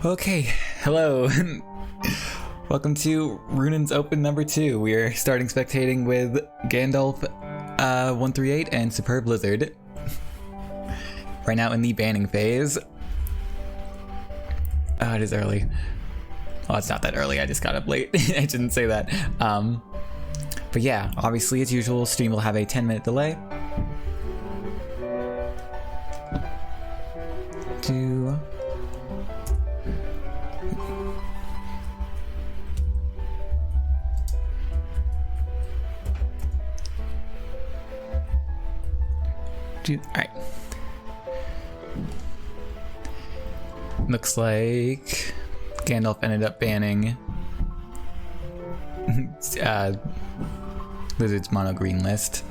Okay, hello. Welcome to Ruunin's Open number 2. We are starting spectating with Gandalf 138 and Superb Blizzard. Right now in the banning phase. Oh, it is early. Oh, it's not that early, I just got up late. I shouldn't say that. But yeah, obviously as usual, stream will have a 10-minute delay. Alright. Looks like Gandalf ended up banning Blizzard's mono green list.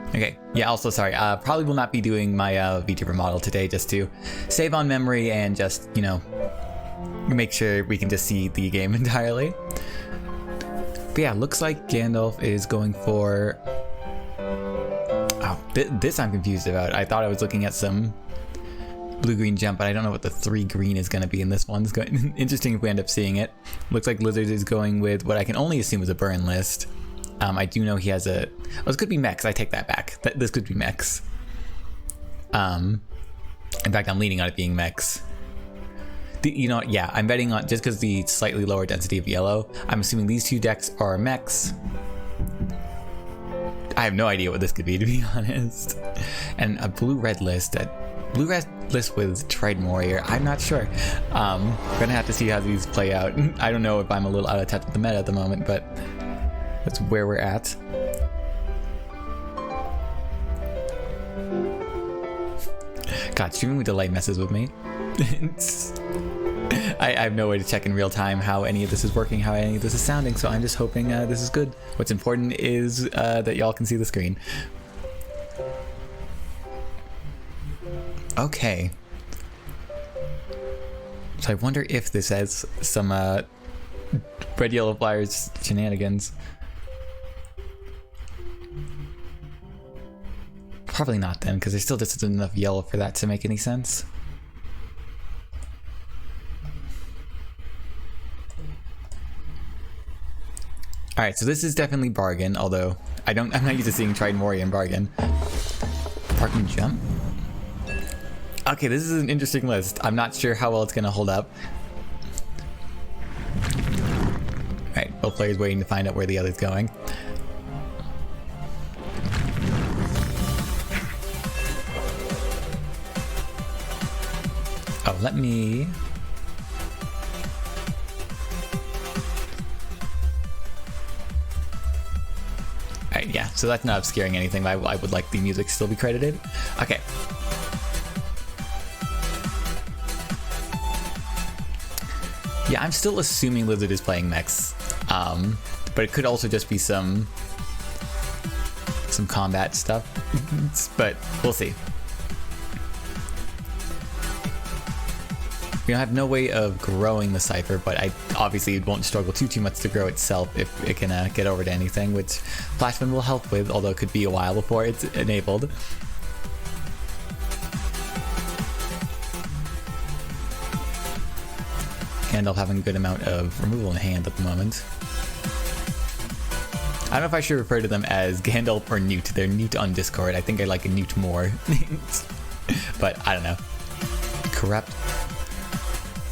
Okay, yeah, also sorry, probably will not be doing my VTuber model today, just to save on memory and just, you know, make sure we can just see the game entirely. But yeah, looks like Gandalf is going for... Oh, this I'm confused about. I thought I was looking at some blue-green jump, but I don't know what the 3 green is going to be in this one. It's going interesting if we end up seeing it. Looks like Blizzard is going with what I can only assume is a burn list. I do know he has a... Oh, this could be mechs. I take that back. This could be mechs. In fact, I'm leaning on it being mechs. You know what? Yeah, I'm betting on... Just because the slightly lower density of yellow, I'm assuming these 2 decks are mechs. I have no idea what this could be, to be honest. And a blue-red list. Blue-red list with Trident Warrior. I'm not sure. Gonna have to see how these play out. I don't know if I'm a little out of touch with the meta at the moment, but that's where we're at. God, streaming with delay messes with me. I have no way to check in real time how any of this is working, how any of this is sounding, so I'm just hoping this is good. What's important is that y'all can see the screen. Okay. So I wonder if this has some Red Yellow Flyers shenanigans. Probably not then, because there still just isn't enough yellow for that to make any sense. Alright, so this is definitely bargain, although I'm not used to seeing Trident Warrior in bargain. Parking jump? Okay, this is an interesting list. I'm not sure how well it's gonna hold up. Alright, both players waiting to find out where the other's going. Oh, let me... Alright, yeah, so that's not obscuring anything, but I would like the music still be credited. Okay. Yeah, I'm still assuming Blizzard is playing mechs, but it could also just be some combat stuff, but we'll see. We don't have no way of growing the cipher, but obviously it won't struggle too much to grow itself if it can get over to anything, which Flashman will help with, although it could be a while before it's enabled. Gandalf having a good amount of removal in hand at the moment. I don't know if I should refer to them as Gandalf or Newt. They're Newt on Discord. I think I like a Newt more. But I don't know. Corrupt.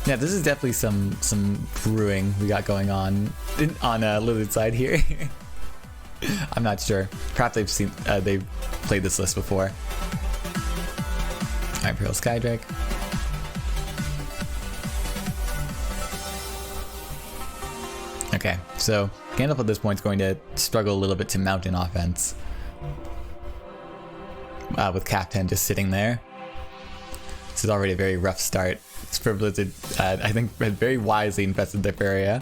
Yeah, this is definitely some brewing we got going on Lizard's side here. I'm not sure. Perhaps they've played this list before. Imperial Skydrake. Okay, so Gandalf at this point is going to struggle a little bit to mount an offense. With Captain just sitting there. This is already a very rough start. Superb Blizzard, I think, had very wisely invested their Faeria.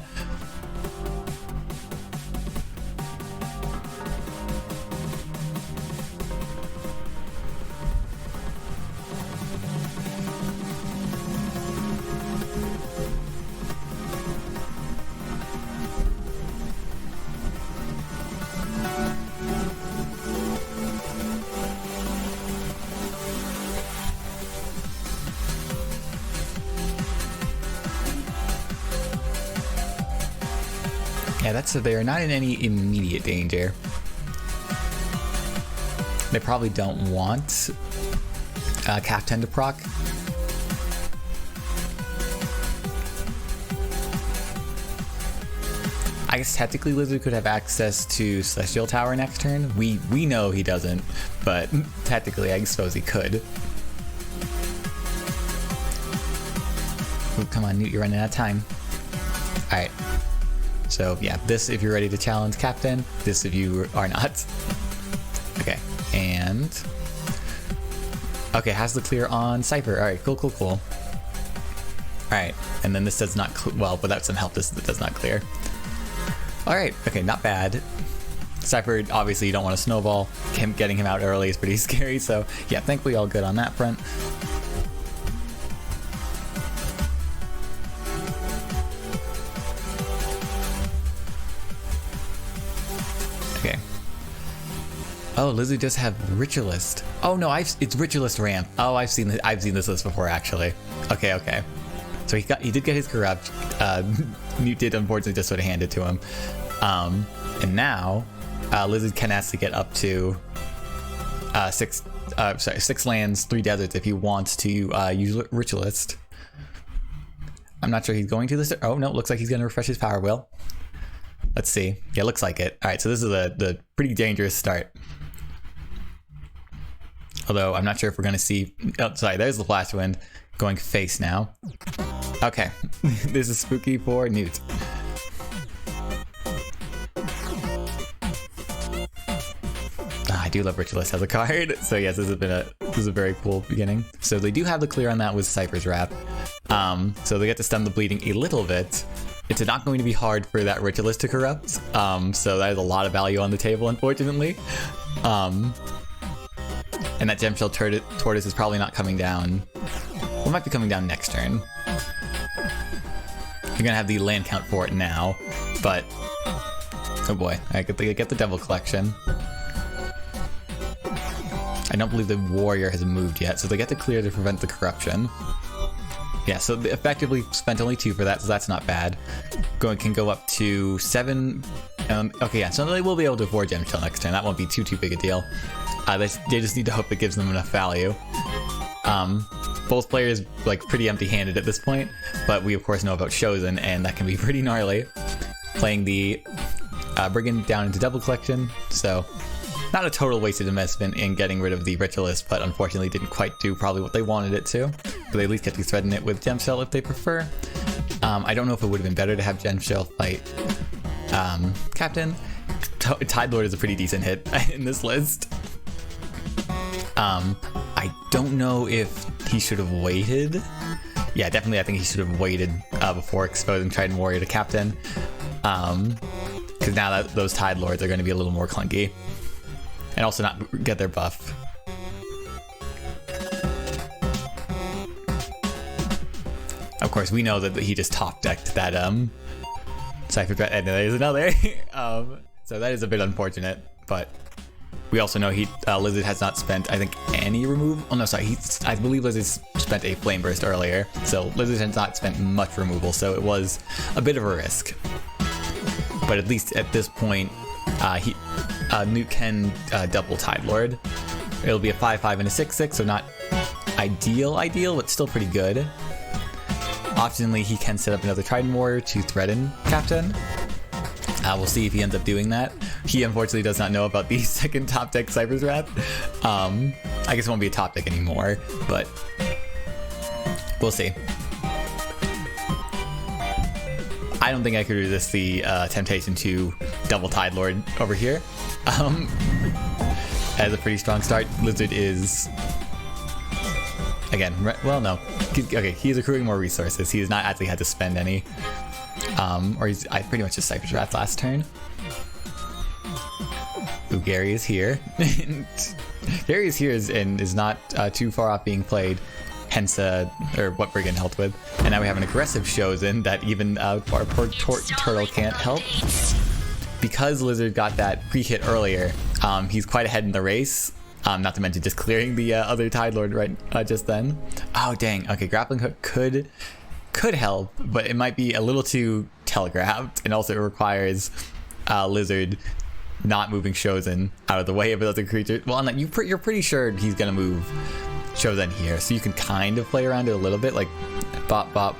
Yeah, that's so they're not in any immediate danger. They probably don't want Captain to proc. I guess technically Lizard could have access to Celestial Tower next turn. We know he doesn't, but technically I suppose he could. Ooh, come on, Newt, you're running out of time. Alright. So yeah, this if you're ready to challenge Captain, this if you are not. Okay, and... Okay, has the clear on Cypher. Alright, cool. Alright, and then this does not, well, without some help, this does not clear. Alright, okay, not bad. Cypher, obviously you don't want to snowball. Getting him out early is pretty scary, so yeah, thankfully all good on that front. Okay. Oh, Lizard does have Ritualist. Oh no, it's Ritualist Ramp. Oh, I've seen this list before actually. Okay. So he did get his Corrupt. Newt did unfortunately just sort of hand it to him. And now Lizard can actually get up to 6 lands, 3 deserts if he wants to use Ritualist. I'm not sure he's going to this. Oh no, looks like he's going to refresh his Power Wheel. Let's see. Yeah, looks like it. All right, so this is the pretty dangerous start. Although I'm not sure if we're going to see. Oh, sorry. There's the Flash Wind going face now. Okay, this is spooky for Newt. I do love Ritualist as a card, so yes, this is a very cool beginning. So they do have the clear on that with Cypher's Wrap. So they get to stem the bleeding a little bit. It's not going to be hard for that Ritualist to corrupt. So that is a lot of value on the table, unfortunately. And that Gemshell Tortoise is probably not coming down. Well, it might be coming down next turn. You're gonna have the land count for it now, but oh boy, I get the Devil Collection. I don't believe the Warrior has moved yet, so they get to clear to prevent the corruption. Yeah, so they effectively spent only 2 for that, so that's not bad. Can go up to 7. Okay, yeah, so they will be able to afford Gemshell next turn. That won't be too big a deal. They just need to hope it gives them enough value. Both players like pretty empty-handed at this point, but we of course know about Chosen, and that can be pretty gnarly. Playing the Brigand down into Devil Collection, so not a total wasted investment in getting rid of the Ritualist, but unfortunately didn't quite do probably what they wanted it to. But they at least get to threaten it with Gemshell if they prefer. I don't know if it would have been better to have Gemshell fight Captain. Tide Lord is a pretty decent hit in this list. I don't know if he should have waited. Yeah, definitely I think he should have waited before exposing Trident Warrior to Captain. Because now that those Tide Lords are going to be a little more clunky. And also not get their buff. Of course, we know that he just top decked that Cypher Threat, and there's another. So that is a bit unfortunate, but we also know Lizard has not spent, I think, any removal. Oh no, sorry, I believe Lizard spent a Flame Burst earlier, so Lizard has not spent much removal, so it was a bit of a risk. But at least at this point, Newt can double Tide Lord. It'll be a 5/5 and a 6/6, so not ideal, but still pretty good. Optionally, he can set up another Trident Warrior to threaten Captain. We'll see if he ends up doing that. He unfortunately does not know about the second top deck Cypher's Wrap. I guess it won't be a top deck anymore, but we'll see. I don't think I could resist the temptation to double Tide Lord over here. As a pretty strong start. Lizard is, again, well, no. Okay, he's accruing more resources. He has not actually had to spend any. I pretty much just Cypher's Wrath last turn. Ooh, Gary is here. Gary is here and is not too far off being played. Hence, or what Brigand helped with. And now we have an aggressive Chosen that even our poor Turtle can't help. Because Lizard got that pre-hit earlier, he's quite ahead in the race. Not to mention just clearing the other Tide Lord right just then. Oh dang, okay, Grappling Hook could help, but it might be a little too telegraphed, and also it requires Lizard not moving Shozen out of the way of other creatures. Well, you're pretty sure he's gonna move Shozen here, so you can kind of play around it a little bit, like bop bop,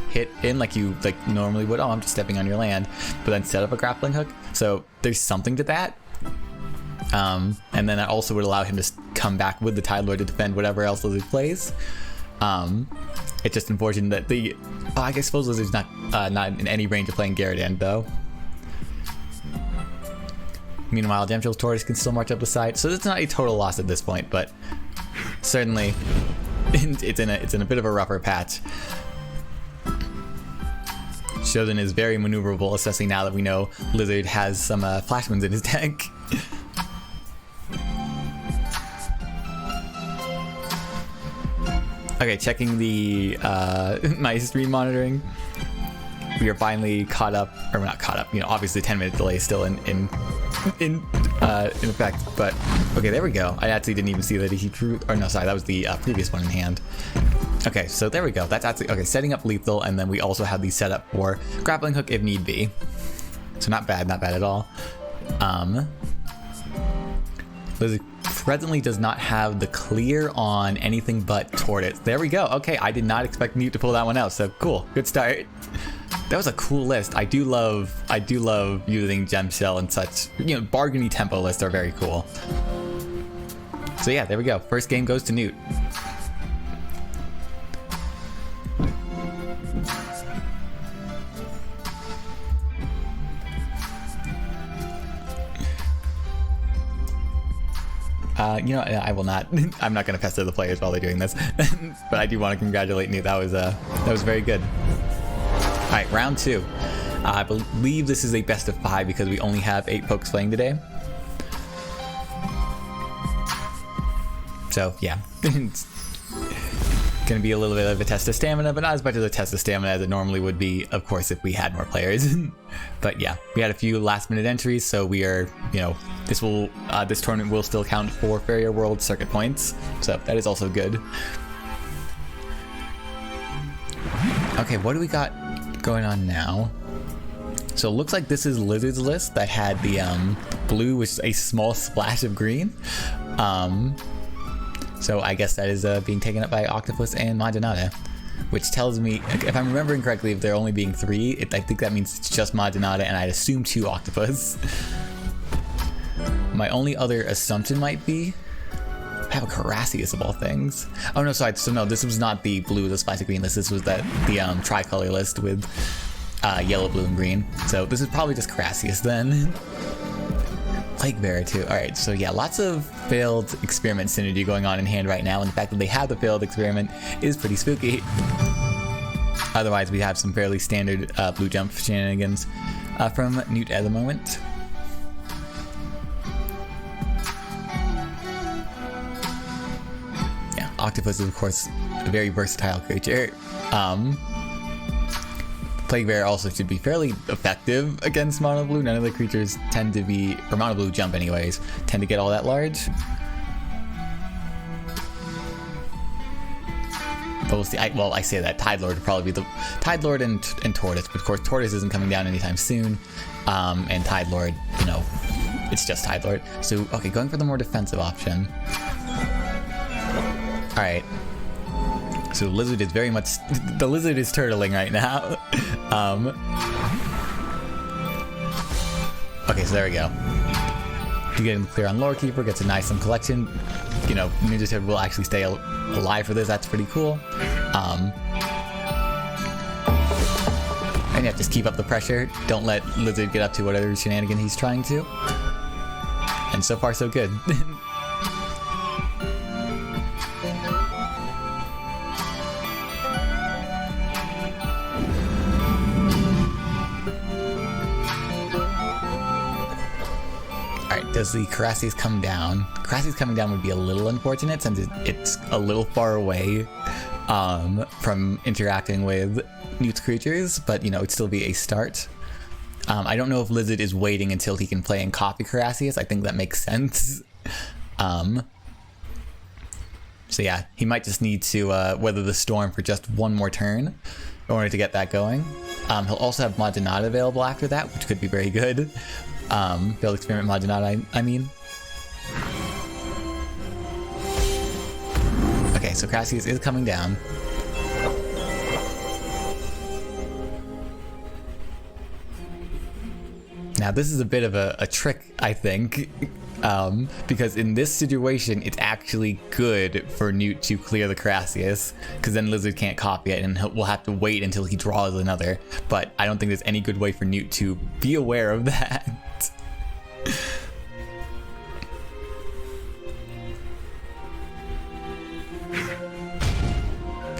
hit in like you normally would. Oh, I'm just stepping on your land, but then set up a grappling hook. So there's something to that. And then that also would allow him to come back with the Tide Lord to defend whatever else Lizard plays. It's just unfortunate that I suppose Lizard's not in any range of playing Gyaradan though. Meanwhile, Damsel's Tortoise can still march up the side, so it's not a total loss at this point, but certainly it's in a bit of a rougher patch. Shozen is very maneuverable, especially now that we know Lizard has some Flash Moons in his deck. Okay, checking the my stream monitoring. We are finally caught up, or we're not caught up. You know, obviously 10-minute delay is still in effect. But okay, there we go. I actually didn't even see that he drew. Or no, sorry, that was the previous one in hand. Okay, so there we go. That's actually okay. Setting up lethal, and then we also have the setup for grappling hook if need be. So not bad at all. Lizard presently does not have the clear on anything but Tortoise. There we go. Okay, I did not expect Mute to pull that one out. So cool, good start. That was a cool list. I do love using Gem Shell and such. You know, bargainy tempo lists are very cool. So yeah, there we go. First game goes to Newt. You know, I will not. I'm not going to pester the players while they're doing this, but I do want to congratulate Newt. That was very good. All right, round 2. I believe this is a best of 5 because we only have 8 pokes playing today. So yeah, it's gonna be a little bit of a test of stamina, but not as much of a test of stamina as it normally would be, of course, if we had more players. But yeah, we had a few last-minute entries, so we are, you know, this tournament will still count for Faeria World circuit points, so that is also good. Okay, what do we got going on now? So it looks like this is Lizard's list that had the blue, which is a small splash of green. So I guess that is being taken up by Octopus and Majinata, which tells me, if I'm remembering correctly, if there only being 3, I think that means it's just Majinata, and I'd assume 2 Octopus. My only other assumption might be I have a Carassius of all things. Oh no, sorry. So no, this was not the blue, the spicy green list. This was the tricolor list with yellow, blue, and green. So this is probably just Carassius then. Plague Bearer too. All right. So yeah, lots of failed experiment synergy going on in hand right now, and the fact that they have the failed experiment is pretty spooky. Otherwise, we have some fairly standard blue jump shenanigans from Newt at the moment. Octopus is, of course, a very versatile creature. Plague Bearer also should be fairly effective against Mono Blue. None of the creatures tend to be, or Mono Blue jump anyways, tend to get all that large. But we'll see. I say that Tide Lord would probably be the Tide Lord and Tortoise, but of course Tortoise isn't coming down anytime soon. And Tide Lord, you know, it's just Tide Lord. So okay, going for the more defensive option. Alright, so Lizard is very much, the Lizard is turtling right now. Okay, so there we go. Getting clear on Lore Keeper, gets a nice collection. You know, Ninja Turtle will actually stay alive for this, that's pretty cool. And yeah, just keep up the pressure. Don't let Lizard get up to whatever shenanigan he's trying to. And so far, so good. Does the Carassius come down? Carassius coming down would be a little unfortunate since it's a little far away from interacting with Newt's creatures, but you know, it'd still be a start. I don't know if Lizard is waiting until he can play and copy Carassius. I think that makes sense. So yeah, he might just need to weather the storm for just one more turn in order to get that going. He'll also have Maginata available after that, which could be very good. Failed Experiment Maginata, I mean. Okay, so Crassius is coming down. Now this is a bit of a trick, I think, because in this situation, it's actually good for Newt to clear the Crassius, because then Lizard can't copy it, and we'll have to wait until he draws another. But I don't think there's any good way for Newt to be aware of that.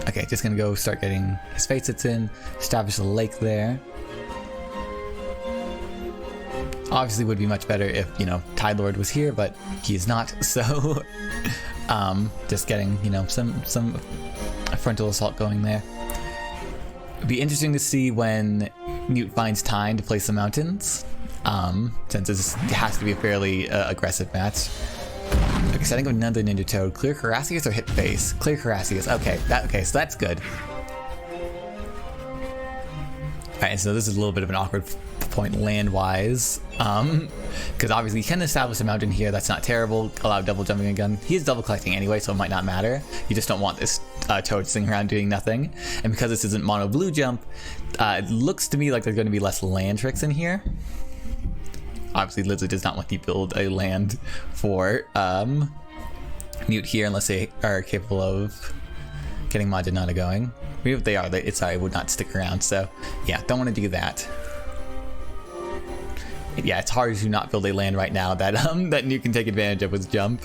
Okay, just gonna go start getting his facets in, establish a lake there. Obviously would be much better if, you know, Tide Lord was here, but he is not, so just getting, you know, some frontal assault going there. It'd be interesting to see when Newt finds time to play some mountains, since this has to be a fairly aggressive match. Okay, setting up another Ninja Toad. Clear Crassius or hit face? Clear Crassius. Okay, so that's good. Alright, so this is a little bit of an awkward point land-wise, because obviously you can establish a mountain here. That's not terrible. Allow double jumping again. He is double collecting anyway, so it might not matter. You just don't want this Toad sitting around doing nothing. And because this isn't mono blue jump, it looks to me like there's going to be less land tricks in here. Obviously, Lizard does not want to build a land for Newt here unless they are capable of getting Maginata going. Maybe if they are, it would not stick around. So yeah, don't want to do that. Yeah, it's hard to not build a land right now that that Newt can take advantage of with jump.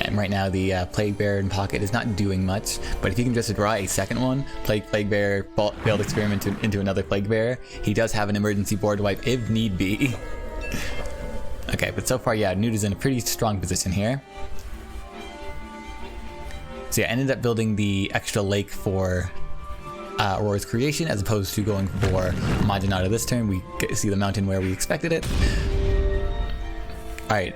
And right now the Plague Bear in pocket is not doing much, but if you can just draw a second one, Plague Bear, failed experiment into another Plague Bear, he does have an emergency board wipe if need be. Okay, but so far, yeah, Newt is in a pretty strong position here. So yeah, I ended up building the extra lake for Aurora's creation as opposed to going for Maginata this turn. We get to see the mountain where we expected it. Alright.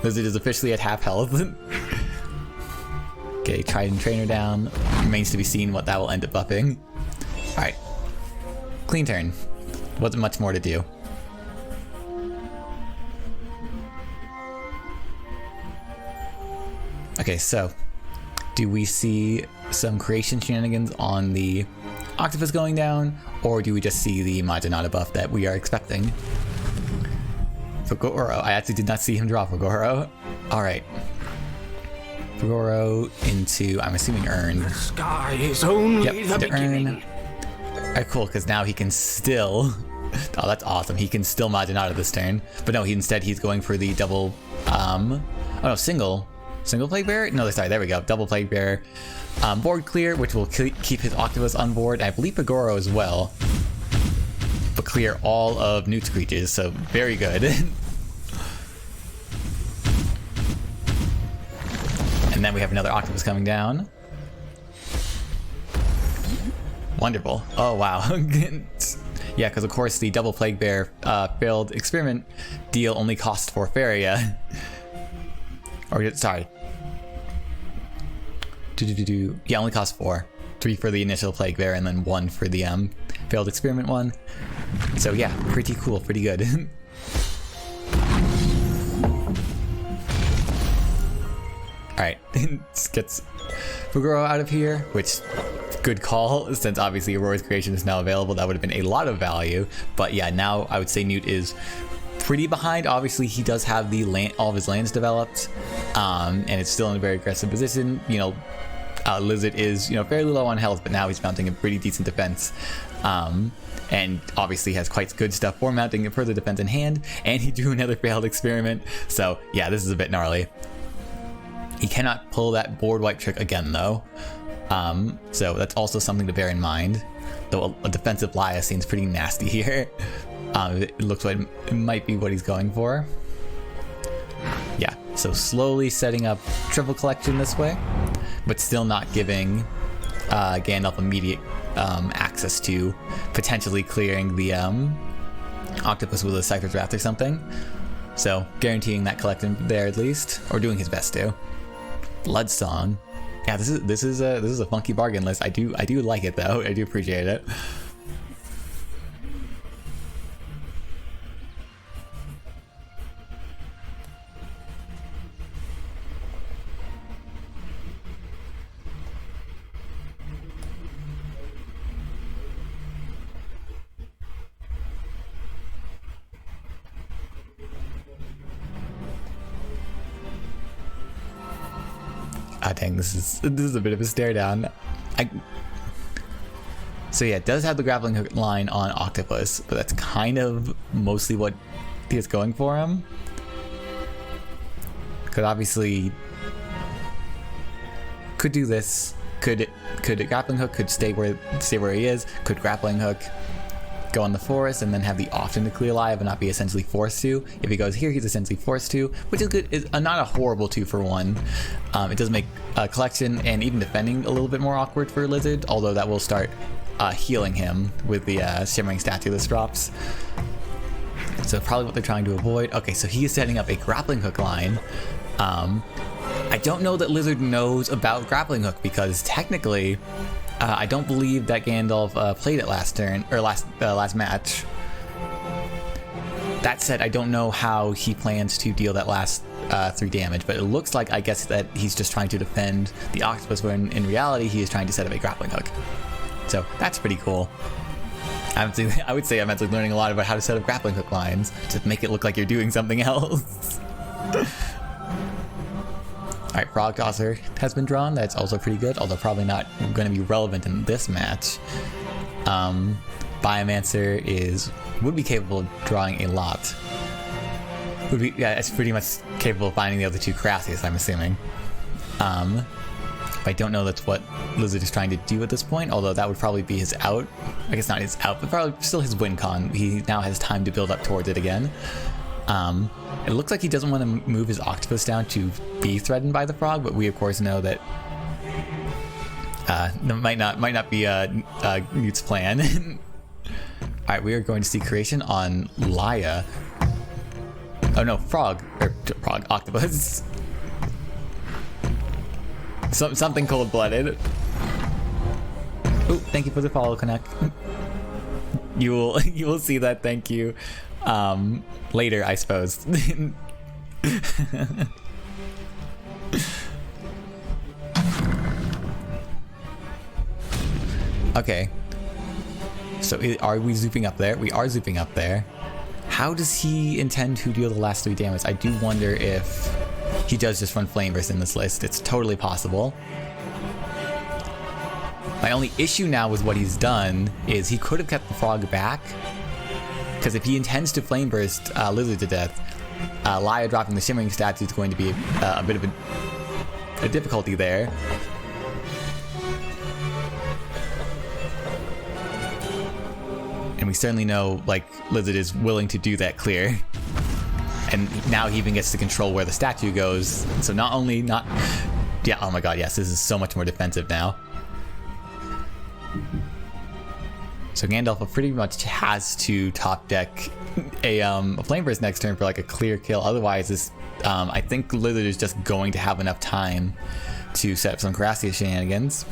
Lizard is officially at half health. Okay, Trident Trainer down. Remains to be seen what that will end up buffing. Alright. Clean turn. Wasn't much more to do. Okay, so do we see some creation shenanigans on the Octopus going down, or do we just see the Maginata buff that we are expecting? Fugoro, I actually did not see him draw Fugoro. Alright. Fugoro into, I'm assuming Urn. The sky is only the beginning. Alright, cool, because now he can still... Oh, that's awesome. He can still Maginata this turn. But no, instead he's going for the double... Oh no, single Plague Bear? No, sorry, there we go. Double Plague Bear. Board clear, which will keep his Octopus on board. I believe Fugoro as well. But clear all of Newt's creatures, so very good. And then we have another Octopus coming down. Wonderful. Oh, wow. Yeah, because of course the double Plague Bear failed experiment deal only cost 4 Faeria. Or, sorry. Yeah, only cost 4. 3 for the initial Plague Bear and then 1 for the failed experiment one. So yeah, pretty cool, pretty good. Alright, gets Fugoro out of here, which, good call, since obviously Aurora's creation is now available. That would have been a lot of value. But yeah, now I would say Newt is pretty behind. Obviously, he does have the land, all of his lands developed, and it's still in a very aggressive position. You know, Lizard is, you know, fairly low on health, but now he's mounting a pretty decent defense. And obviously has quite good stuff for mounting a further defense in hand, and he drew another failed experiment. So yeah, this is a bit gnarly. He cannot pull that board wipe trick again though. So that's also something to bear in mind. Though a defensive Laya seems pretty nasty here. It looks like it might be what he's going for. Yeah, so slowly setting up triple collection this way, but still not giving Gandalf immediate access to potentially clearing the Octopus with a Cypher's Wrath or something. So guaranteeing that collection there at least, or doing his best to. Bloodsong. Yeah, this is a funky bargain list. I do like it though. I do appreciate it. Ah, dang, this is a bit of a stare down. So yeah, it does have the grappling hook line on Octopus, but that's kind of mostly what he is going for him. Could obviously could do this. Could grappling hook could stay where he is. Could grappling hook go on the forest and then have the option to clear live and not be essentially forced to. If he goes here, he's essentially forced to, which is good. Is not a horrible 2-for-1. It does make collection and even defending a little bit more awkward for Lizard, although that will start healing him with the shimmering statue this drops. So probably what they're trying to avoid. Okay, so he is setting up a grappling hook line. I don't know that Lizard knows about grappling hook because technically I don't believe that Gandalf played it last turn or last match. That said, I don't know how he plans to deal that last 3 damage, but it looks like, I guess, that he's just trying to defend the Octopus when in reality he is trying to set up a grappling hook. So that's pretty cool. I would say I'm actually learning a lot about how to set up grappling hook lines to make it look like you're doing something else. Alright, Frog Tosser has been drawn. That's also pretty good, although probably not going to be relevant in this match. Biomancer would be capable of drawing a lot. It's pretty much capable of finding the other 2 Crassius, I'm assuming. But I don't know that's what Lizard is trying to do at this point, although that would probably be his out. I guess not his out, but probably still his win con. He now has time to build up towards it again. It looks like he doesn't want to move his Octopus down to be threatened by the Frog, but we of course know that that might not be Newt's plan. Alright, we are going to see creation on Laia. Oh no, Frog, Octopus. Something cold-blooded. Oh, thank you for the follow, Connect. You will see that, thank you. Later, I suppose. Okay. So are we zooping up there? We are zooping up there. How does he intend to deal the last 3 damage? I do wonder if he does just run Flame Burst in this list. It's totally possible. My only issue now with what he's done is he could have kept the Frog back. Because if he intends to Flame Burst Lizard to death, Laia dropping the Shimmering Statue is going to be a bit of a difficulty there. And we certainly know, like, Lizard is willing to do that clear. And now he even gets to control where the statue goes. So yeah, oh my god, yes, this is so much more defensive now. So Gandalf pretty much has to top deck a Flame Burst next turn for like a clear kill. Otherwise, this I think Lizard is just going to have enough time to set up some Crassius shenanigans.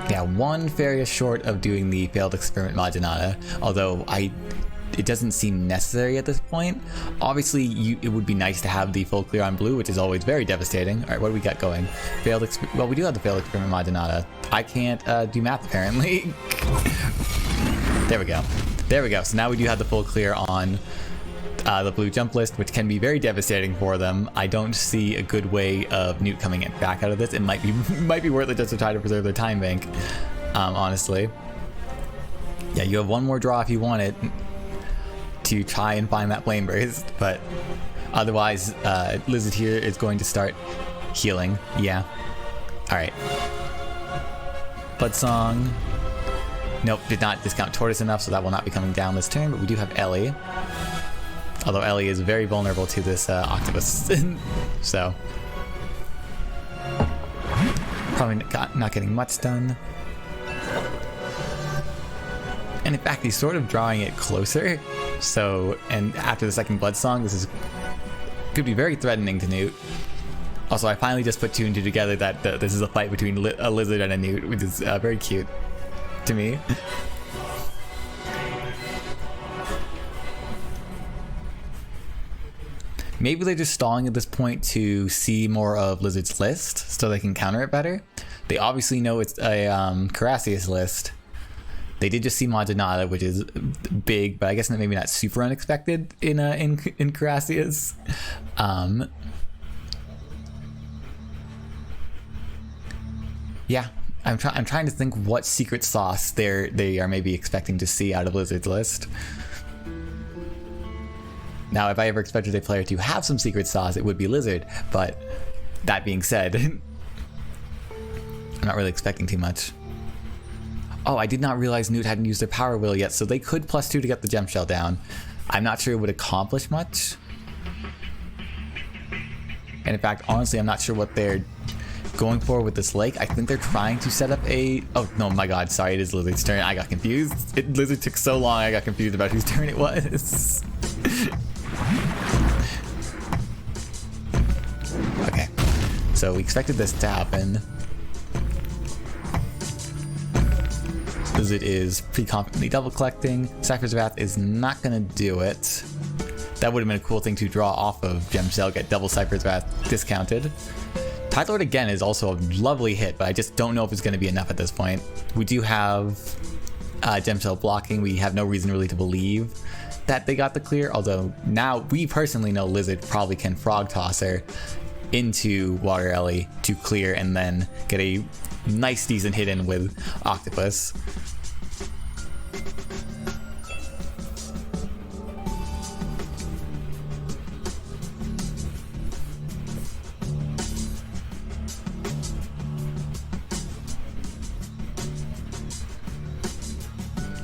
Yeah, 1 Faeria short of doing the failed experiment Maginata, although it doesn't seem necessary at this point. Obviously, it would be nice to have the full clear on blue, which is always very devastating. All right, what do we got going? Well, we do have the failed experiment Maginata. I can't do math, apparently. There we go. There we go. So now we do have the full clear on the blue jump list, which can be very devastating for them. I don't see a good way of Newt coming back out of this. It might be worth it just to try to preserve their time bank, honestly. Yeah, you have 1 more draw if you want it to try and find that Flame Burst, but otherwise, Lizard here is going to start healing. Yeah. Alright. Bloodsong. Nope, did not discount Tortoise enough, so that will not be coming down this turn, but we do have Ellie. Although Ellie is very vulnerable to this Octopus. So. Probably not getting much done. And in fact, he's sort of drawing it closer. So, and after the second Blood Song, could be very threatening to Newt. Also, I finally just put two and two together that this is a fight between a lizard and a Newt, which is very cute to me. Maybe they're just stalling at this point to see more of Lizard's list so they can counter it better. They obviously know it's a Carassius list. They did just see Maginata, which is big, but I guess maybe not super unexpected in Carassius. Yeah, I'm trying to think what secret sauce they are maybe expecting to see out of Lizard's list. Now, if I ever expected a player to have some secret sauce, it would be Lizard. But that being said, I'm not really expecting too much. Oh, I did not realize Newt hadn't used their power wheel yet, so they could +2 to get the gem shell down. I'm not sure it would accomplish much. And in fact, honestly, I'm not sure what they're going for with this lake. I think they're trying to set up a... Oh, no, my god, sorry, it is Lizard's turn. I got confused. Lizard took so long, I got confused about whose turn it was. Okay, so we expected this to happen. Lizard is pretty confidently double collecting. Cypher's Wrath is not gonna do it. That would have been a cool thing to draw off of Gem Shell, get double Cypher's Wrath discounted. Tide Lord again is also a lovely hit, but I just don't know if it's gonna be enough at this point. We do have Gem Shell blocking. We have no reason really to believe that they got the clear, although now we personally know Lizard probably can Frog Tosser into Water Ellie to clear and then get a nice decent hit in with Octopus.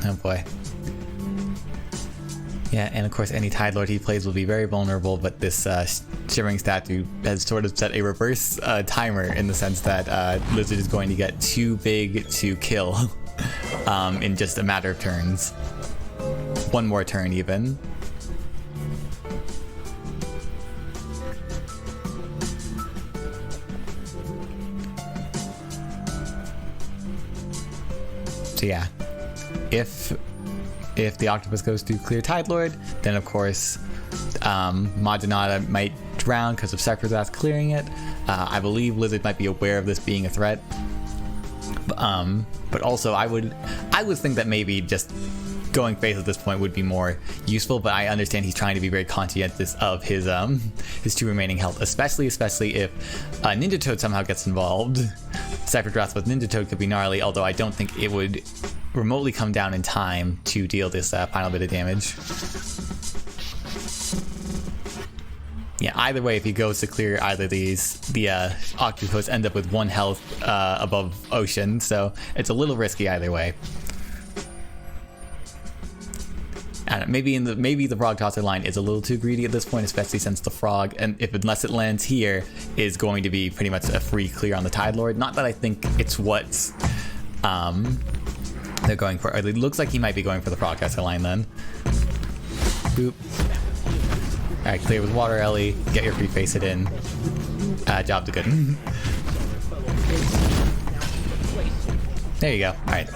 Oh boy. Yeah, and of course any Tide Lord he plays will be very vulnerable, but this Shivering Statue has sort of set a reverse timer in the sense that Lizard is going to get too big to kill in just a matter of turns. One more turn even. So yeah, if the Octopus goes to clear Tide Lord, then of course Maginata might drown because of Cypher's Wrath clearing it. I believe Lizard might be aware of this being a threat. But also I would think that maybe just going face at this point would be more useful, but I understand he's trying to be very conscientious of his two remaining health, especially if Ninja Toad somehow gets involved. Cypher's Wrath with Ninja Toad could be gnarly, although I don't think it would remotely come down in time to deal this final bit of damage. Yeah, either way, if he goes to clear either of these, the Octopus ends up with 1 health above Ocean, so it's a little risky either way. I don't know, maybe the Frog Tosser line is a little too greedy at this point, especially since the Frog, and unless it lands here, is going to be pretty much a free clear on the Tide Lord. Not that I think it's what they're going for. It looks like he might be going for the Frog Tosser line then. Boop. Alright, clear with Water Ellie. Get your free face it in. Job to good. There you go. Alright.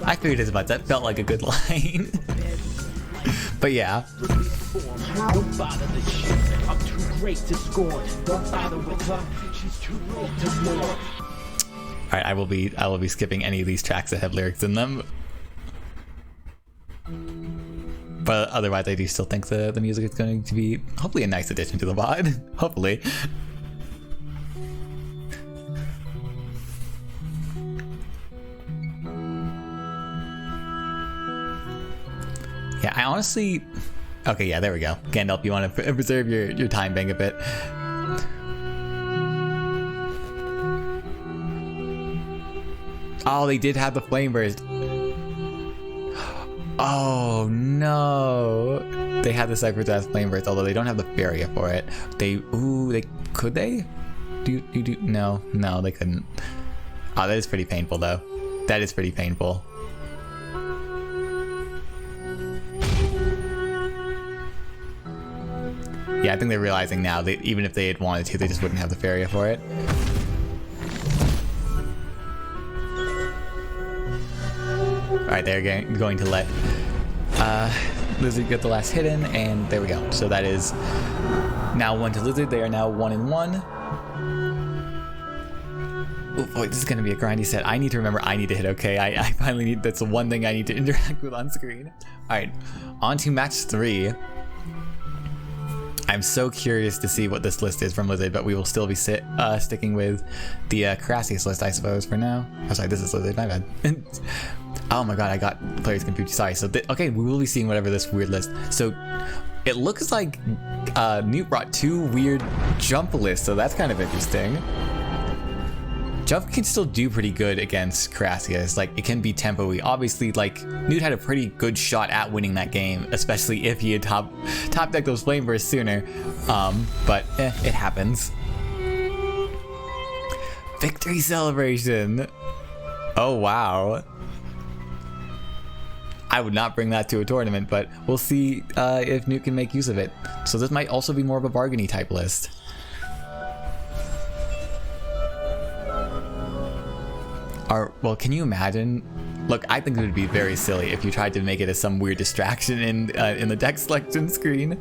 I figured as much. That felt like a good line. But yeah. Alright, I will be skipping any of these tracks that have lyrics in them. But otherwise, I do still think the music is going to be hopefully a nice addition to the VOD. Hopefully. Yeah, I honestly... Okay, yeah, there we go. Gandalf, you want to preserve your time bank a bit. Oh, they did have the flame burst. Oh no! They had the Cypher's Wrath flame burst, although they don't have the Faeria for it. Could they? No, they couldn't. Oh, that is pretty painful though. That is pretty painful. Yeah, I think they're realizing now that even if they had wanted to, they just wouldn't have the Faeria for it. Alright, they're going to let Lizard get the last hit in, and there we go. So that is now 1 to Lizard. They are now 1-1. Oh boy, this is going to be a grindy set. I need to remember I need to hit okay. I finally need, that's the one thing I need to interact with on screen. Alright, on to match 3. I'm so curious to see what this list is from Lizard, but we will still be sticking with the Crassius list, I suppose, for now. Oh, sorry, this is Lizard, my bad. Oh my god, I got players confused. Sorry, so okay, we will be seeing whatever this weird list. So it looks like Newt brought 2 weird jump lists, so that's kind of interesting. Jump can still do pretty good against Crassius. Like, it can be tempo-y. Obviously, like, Newt had a pretty good shot at winning that game, especially if he had top decked those flame bursts sooner. But it happens. Victory celebration. Oh wow. I would not bring that to a tournament, but we'll see if Newt can make use of it. So this might also be more of a bargainy type list. Well, can you imagine? Look, I think it would be very silly if you tried to make it as some weird distraction in the deck selection screen.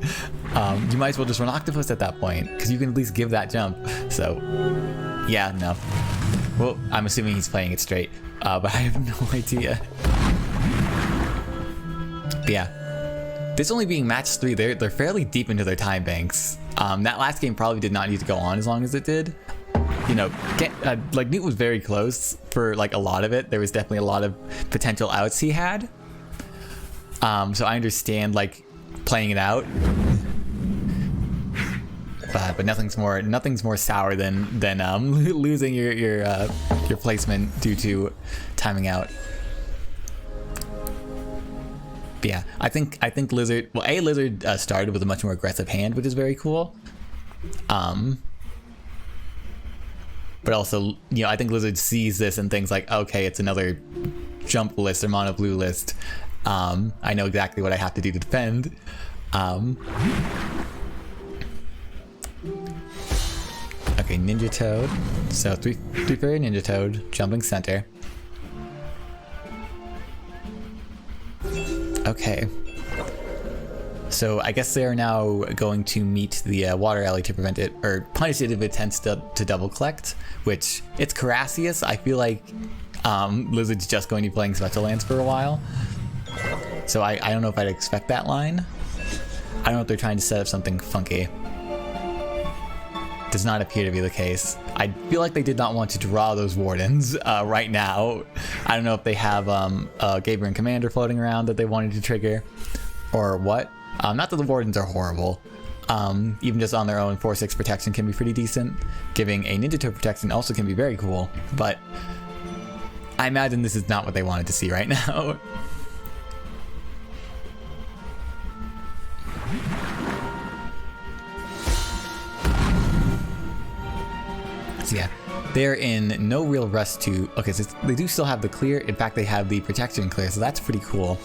You might as well just run Octopus at that point, because you can at least give that jump. So, yeah, no. Well, I'm assuming he's playing it straight, but I have no idea. But yeah, this only being match 3, they're fairly deep into their time banks. That last game probably did not need to go on as long as it did. You know, like Newt was very close for like a lot of it. There was definitely a lot of potential outs he had. So I understand like playing it out, but nothing's more sour than losing your placement due to timing out. But yeah, I think Lizard. Well, Lizard started with a much more aggressive hand, which is very cool. But also, you know, I think Lizard sees this and thinks like, okay, it's another jump list or mono blue list. I know exactly what I have to do to defend. Okay, Ninja Toad. So three Faeria Ninja Toad, jumping center. Okay. So I guess they are now going to meet the water alley to prevent it, or punish it if it attempts to double collect, which it's Crassius. I feel like Lizard's just going to be playing special lands for a while. So I don't know if I'd expect that line. I don't know if they're trying to set up something funky. Does not appear to be the case. I feel like they did not want to draw those Wardens right now. I don't know if they have Gabriel Commander floating around that they wanted to trigger, or what. Not that the Wardens are horrible. Even just on their own, 4/6 protection can be pretty decent. Giving a Ninja Toad protection also can be very cool, but I imagine this is not what they wanted to see right now. So yeah, they're in no real rush to... Okay, so they do still have the clear. In fact, they have the protection clear, so that's pretty cool.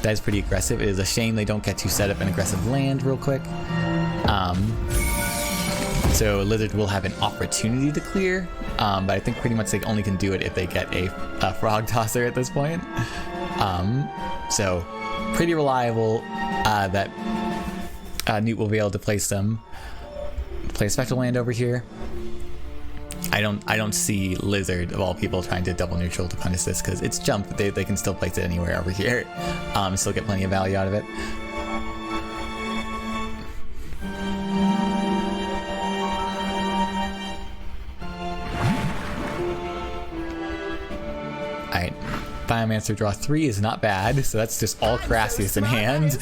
That is pretty aggressive. It is a shame they don't get to set up an aggressive land real quick. So Lizard will have an opportunity to clear, but I think pretty much they only can do it if they get a Frog Tosser at this point. So pretty reliable that Newt will be able to play a special land over here. I don't see Lizard, of all people, trying to double neutral to punish this, because it's jump. They can still place it anywhere over here. Still get plenty of value out of it. Alright. Biomancer draw 3 is not bad, so that's just all Crassius in hand.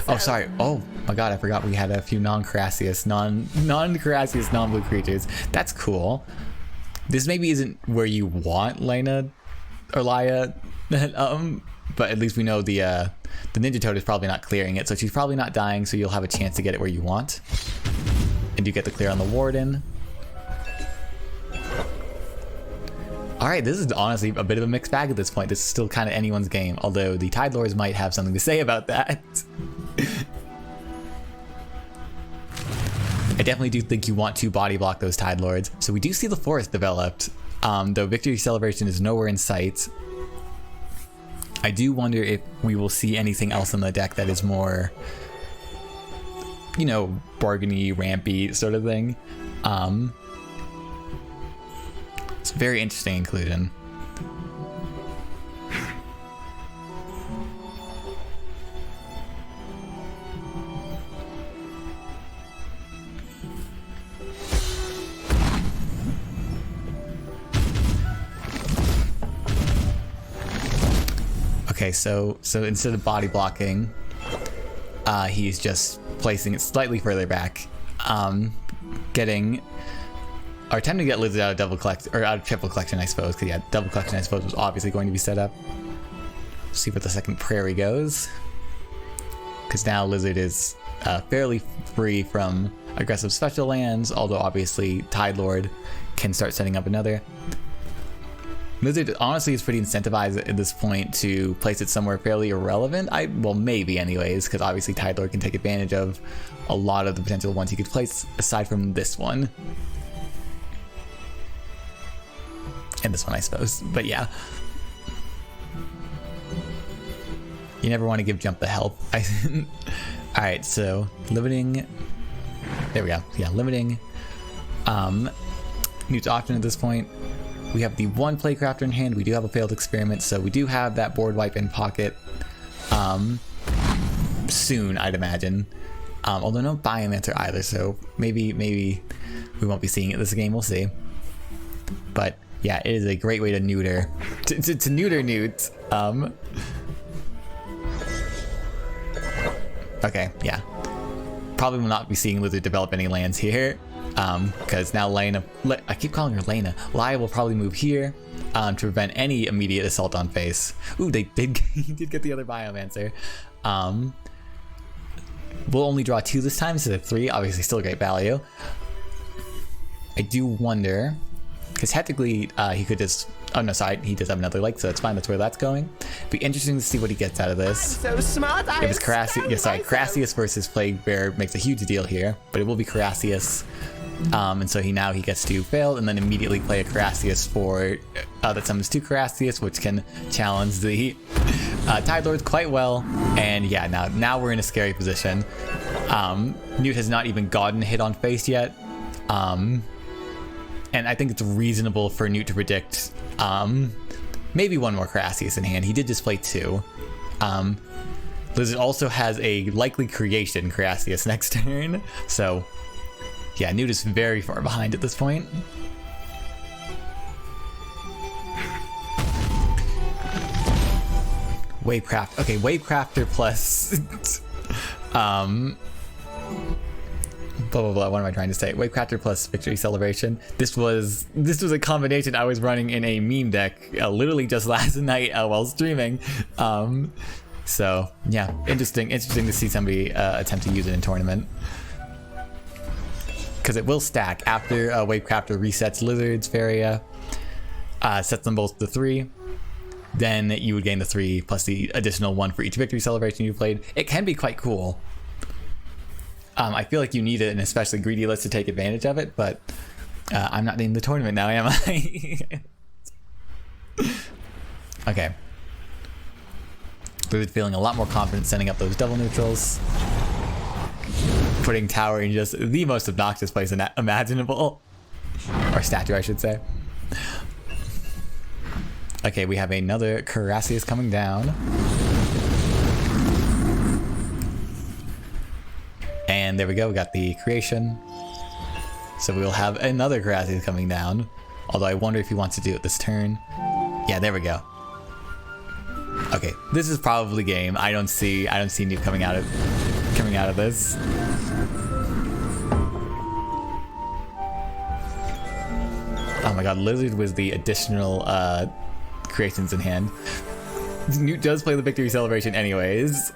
Oh, sorry. Oh my god, I forgot we had a few non-Crassius, non-Crassius, non-blue creatures. That's cool. This maybe isn't where you want Lena or Laya, but at least we know the Ninja Toad is probably not clearing it, so she's probably not dying, so you'll have a chance to get it where you want. And you get the clear on the Warden. Alright, this is honestly a bit of a mixed bag at this point. This is still kind of anyone's game, although the Tide Lords might have something to say about that. I definitely do think you want to body block those Tide Lords. So we do see the forest developed, though Victory Celebration is nowhere in sight. I do wonder if we will see anything else on the deck that is more, you know, bargainy, rampy sort of thing. It's a very interesting inclusion. Okay, so instead of body blocking, he's just placing it slightly further back, getting, or attempting to get Lizard out of double collect, or out of triple collection, I suppose, because yeah, double collection, I suppose, was obviously going to be set up. Let's see where the second prairie goes, because now Lizard is fairly free from aggressive special lands, although obviously Tide Lord can start setting up another. Lizard honestly is pretty incentivized at this point to place it somewhere fairly irrelevant. Well, maybe anyways, because obviously Tide Lord can take advantage of a lot of the potential ones he could place aside from this one. And this one, I suppose. But yeah. You never want to give Jump the help. Alright, so limiting. There we go. Yeah, limiting. Newt's option at this point. We have the one Playcrafter in hand. We do have a failed experiment, so we do have that board wipe in pocket. Soon, I'd imagine. Although no Biomancer either, so maybe we won't be seeing it this game. We'll see. But yeah, it is a great way to neuter, to neuter Newt. Okay, yeah. Probably will not be seeing Lizard develop any lands here. Because now Lena, I keep calling her Lena. Lia will probably move here to prevent any immediate assault on face. Ooh, he did get the other Biomancer. We'll only draw 2 this time instead of 3. Obviously, still great value. I do wonder, because technically he could just. Oh no, sorry, he does have another leg, so that's fine. That's where that's going. Be interesting to see what he gets out of this. I'm so smart. If it's Carassius versus Plague Bear makes a huge deal here, but it will be Carassius. And so he gets to fail and then immediately play a Carassius for that summons 2 Carassius, which can challenge the Tide Lords quite well. And yeah, now we're in a scary position. Newt has not even gotten a hit on face yet. And I think it's reasonable for Newt to predict maybe 1 more Carassius in hand. He did just play 2. Lizard also has a likely creation Carassius next turn, so yeah, Newt is very far behind at this point. Wavecraft. Okay, Wavecrafter plus blah blah blah. What am I trying to say? Wavecrafter plus Victory Celebration. This was a combination I was running in a meme deck literally just last night while streaming. So yeah, interesting to see somebody attempt to use it in tournament. Because it will stack after Wavecrafter resets Lizards, Faeria, sets them both to 3. Then you would gain the 3 plus the additional 1 for each Victory Celebration you played. It can be quite cool. I feel like you need an especially greedy list to take advantage of it, but I'm not in the tournament now, am I? Okay. Lizard feeling a lot more confident sending up those double neutrals. Putting Tower in just the most obnoxious place imaginable. Or statue, I should say. Okay, we have another Carassius coming down. And there we go, we got the creation. So we'll have another Carassius coming down. Although I wonder if he wants to do it this turn. Yeah, there we go. Okay, this is probably game. I don't see Newt coming out of this. Oh my god, Lizard was the additional creations in hand. Newt does play the Victory Celebration anyways.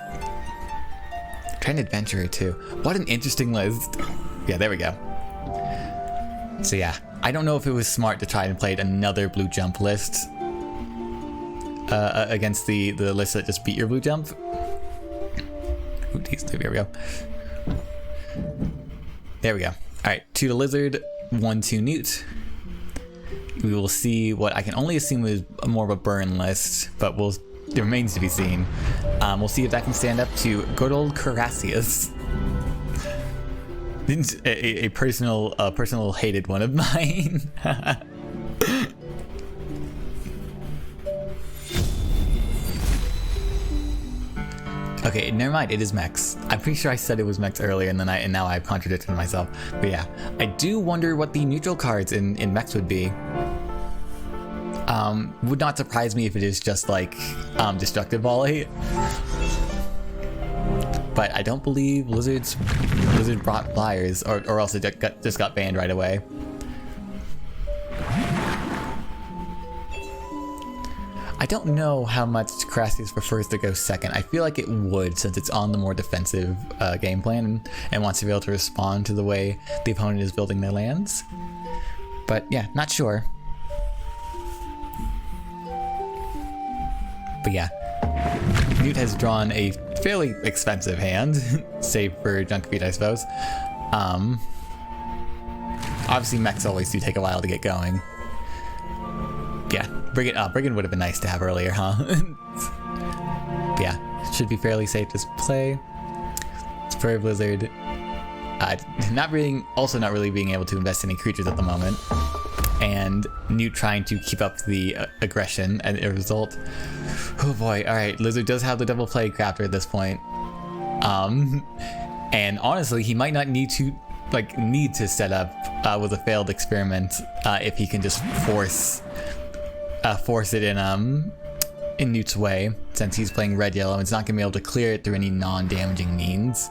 Trend Adventurer too. What an interesting list. Yeah, there we go. So yeah, I don't know if it was smart to try and play another blue jump list against the list that just beat your blue jump. Ooh, geez, there we go. There we go. All right, 2 to Lizard, 1 to Newt. We will see what I can only assume is more of a burn list, but it remains to be seen. We'll see if that can stand up to good old Carassius. A personal hated one of mine. Okay, never mind. It is Mex. I'm pretty sure I said it was Mex earlier, and now I've contradicted myself. But yeah, I do wonder what the neutral cards in Mex would be. Would not surprise me if it is just like Destructive Volley. But I don't believe Lizard brought Flyers, or else it just got banned right away. I don't know how much Carassius prefers to go second. I feel like it would, since it's on the more defensive game plan and wants to be able to respond to the way the opponent is building their lands. But yeah, not sure. But yeah, Newt has drawn a fairly expensive hand, save for Junkbeat, I suppose. Obviously, mechs always do take a while to get going. Yeah, Brigand would have been nice to have earlier, huh? But yeah, should be fairly safe to play. Spur Blizzard. Not really being able to invest in any creatures at the moment. And Newt trying to keep up the aggression as a result. Oh boy, alright, Lizard does have the double Plague Crafter at this point. And honestly, he might not need to set up with a failed experiment if he can just force it in Newt's way, since he's playing red-yellow and it's not going to be able to clear it through any non-damaging means.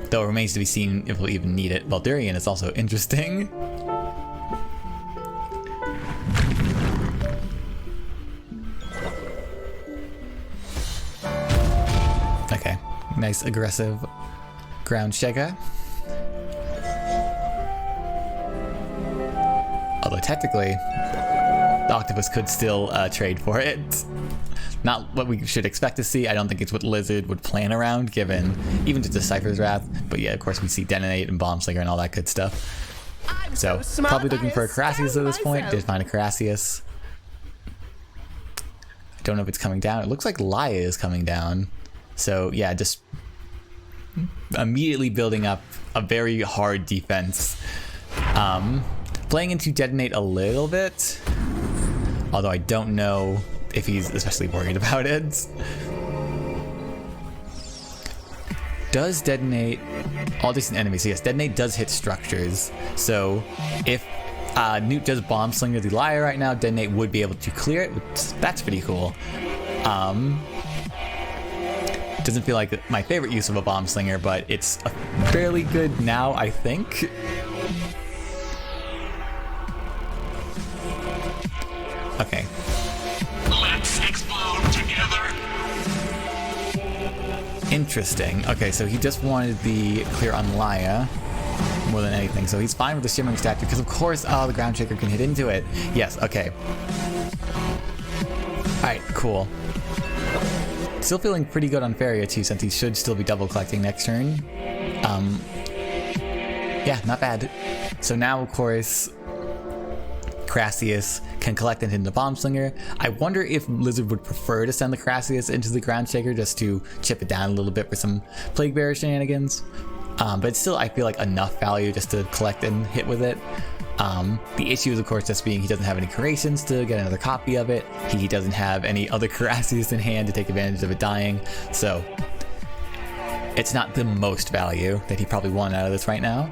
Though it remains to be seen if we'll even need it. Baldurian is also interesting. Okay, nice aggressive ground shaker. Although technically, the Octopus could still trade for it. Not what we should expect to see. I don't think it's what Lizard would plan around, given even just Decipher's Wrath. But yeah, of course, we see Detonate and Bombslinger and all that good stuff. So probably looking for a Carassius at this point. Did find a Carassius. I don't know if it's coming down. It looks like Laia is coming down. So yeah, just immediately building up a very hard defense. Playing into Detonate a little bit, although I don't know if he's especially worried about it. Does Detonate all decent enemies? So yes, Detonate does hit structures. So if Newt does Bomb Slinger the Laia right now, Detonate would be able to clear it. That's pretty cool. Doesn't feel like my favorite use of a Bomb Slinger, but it's fairly good now, I think. Okay. Let's explode together. Interesting. Okay, so he just wanted the clear on Laia more than anything. So he's fine with the Shimmering Statue because, of course, the Ground Shaker can hit into it. Yes, okay. Alright, cool. Still feeling pretty good on Faeria too, since he should still be double collecting next turn. Yeah, not bad. So now, of course, Carassius can collect it into Bombslinger. I wonder if Lizard would prefer to send the Carassius into the Ground Shaker just to chip it down a little bit for some Plague Bearer shenanigans. But still, I feel like enough value just to collect and hit with it. The issue is, of course, just being he doesn't have any creations to get another copy of it. He doesn't have any other Carassius in hand to take advantage of it dying. So it's not the most value that he probably won out of this right now.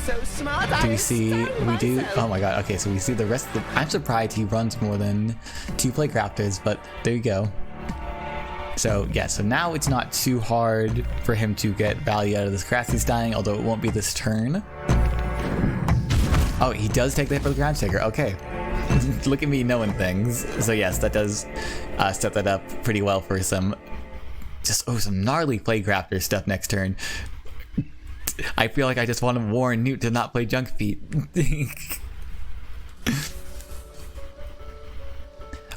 so smart. Do we see? We do. Oh my god. Okay, so we see the rest of the. I'm surprised he runs more than 2 Playcrafters, but there you go. So yeah, so now it's not too hard for him to get value out of this Crassius dying, although it won't be this turn. Oh, he does take the hit for the ground shaker. Okay. Look at me knowing things. So yes, that does set that up pretty well for some some gnarly Playcrafter stuff next turn. I feel like I just want to warn Newt to not play Junk Feet.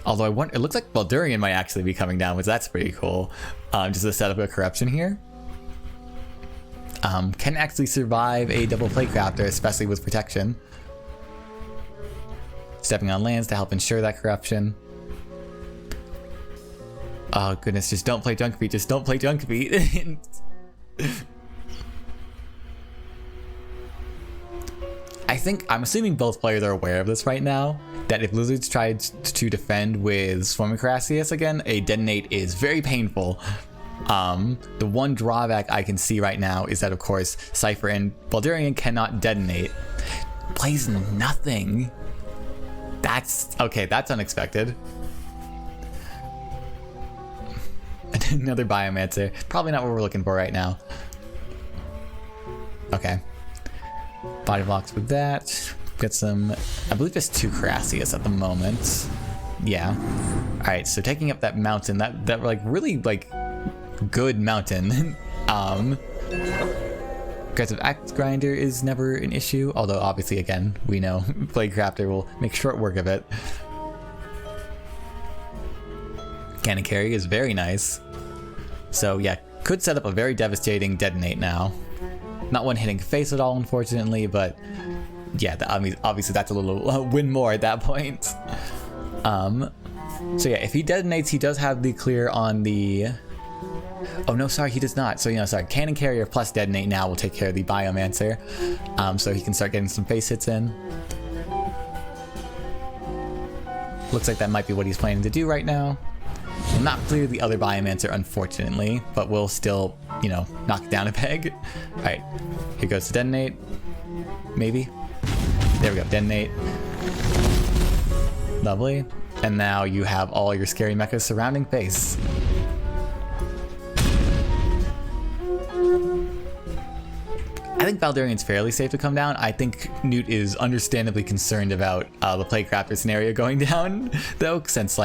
Although it looks like Baldurian might actually be coming down, which that's pretty cool. Just to set up a corruption here. Can actually survive a double Playcrafter, especially with protection. Stepping on lands to help ensure that corruption. Oh goodness, just don't play Junk Feet, just don't play Junk Feet. I'm assuming both players are aware of this right now, that if Lizards tried to defend with Swarming Crassius again, a detonate is very painful. The one drawback I can see right now is that, of course, Cypher and Baldurian cannot detonate. Plays nothing. That's unexpected. Another Biomancer. Probably not what we're looking for right now. Okay. Body blocks with that. Get some, I believe there's 2 Crassius at the moment. Yeah. Alright, so taking up that mountain, that like really like good mountain. Aggressive Axe Grinder is never an issue, although obviously again, we know Playcrafter will make short work of it. Cannon Carry is very nice. So yeah, could set up a very devastating detonate now. Not one hitting face at all, unfortunately, but yeah, obviously that's a little win more at that point. So yeah, if he detonates, he does have the clear on the... Oh no, sorry, he does not. So, sorry, Cannon Carrier plus Detonate now will take care of the Biomancer. So he can start getting some face hits in. Looks like that might be what he's planning to do right now. Will not clear the other Biomancer, unfortunately, but will still, knock it down a peg. Alright, here goes the Detonate. Maybe. There we go, Detonate. Lovely. And now you have all your scary mechas surrounding face. I think Baldurian's fairly safe to come down. I think Newt is understandably concerned about the Playcrafter scenario going down, though, since,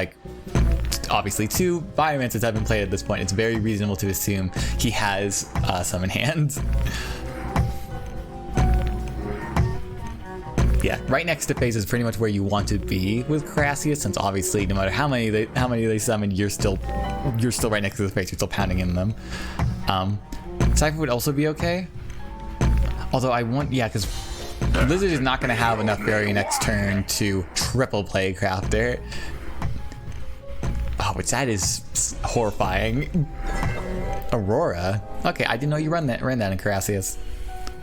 obviously 2 Biomancers have been played at this point. It's very reasonable to assume he has some in hand. Yeah, right next to phase is pretty much where you want to be with Crassius, since obviously no matter how many they summon, you're still right next to the face. You're still pounding in them. Cypher would also be okay. Although because Lizard is not going to have enough Faeria next turn to triple Playcrafter. Oh, which that is horrifying. Aurora? Okay, I didn't know you ran that in Crassius.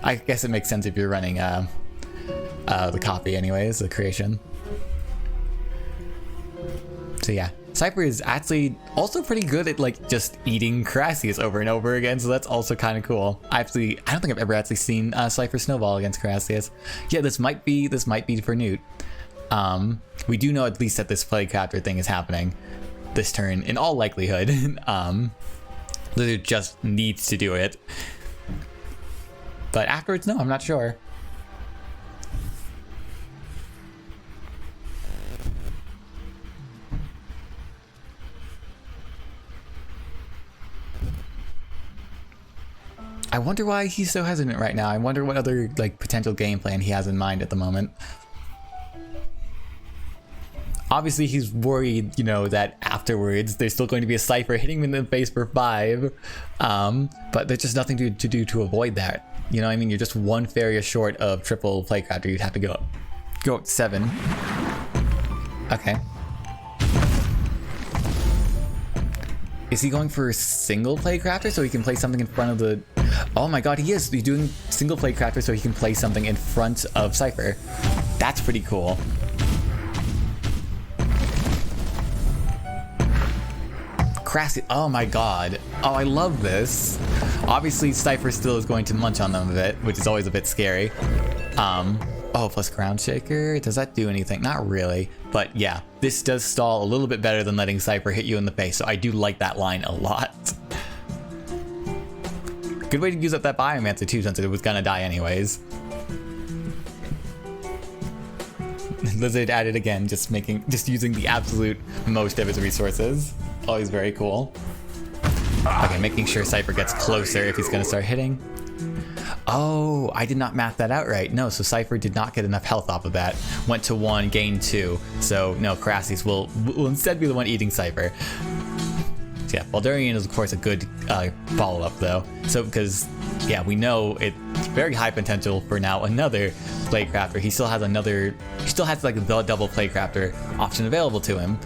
I guess it makes sense if you're running the copy anyways, the creation. So yeah. Cypher is actually also pretty good at just eating Crassius over and over again, so that's also kind of cool. I don't think I've ever actually seen Cypher snowball against Crassius. Yeah, this might be for Newt. We do know at least that this Playcrafter thing is happening this turn in all likelihood. Lizard just needs to do it. But afterwards, no, I'm not sure. I wonder why he's so hesitant right now. I wonder what other potential game plan he has in mind at the moment. Obviously he's worried, that afterwards there's still going to be a Cypher hitting him in the face for 5. But there's just nothing to do to avoid that. You know what I mean? You're just 1 Faeria short of triple Playcrafter. You'd have to go up 7. Okay. Is he going for single Playcrafter so he can play something in front of the... Oh my god, he is! He's doing single Playcrafter so he can play something in front of Cypher. That's pretty cool. Crassy. Oh my god. Oh, I love this. Obviously, Cypher still is going to munch on them a bit, which is always a bit scary. Oh, plus Ground Shaker. Does that do anything? Not really. But yeah, this does stall a little bit better than letting Cypher hit you in the face, so I do like that line a lot. Good way to use up that Biomancer too, since it was gonna die anyways. Lizard at it again, just using the absolute most of his resources. Always very cool. Okay, making sure Cypher gets closer if he's gonna start hitting. Oh, I did not math that out right. No, so Cypher did not get enough health off of that. Went to 1, gained 2. So no, Crassius will instead be the one eating Cypher. So yeah, Baldurian is of course a good follow-up though. So because yeah, we know it's very high potential for now another Playcrafter. He still has like the double Playcrafter option available to him.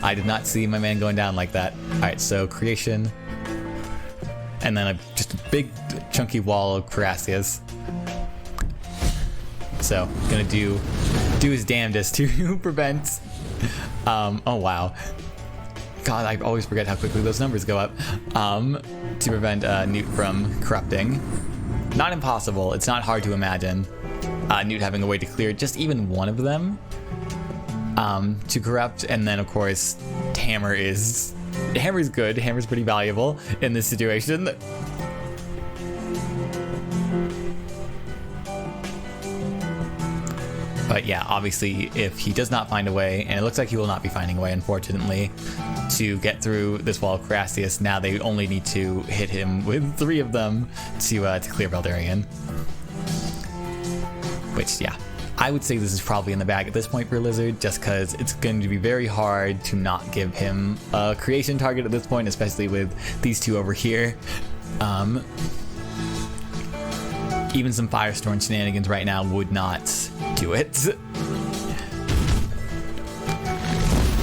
I did not see my man going down like that. Alright, so creation. And then just a big chunky wall of Crassius. So, gonna do his damnedest to prevent... oh wow. God, I always forget how quickly those numbers go up. To prevent Newt from corrupting. Not impossible, it's not hard to imagine Newt having a way to clear just even one of them. To corrupt, and then of course Hammer is good. Hammer's pretty valuable in this situation. But yeah, obviously if he does not find a way, and it looks like he will not be finding a way unfortunately, to get through this wall of Crassius, now they only need to hit him with 3 of them to clear Baldurian. Which yeah, I would say this is probably in the bag at this point for Lizard, just because it's going to be very hard to not give him a creation target at this point, especially with these 2 over here. Even some Firestorm shenanigans right now would not do it.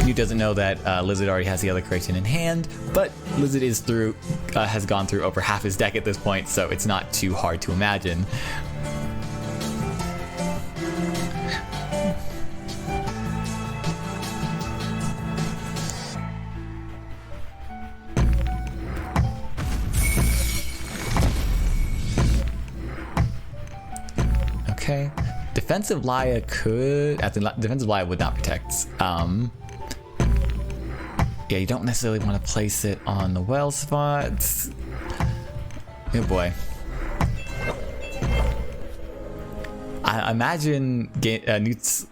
Newt doesn't know that Lizard already has the other creation in hand, but Lizard has gone through over half his deck at this point, so it's not too hard to imagine. Okay, defensive Laya could. Defensive Laya would not protect. Yeah, you don't necessarily want to place it on the well spots. Oh boy. I imagine Newt's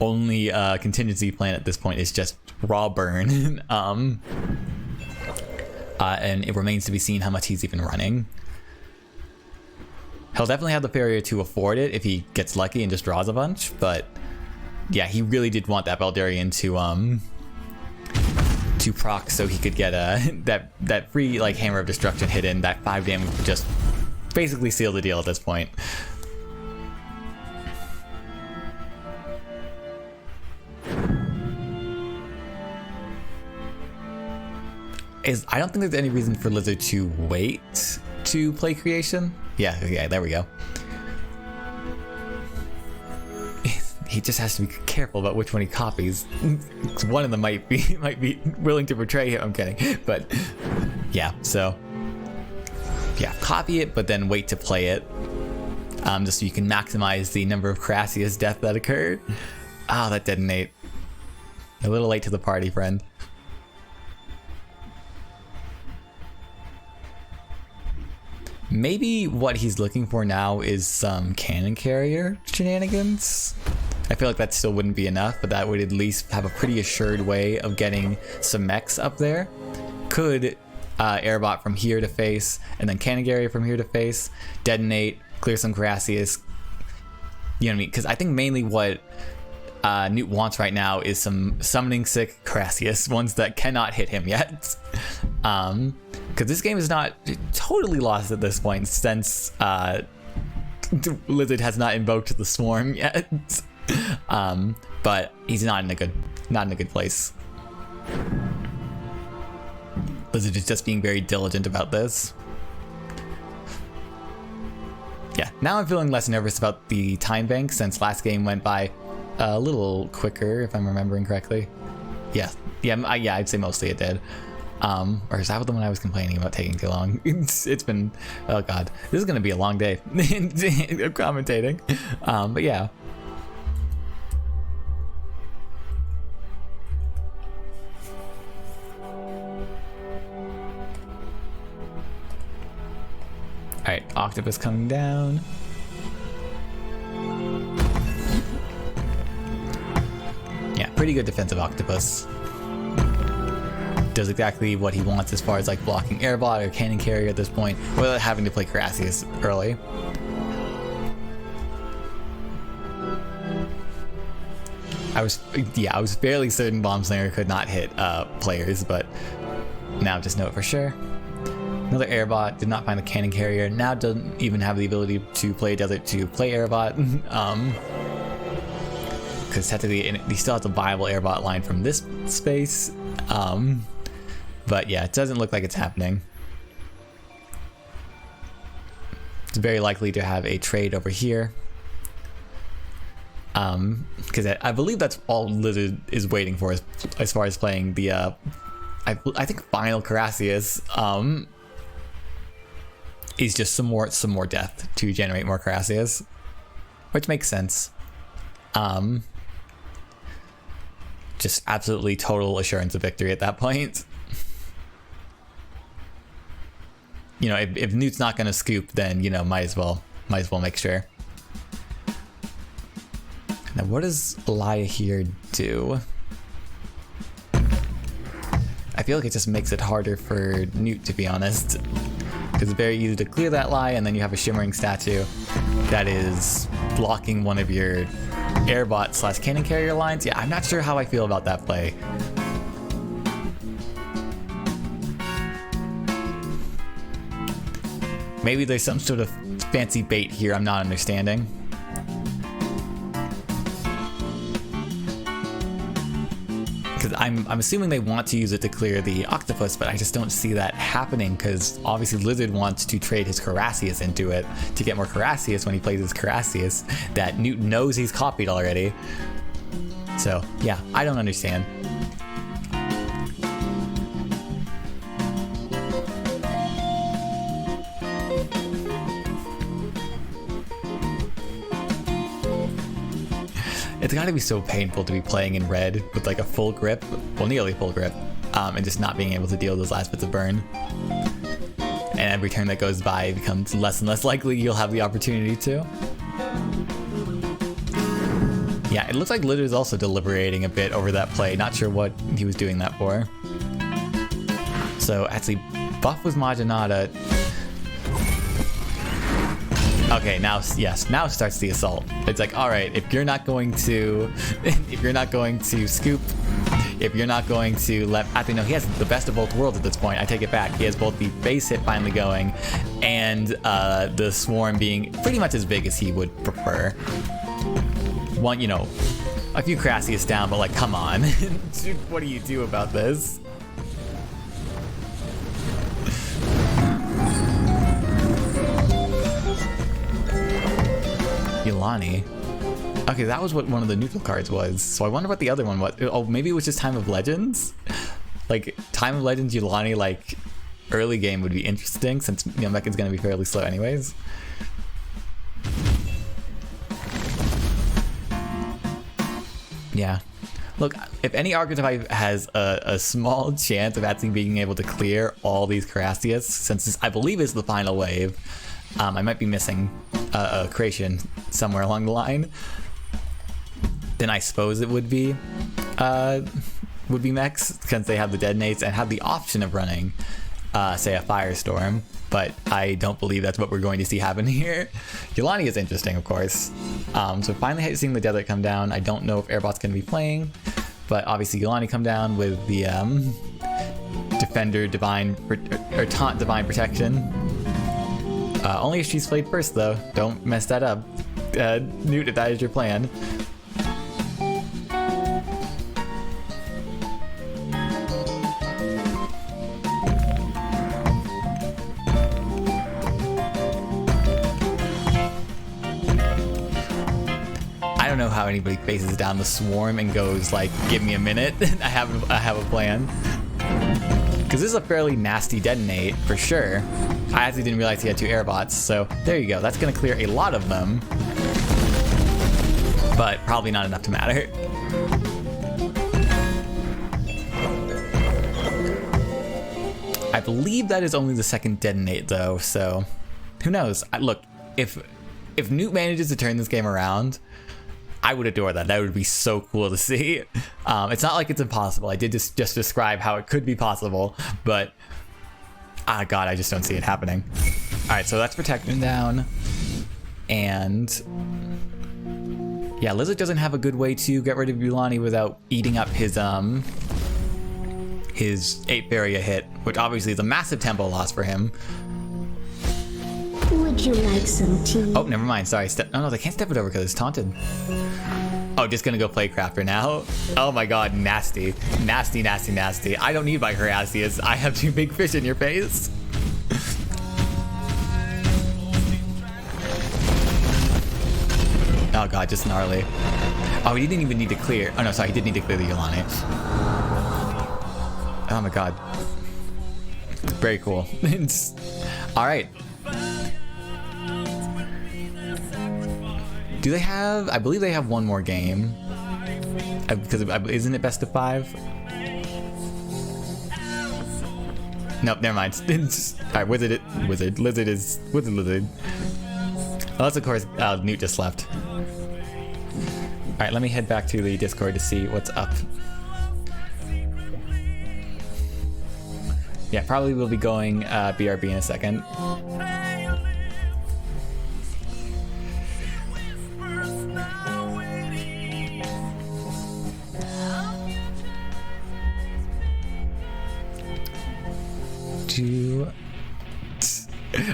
only contingency plan at this point is just raw burn. And it remains to be seen how much he's even running. He'll definitely have the Faeria to afford it if he gets lucky and just draws a bunch, but yeah, he really did want that Baldurian to proc so he could get that free like Hammer of Destruction hit in. That 5 damage would just basically seal the deal at this point. I don't think there's any reason for Lizard to wait to play creation. Yeah, there we go. He just has to be careful about which one he copies. One of them might be willing to betray him. I'm kidding, but yeah. So yeah, copy it, but then wait to play it, just so you can maximize the number of Crassius death that occurred. Ah, that detonate. A little late to the party, friend. Maybe what he's looking for now is some cannon carrier shenanigans. I feel like that still wouldn't be enough, but that would at least have a pretty assured way of getting some mechs up there. Could airbot from here to face, and then cannon carrier from here to face, detonate, clear some Crassius. You know what I mean? Because I think mainly what Newt wants right now is some summoning sick Crassius, ones that cannot hit him yet. Because this game is not totally lost at this point, since Lizard has not invoked the swarm yet. But he's not in a good place. Lizard is just being very diligent about this. Yeah, now I'm feeling less nervous about the time bank, since last game went by a little quicker, if I'm remembering correctly. Yeah, yeah, I'd say mostly it did. Or is that the one I was complaining about taking too long? It's been, oh god, this is gonna be a long day of commentating. But yeah. Alright, Octopus coming down. Yeah, pretty good defensive Octopus. Does exactly what he wants as far as like blocking Airbot or Cannon Carrier at this point, without having to play Carassius early. I was fairly certain Bomb Slinger could not hit players, but now just know it for sure. Another Airbot did not find the Cannon Carrier. Now doesn't even have the ability to play Desert to play Airbot. Because technically he still has a viable Airbot line from this space. But yeah, it doesn't look like it's happening. It's very likely to have a trade over here. Because I believe that's all Lizard is waiting for as far as playing the, I think final Carassius, is just some more death to generate more Carassius, which makes sense. Just absolutely total assurance of victory at that point. You know, if Newt's not gonna scoop, then you know might as well make sure. Now, what does Elia here do? I feel like it just makes it harder for Newt, to be honest. Because it's very easy to clear that lie, and then you have a shimmering statue that is blocking one of your Airbot / Cannon Carrier lines. Yeah, I'm not sure how I feel about that play. Maybe there's some sort of fancy bait here I'm not understanding. Because I'm assuming they want to use it to clear the Octopus, but I just don't see that happening because obviously Lizard wants to trade his Carassius into it to get more Carassius when he plays his Carassius that Newt knows he's copied already. So yeah, I don't understand. It's gotta be so painful to be playing in red with like a full grip, well nearly full grip, and just not being able to deal those last bits of burn. And every turn that goes by it becomes less and less likely you'll have the opportunity to. Yeah, it looks like Lizard is also deliberating a bit over that play, not sure what he was doing that for. So actually, buff with Majinata. Okay, now yes, now starts the assault. It's like, all right, if you're not going to scoop, if you're not going to let, actually no, he has the best of both worlds at this point. I take it back. He has both the base hit finally going, and the swarm being pretty much as big as he would prefer. One, you know, a few Carassius down, but like, come on, what do you do about this? Yulani. Okay, that was what one of the neutral cards was. So I wonder what the other one was. Oh, maybe it was just Time of Legends? Like, Time of Legends Yulani, like, early game would be interesting since, you know, Mecca's gonna be fairly slow anyways. Yeah. Look, if any archetype has a small chance of actually being able to clear all these Carassius, since this, I believe, is the final wave, I might be missing a creation somewhere along the line, then I suppose it would be mechs, since they have the detonates and have the option of running, say, a Firestorm, but I don't believe that's what we're going to see happen here. Yulani is interesting, of course. So finally seeing the Desert come down. I don't know if Airbot's going to be playing, but obviously Yulani come down with the Defender Divine, or Taunt Divine Protection. Only if she's played first, though. Don't mess that up. Newt, if that is your plan. I don't know how anybody faces down the swarm and goes like, give me a minute, I have a plan. Because this is a fairly nasty detonate, for sure. I actually didn't realize he had 2 airbots, so there you go. That's going to clear a lot of them. But probably not enough to matter. I believe that is only the second detonate, though, so who knows? Look, if Newt manages to turn this game around, I would adore that. That would be so cool to see. It's not like it's impossible. I did just describe how it could be possible, but God, I just don't see it happening. All right, so that's protection down, and yeah, Lizard doesn't have a good way to get rid of Yulani without eating up his 8 Faeria hit, which obviously is a massive tempo loss for him. Would you like some tea? Oh, never mind. Sorry. Oh no, they can't step it over because it's taunted. Oh, just gonna go play Crafter now. Oh my God, nasty, nasty, nasty, nasty. I don't need my Harassius. I have 2 big fish in your face. Oh God, just gnarly. Oh, he didn't even need to clear. Oh no, sorry, he did need to clear the Yulani. Oh my God. Very cool. All right. Do they have? I believe they have one more game. Because isn't it best of 5? Nope, never mind. All right, Lizard. Unless of course Newt just left. All right, let me head back to the Discord to see what's up. Yeah, probably will be going BRB in a second.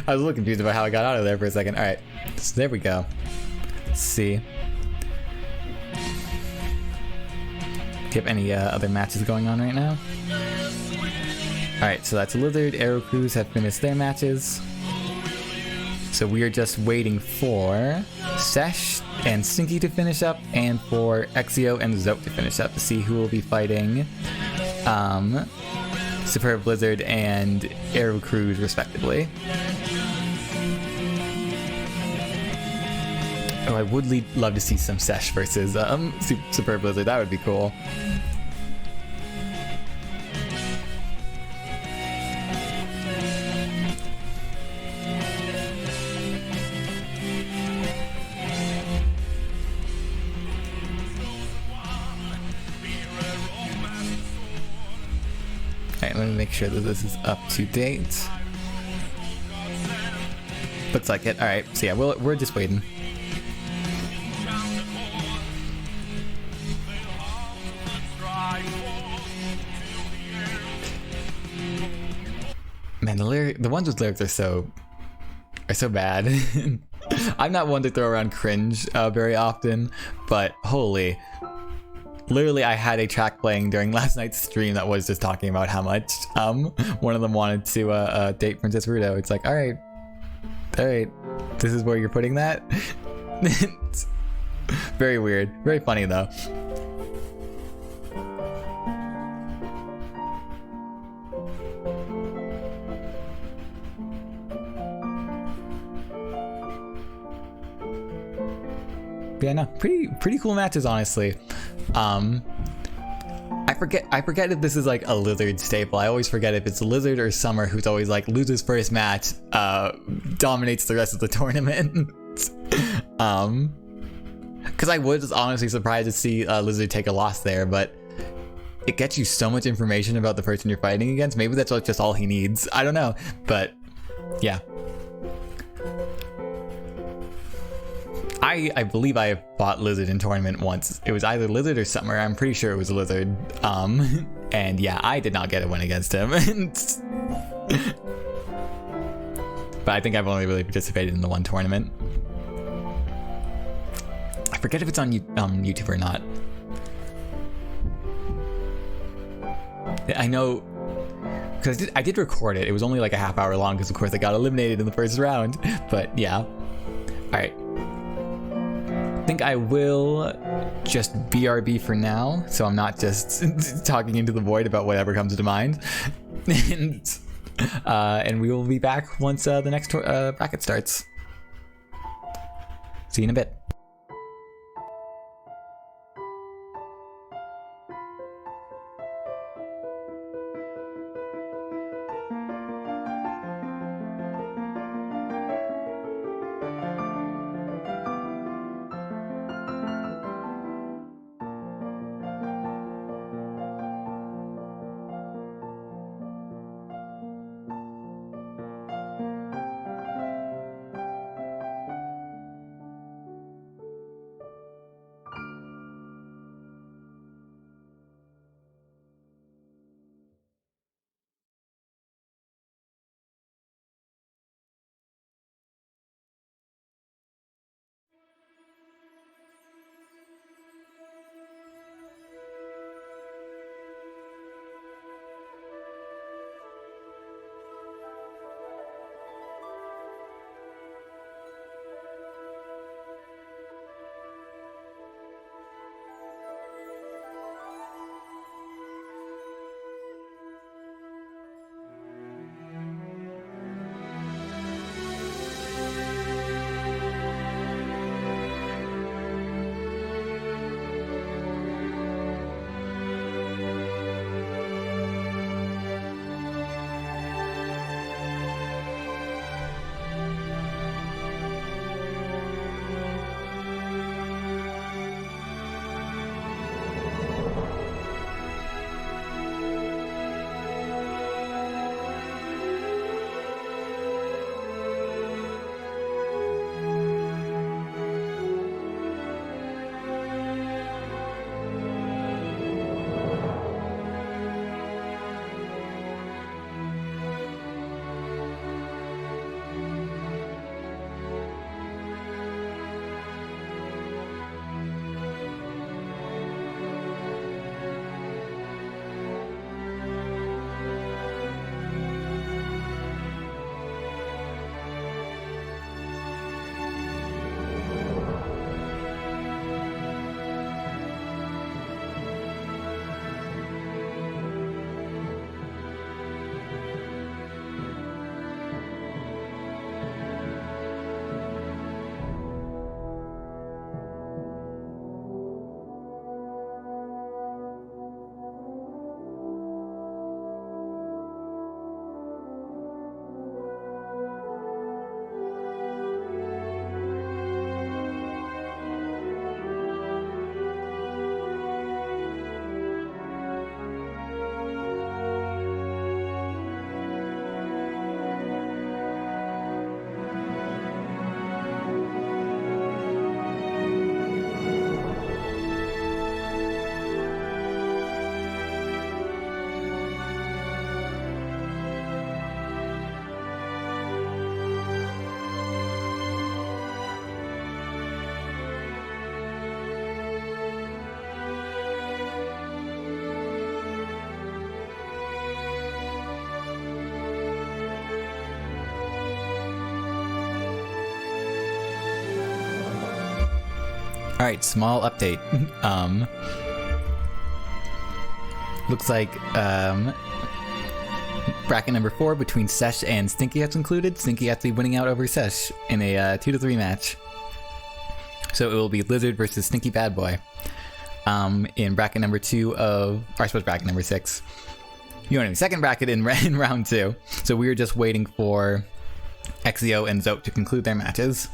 I was a little confused about how I got out of there for a second. All right, so there we go. Let's see. Do you have any other matches going on right now? All right, so that's Lizard, Arrow Crews have finished their matches. So we are just waiting for Sesh and Stinky to finish up, and for Exio and Zote to finish up to see who will be fighting Superb Blizzard and Arrow Crews respectively. Oh, I would love to see some Sesh versus Superb Blizzard. That would be cool. Alright, let me make sure that this is up to date. Looks like it. Alright, so yeah, we're just waiting. Man, the ones with lyrics are so bad. I'm not one to throw around cringe very often, but holy. Literally, I had a track playing during last night's stream that was just talking about how much one of them wanted to date Princess Ruto. It's like, all right, this is where you're putting that? Very weird. Very funny, though. Yeah, no, pretty cool matches, honestly. I forget if this is like a Lizard staple. I always forget if it's Lizard or Summer who's always like loses first match, dominates the rest of the tournament. Because I was honestly surprised to see Lizard take a loss there, but it gets you so much information about the person you're fighting against. Maybe that's just all he needs. I don't know, but yeah. I believe I have fought Lizard in tournament once. It was either Lizard or Summer. I'm pretty sure it was Lizard. And yeah, I did not get a win against him. But I think I've only really participated in the one tournament. I forget if it's on YouTube or not. I know, because I did record it. It was only like a half hour long because of course I got eliminated in the first round. But yeah. All right. think I will just BRB for now, so I'm not just talking into the void about whatever comes to mind. And we will be back once the next bracket starts. See you in a bit. All right, small update. Looks like bracket number 4 between Sesh and Stinky has concluded. Stinky actually winning out over Sesh in a 2-3 match. So it will be Lizard versus Stinky Bad Boy in bracket number 2 of, or I suppose bracket number 6. You know what I mean? Second bracket in round 2. So we are just waiting for Exio and Zote to conclude their matches.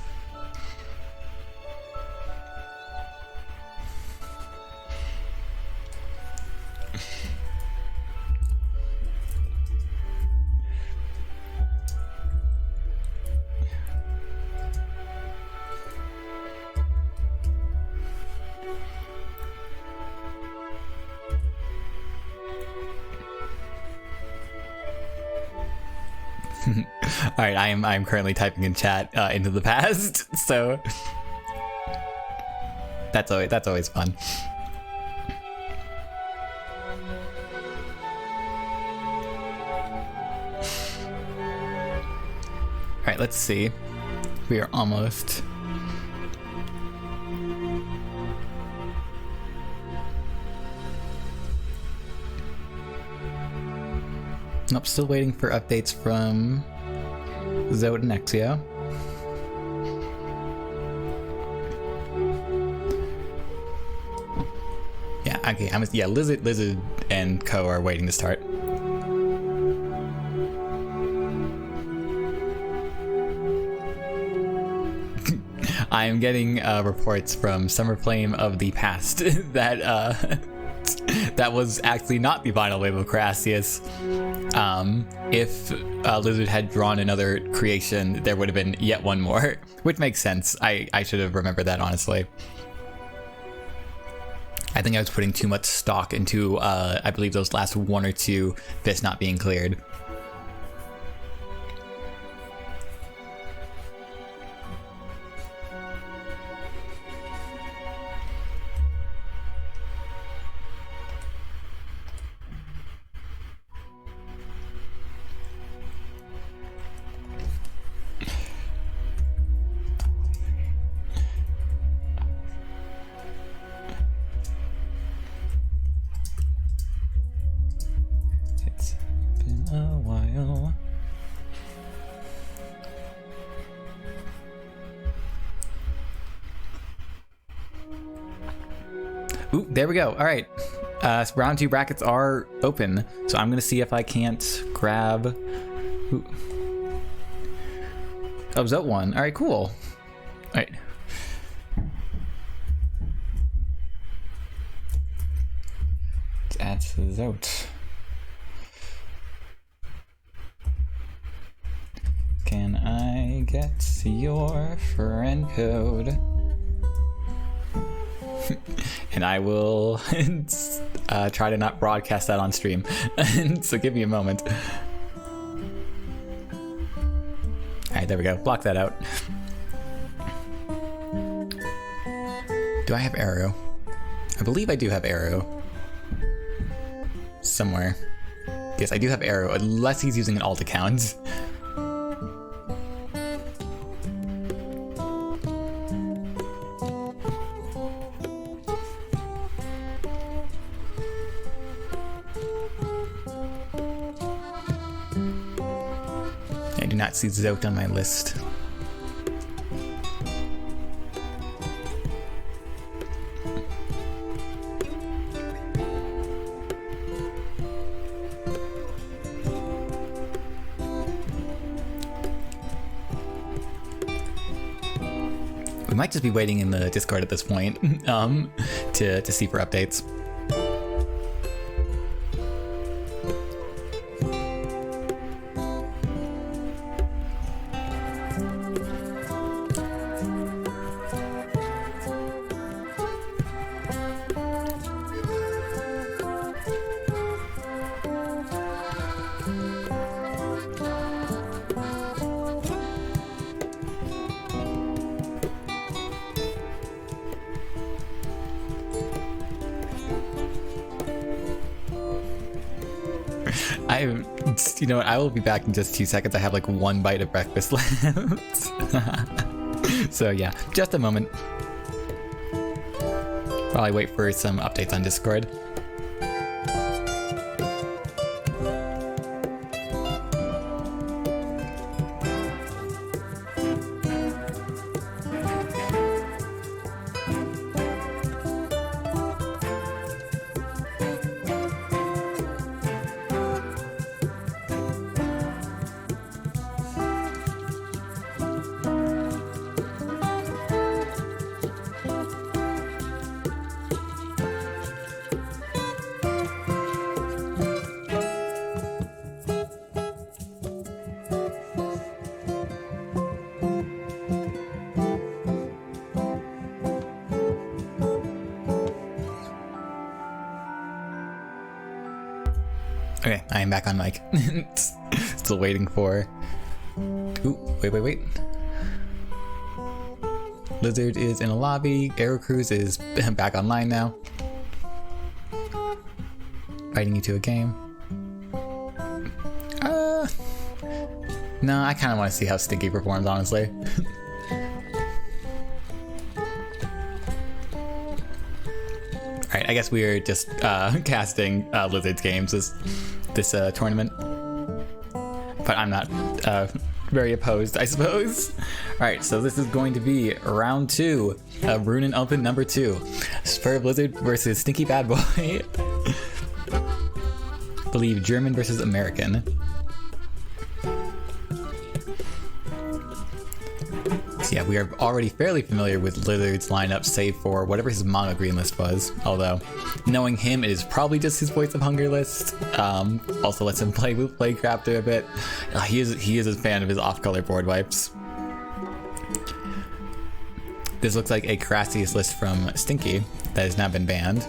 All right, I am currently typing in chat into the past, so that's always fun. All right, let's see. We are almost. Nope, still waiting for updates from Zote and Exio. Yeah, okay, yeah, Lizard and Co are waiting to start. I am getting reports from Summer Flame of the past that that was actually not the final wave of Crassius. If Lizard had drawn another creation, there would have been yet one more, which makes sense. I should have remembered that, honestly. I think I was putting too much stock into, I believe, those last one or two fists not being cleared. Ooh, there we go. All right. Round 2 brackets are open. So I'm going to see if I can't grab... Ooh. Oh, Zote won. All right, cool. All right. Let's add to Zote. Can I get your friend code? And I will try to not broadcast that on stream. So give me a moment. Alright, there we go. Block that out. Do I have arrow? I believe I do have arrow. Somewhere. Yes, I do have arrow, unless he's using an alt account. I do not see Zote on my list. We might just be waiting in the Discord at this point to see for updates. You know what, I will be back in just 2 seconds. I have like 1 bite of breakfast left. So yeah, just a moment. While I wait for some updates on Discord. Okay, I am back on mic. Still waiting for... Ooh, wait. Lizard is in a lobby. Aero Cruise is back online now. Inviting you to a game. No, I kind of want to see how Stinky performs, honestly. Alright, I guess we are just casting Lizard's games this tournament. but I'm not very opposed, I suppose. Alright, so this is going to be round 2 of Ruunin Open number 2. Spur Blizzard versus Stinky Bad Boy. I believe German versus American. So yeah, we are already fairly familiar with Lizard's lineup, save for whatever his mono green list was. Although, knowing him, it is probably just his Voice of Hunger list. Also lets him play with Playcrafter a bit. He is a fan of his off-color board wipes. This looks like a Crassius list from Stinky that has now been banned.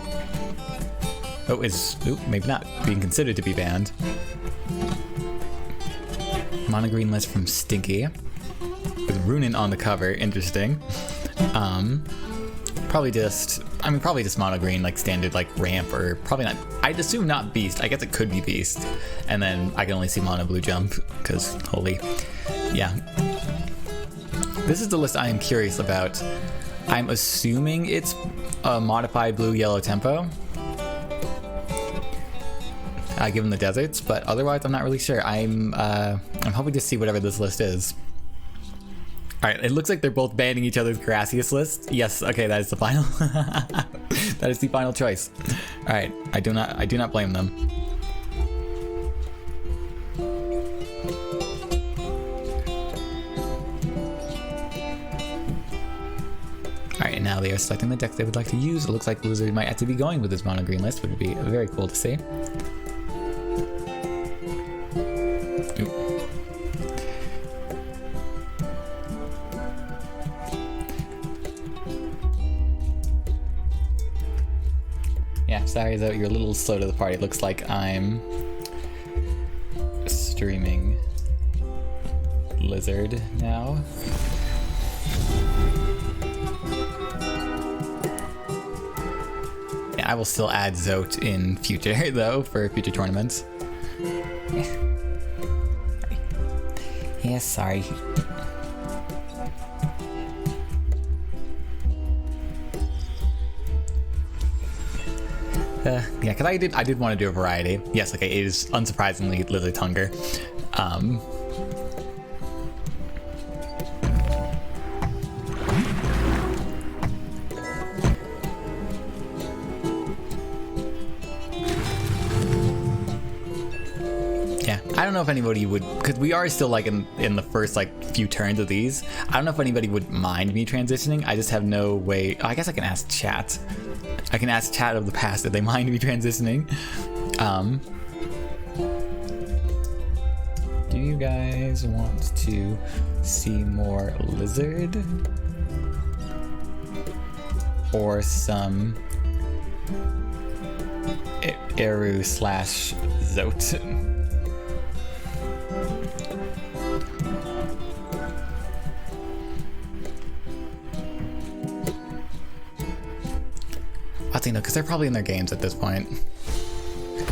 Oh, maybe not being considered to be banned. Mono green list from Stinky. With Ruunin on the cover, interesting. Probably just mono green, like standard, like ramp, or probably not. I'd assume not beast. I guess it could be beast, and then I can only see mono blue jump because holy, yeah. This is the list I am curious about. I'm assuming it's a modified blue yellow tempo, given the deserts, but otherwise I'm not really sure. I'm hoping to see whatever this list is. Alright, it looks like they're both banning each other's Crassius list. Yes, okay, that is the final. That is the final choice. Alright, I do not blame them. Alright, and now they are selecting the decks they would like to use. It looks like Blizzard might have to be going with this mono green list, which would be very cool to see. Sorry though, you're a little slow to the party. It looks like I'm streaming Lizard now. Yeah, I will still add Zote in future though, for future tournaments. Yeah, sorry. Yeah, because I did want to do a variety. Yes, okay, it is unsurprisingly Lizard's Hunger. Yeah, I don't know if anybody would, because we are still like in the first like few turns of these. I don't know if anybody would mind me transitioning. I just have no way. Oh, I guess I can ask chat. I can ask chat of the past if they mind me transitioning. Do you guys want to see more Lizard? Or some Eru / Zote? I think no, because they're probably in their games at this point.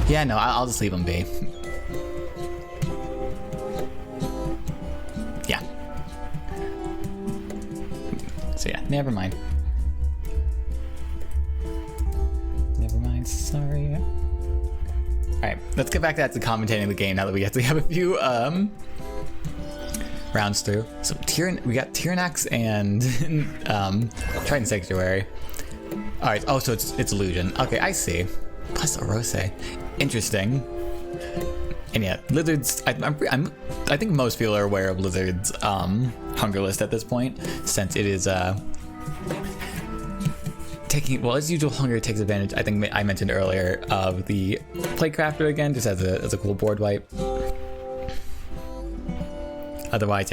Yeah, no, I'll just leave them be. Yeah. So yeah, never mind. Never mind, sorry. Alright, let's get back to actually commentating the game now that we actually have a few rounds through. So we got Tyranax and Triton Sanctuary. Alright, oh, so it's Illusion. Okay, I see. Plus Orose. Interesting. And yeah, Lizard's... I think most people are aware of Lizard's hunger list at this point, since it is taking... Well, as usual, Hunger takes advantage, I think I mentioned earlier, of the Playcrafter again, just as a cool board wipe. Otherwise,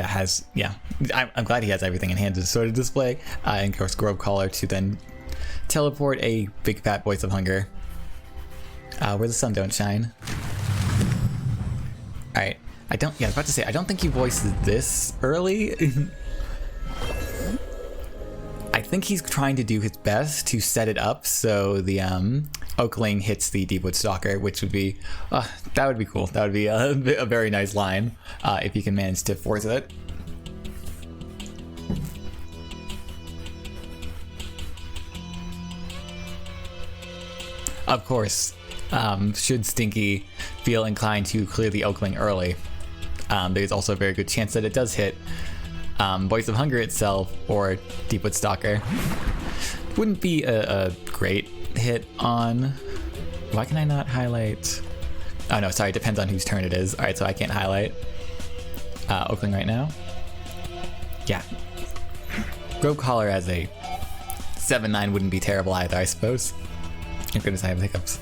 yeah, I'm glad he has everything in hand to sort of display. And of course, Grove Caller to then teleport a big fat Voice of Hunger where the sun don't shine. Alright, I was about to say, I don't think he voices this early. I think he's trying to do his best to set it up so the Oakling hits the Deepwood Stalker, which would be, that would be cool. That would be a very nice line if you can manage to force it. Of course, should Stinky feel inclined to clear the Oakling early, there's also a very good chance that it does hit Voice of Hunger itself or Deepwood Stalker. Wouldn't be a great hit on... Why can I not highlight? Oh no, sorry, it depends on whose turn it is. Alright, so I can't highlight Oakling right now. Yeah. Grove Collar as a 7/9 wouldn't be terrible either, I suppose. Thank goodness I have hiccups.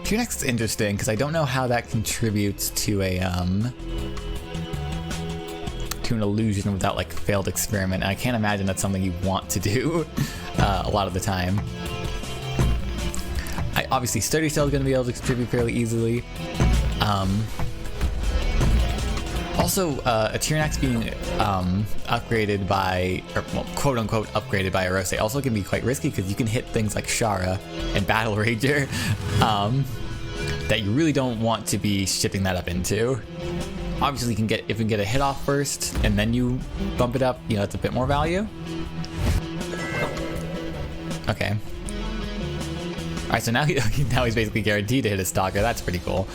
Tier next is interesting because I don't know how that contributes to a to an illusion without like failed experiment, and I can't imagine that's something you want to do a lot of the time. Obviously Sturdy Cell is going to be able to contribute fairly easily. Also, a Tier next being upgraded by, or well, quote unquote upgraded by Arose also can be quite risky because you can hit things like Shara and Battle Rager that you really don't want to be shipping that up into. Obviously, you can get, if you can get a hit off first and then you bump it up, you know, it's a bit more value. Okay. Alright, so now he's basically guaranteed to hit a Stalker. That's pretty cool.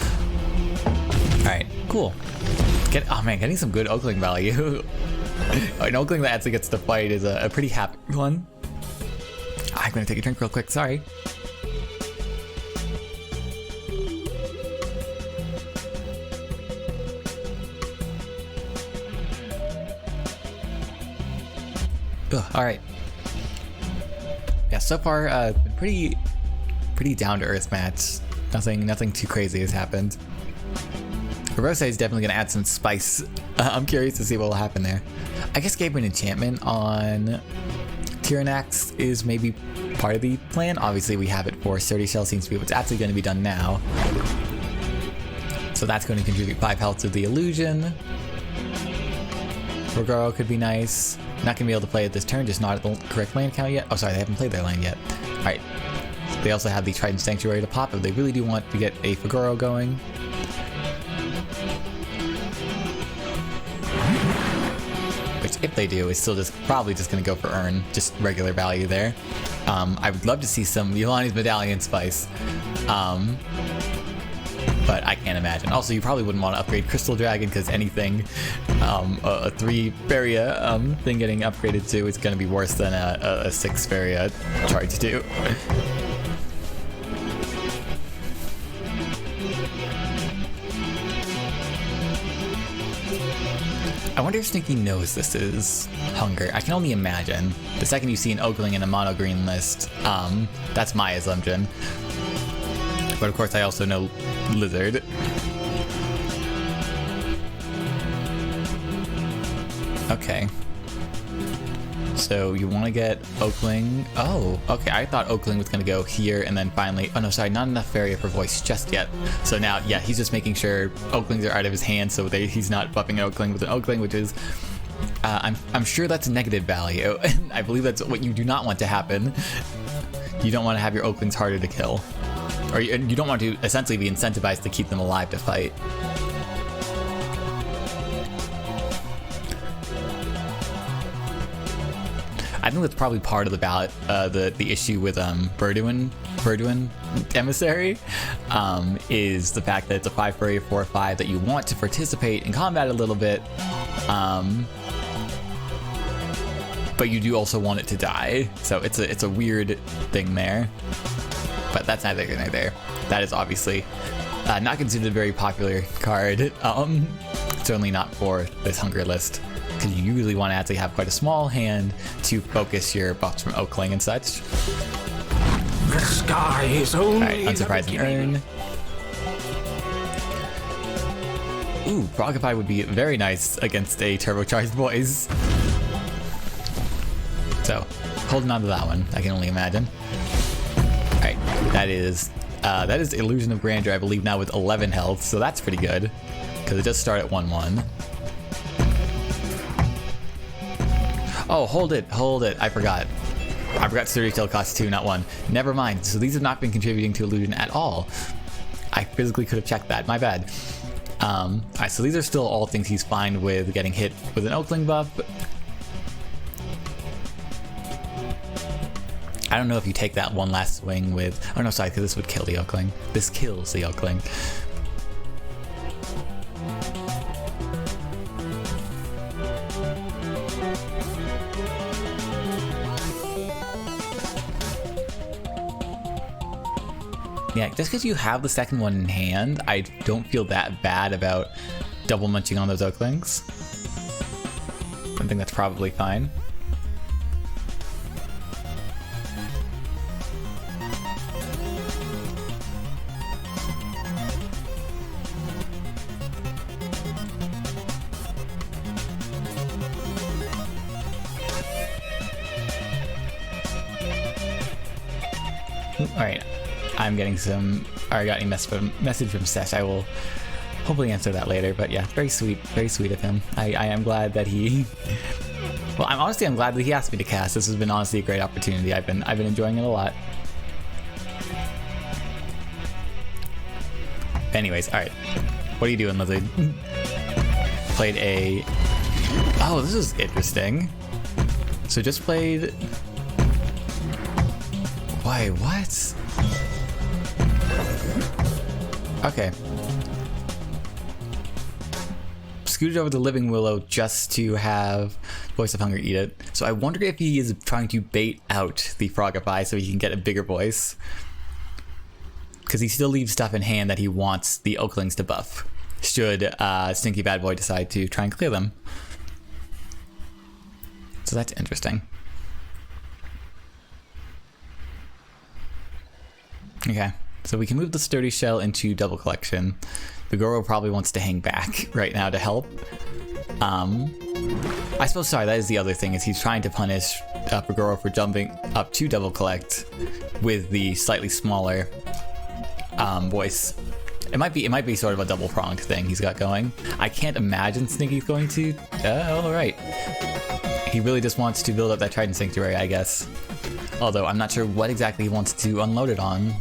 Alright, cool. Oh man, getting some good Oakling value. An Oakling that actually gets to fight is a pretty happy one. I'm gonna take a drink real quick, sorry. Alright. Yeah, so far, pretty down to earth match. Nothing too crazy has happened. Rose is definitely going to add some spice. I'm curious to see what will happen there. I guess Gabriel Enchantment on Tyrannax is maybe part of the plan. Obviously, we have it for Sturdy Shell, seems to be what's actually going to be done now. So that's going to contribute 5 health to the illusion. Rogaro could be nice. Not going to be able to play it this turn, just not at the correct land count yet. Oh, sorry, they haven't played their land yet. Alright. They also have the Trident Sanctuary to pop if they really do want to get a Fagoro going. Which, if they do, is still probably just going to go for Urn, just regular value there. I would love to see some Yolani's Medallion spice, but I can't imagine. Also, you probably wouldn't want to upgrade Crystal Dragon because anything, a 3 Faeria thing getting upgraded to is going to be worse than a 6 Faeria charge to. I wonder if Sneaky knows this is Hunger. I can only imagine. The second you see an Oakling in a mono green list, that's my assumption. But of course I also know Lizard. Okay. So you want to get Oakling. Oh, okay. I thought Oakling was going to go here and then finally... Oh no, sorry. Not enough Faeria for voice just yet. So now, yeah, he's just making sure Oaklings are out of his hand so he's not buffing an Oakling with an Oakling, which is... I'm sure that's a negative value. I believe that's what you do not want to happen. You don't want to have your Oaklings harder to kill. Or you don't want to essentially be incentivized to keep them alive to fight. I think that's probably part of the ballot, the issue with Verduin Emissary, is the fact that it's a 5 Faeria 4/5 that you want to participate in combat a little bit, but you do also want it to die. So it's a weird thing there. But that's neither here nor there. That is obviously not considered a very popular card. Certainly not for this Hunger list, because you usually want to actually have quite a small hand to focus your buffs from Oakling and such. The sky is only unsurprising Urn. Ooh, Frogify would be very nice against a turbocharged voice. So, holding on to that one, I can only imagine. Alright, that is Illusion of Grandeur, I believe, now with 11 health, so that's pretty good, because it does start at 1/1. Oh, hold it, I forgot. Sturdy Tail costs 2, not 1. Never mind, so these have not been contributing to Illusion at all. I physically could have checked that, my bad. Alright, so these are still all things he's fine with getting hit with an Oakling buff. I don't know if you take that one last swing with... Oh no, sorry, because this would kill the Oakling. This kills the Oakling. Yeah, just because you have the second one in hand, I don't feel that bad about double munching on those Oaklings. I think that's probably fine. Alright, I'm getting some... I got a message from Sesh. I will hopefully answer that later, but yeah, very sweet of him. I am glad that he... Well, I'm glad that he asked me to cast. This has been honestly a great opportunity. I've been enjoying it a lot. Anyways, alright. What are you doing, Lizard? Played a... Oh, this is interesting. So just played... Why, what? Okay. Scooted over the Living Willow just to have Voice of Hunger eat it. So I wonder if he is trying to bait out the Frogify so he can get a bigger voice. Because he still leaves stuff in hand that he wants the Oaklings to buff, should Stinky Bad Boy decide to try and clear them. So that's interesting. Okay, so we can move the Sturdy Shell into Double Collection. The Goro probably wants to hang back right now to help. I suppose, sorry, that is the other thing, is he's trying to punish Goro for jumping up to Double Collect with the slightly smaller voice. It might be sort of a double-pronged thing he's got going. I can't imagine Stinky's going to... Oh, right. He really just wants to build up that Trident Sanctuary, I guess. Although I'm not sure what exactly he wants to unload it on.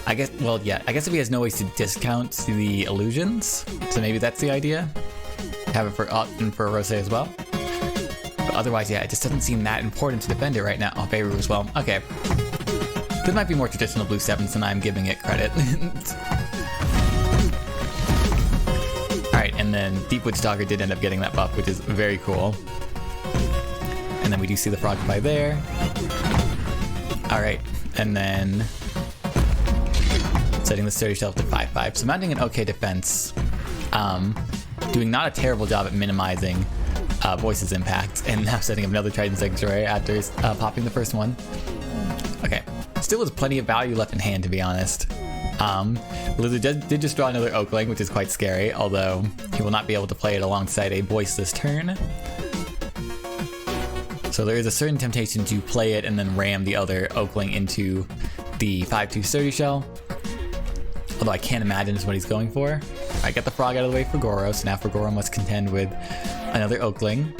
I guess, well, yeah, I guess if he has no ways to discount the illusions, so maybe that's the idea. Have it for option for Rose as well. But otherwise, yeah, it just doesn't seem that important to defend it right now. Oh, Faeria as well. Okay. This might be more traditional blue 7s than I'm giving it credit. Alright, and then Deepwood Stalker did end up getting that buff, which is very cool. And then we do see the Frogify there. Alright, and then setting the Sturdy Shelf to 5/5. So mounting an okay defense. Doing not a terrible job at minimizing Voice's impact, and now setting up another Trident Sanctuary after popping the first one. Okay, still has plenty of value left in hand, to be honest. Lizard did just draw another Oakling, which is quite scary, although he will not be able to play it alongside a Voice this turn. So there is a certain temptation to play it and then ram the other Oakling into the 5/2 Sturdy Shell. Although I can't imagine is what he's going for. I get the frog out of the way for Goro, so now for Goro must contend with another Oakling.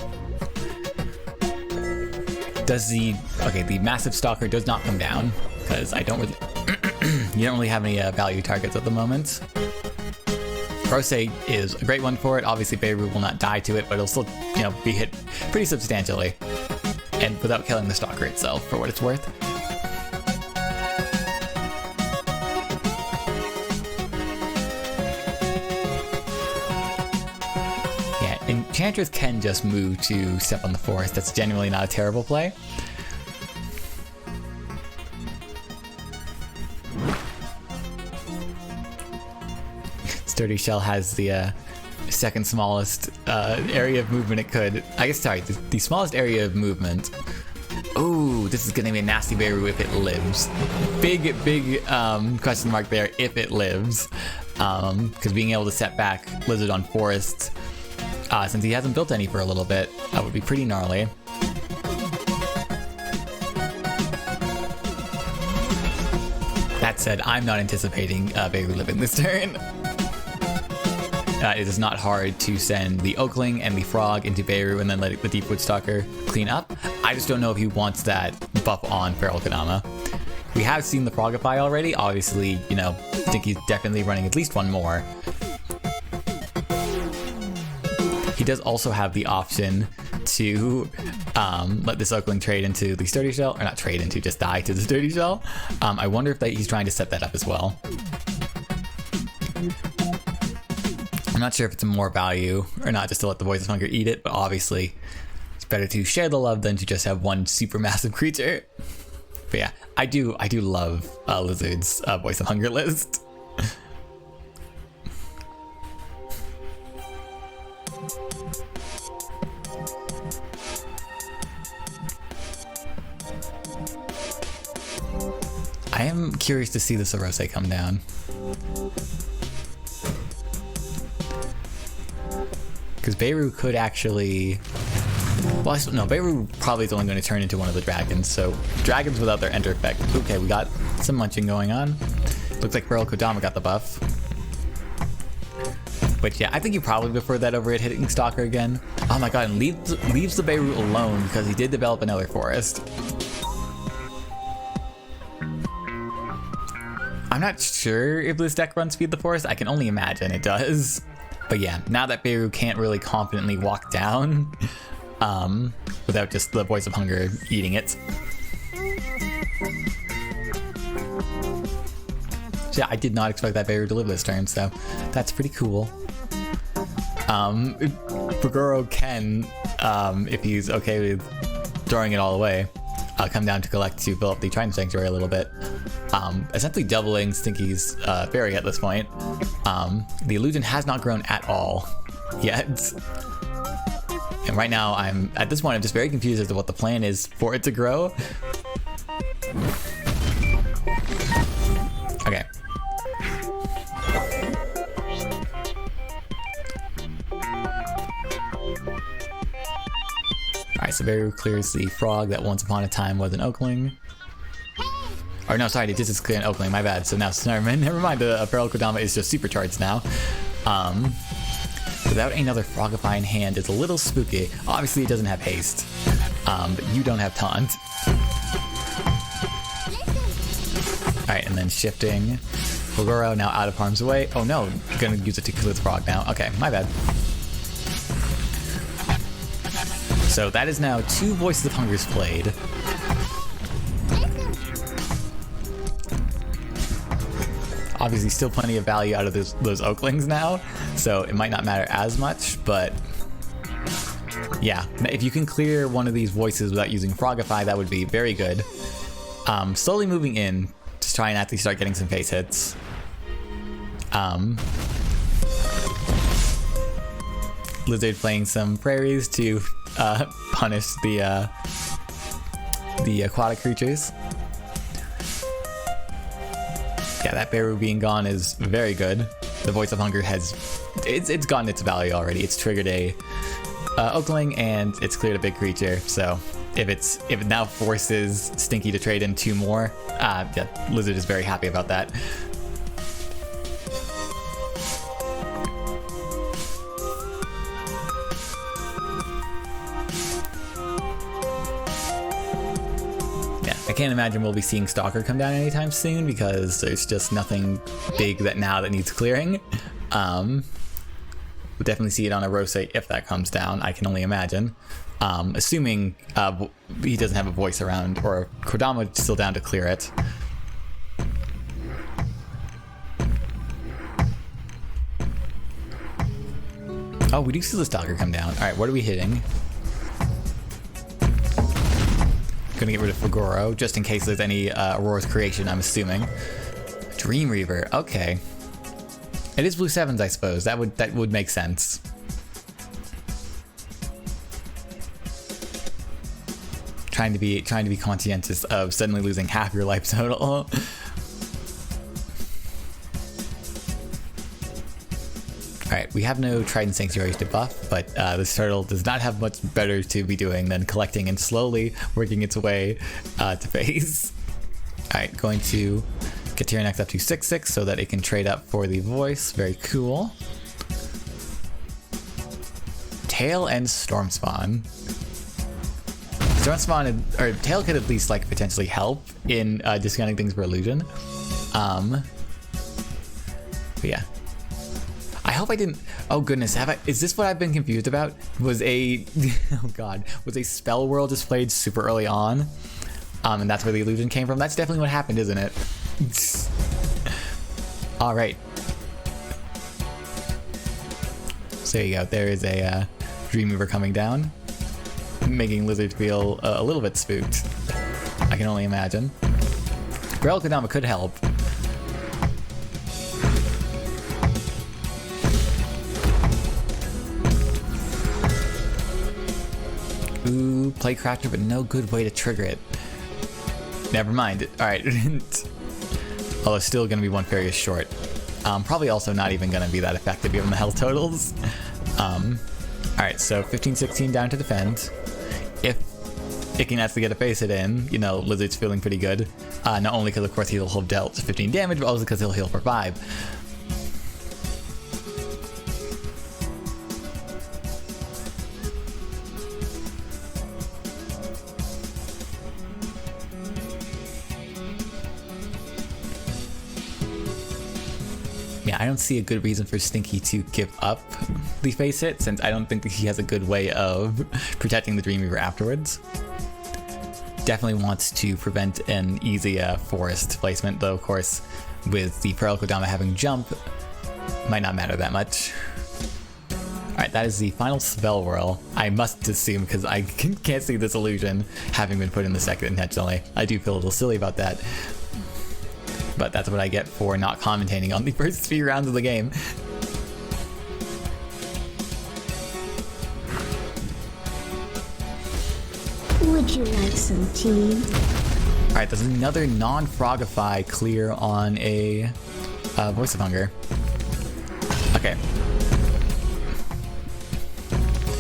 The massive stalker does not come down, because I don't really you don't really have any value targets at the moment. Rose is a great one for it. Obviously Beirut will not die to it, but it'll still, be hit pretty substantially. And without killing the stalker itself, for what it's worth. Enchantress can just move to step on the forest. That's genuinely not a terrible play. Sturdy Shell has the second smallest area of movement it could. I guess, sorry, the smallest area of movement. Oh, this is gonna be a nasty Beirut if it lives. Big question mark there, if it lives. Because being able to set back Lizard on forests, since he hasn't built any for a little bit, that would be pretty gnarly. That said, I'm not anticipating Beirut living this turn. It is not hard to send the Oakling and the Frog into Beirut and then let the Deepwood Stalker clean up. I just don't know if he wants that buff on Feral Kadama. We have seen the Frogify already. Obviously, I think he's definitely running at least one more. He does also have the option to let this Oakling trade into the Sturdy Shell, or not trade into, just die to the Sturdy Shell. I wonder if he's trying to set that up as well. I'm not sure if it's more value or not just to let the Voice of Hunger eat it, but obviously it's better to share the love than to just have one super massive creature. But yeah, I do love Lizard's Voice of Hunger list. I am curious to see the Sorose come down. Because Beirut could actually... Well, no, Beirut probably is only going to turn into one of the dragons, so dragons without their enter effect. Okay, we got some munching going on. Looks like Feral Kodama got the buff. But yeah, I think you probably prefer that over it hitting Stalker again. Oh my god, and leaves the Beirut alone because he did develop another forest. I'm not sure if this deck runs Feed the Forest. I can only imagine it does. But yeah, now that Beirut can't really confidently walk down without just the Voice of Hunger eating it. So yeah, I did not expect that Beirut to live this turn, so that's pretty cool. Buguro can, if he's okay with throwing it all away, come down to collect to fill up the Trident Sanctuary a little bit. Essentially doubling Stinky's Faeria at this point. The illusion has not grown at all yet. And right now at this point I'm just very confused as to what the plan is for it to grow. Okay. Alright, so Beirut clears the frog that once upon a time was an Oakling. Or no, sorry, this is clear an Oakling, my bad. So now, never mind, the Feral Kodama is just supercharged now. Without another Frogify in hand, it's a little spooky. Obviously, it doesn't have haste, but you don't have taunt. Alright, and then shifting. Buguro now out of harm's way. Oh no, gonna use it to kill its frog now. Okay, my bad. So that is now 2 Voices of Hungers played. Obviously still plenty of value out of those Oaklings now, so it might not matter as much, but yeah, if you can clear one of these voices without using Frogify, that would be very good. Slowly moving in to try and actually start getting some face hits. Lizard playing some prairies to punish the aquatic creatures. Yeah, that Beirut being gone is very good. The Voice of Hunger it's gotten its value already. It's triggered a Oakling and it's cleared a big creature. So if it now forces Stinky to trade in 2 more, yeah, Lizard is very happy about that. I can't imagine we'll be seeing Stalker come down anytime soon because there's just nothing big that needs clearing. We'll definitely see it on a Rose if that comes down, I can only imagine. Assuming he doesn't have a voice around, or Kodama still down to clear it. Oh, we do see the Stalker come down. Alright, what are we hitting? Gonna get rid of Buguro, just in case there's any Aurora's Creation, I'm assuming. Dream Reaver, okay. It is blue 7s, I suppose. That would make sense. Trying to be conscientious of suddenly losing half your life total. Alright, we have no Trident Sanctuaries to buff, but this turtle does not have much better to be doing than collecting and slowly working its way to face. Alright, going to get Tyrannex up to 6/6 so that it can trade up for the voice. Very cool. Tail and Stormspawn. Stormspawn, or Tail could at least like potentially help in discounting things for illusion. But yeah. I hope I didn't. Oh goodness, is this what I've been confused about? Was a oh god, was a spell world displayed super early on, and that's where the illusion came from? That's definitely what happened, isn't it? All right. So there you go. There is a Dreamweaver coming down, making Lizard feel a little bit spooked. I can only imagine. Faeria could help. Ooh, play Crafter, but no good way to trigger it. Never mind. Alright. Although still going to be one Faeria short. Probably also not even going to be that effective given the health totals. Alright, so 15-16 down to defend. If it can actually get a face hit in, you know, Lizard's feeling pretty good. Not only because, of course, he'll have dealt 15 damage, but also because he'll heal for 5. Yeah, I don't see a good reason for Stinky to give up the face hit, since I don't think that he has a good way of protecting the Dreamweaver afterwards. Definitely wants to prevent an easy forest placement, though of course with the Faeria having jump, might not matter that much. Alright, that is the final spell whirl. I must assume, because I can't see this illusion having been put in the second intentionally. I do feel a little silly about that. But that's what I get for not commentating on the first few rounds of the game. Would you like some tea? Alright, there's another non-Frogify clear on a Voice of Hunger. Okay.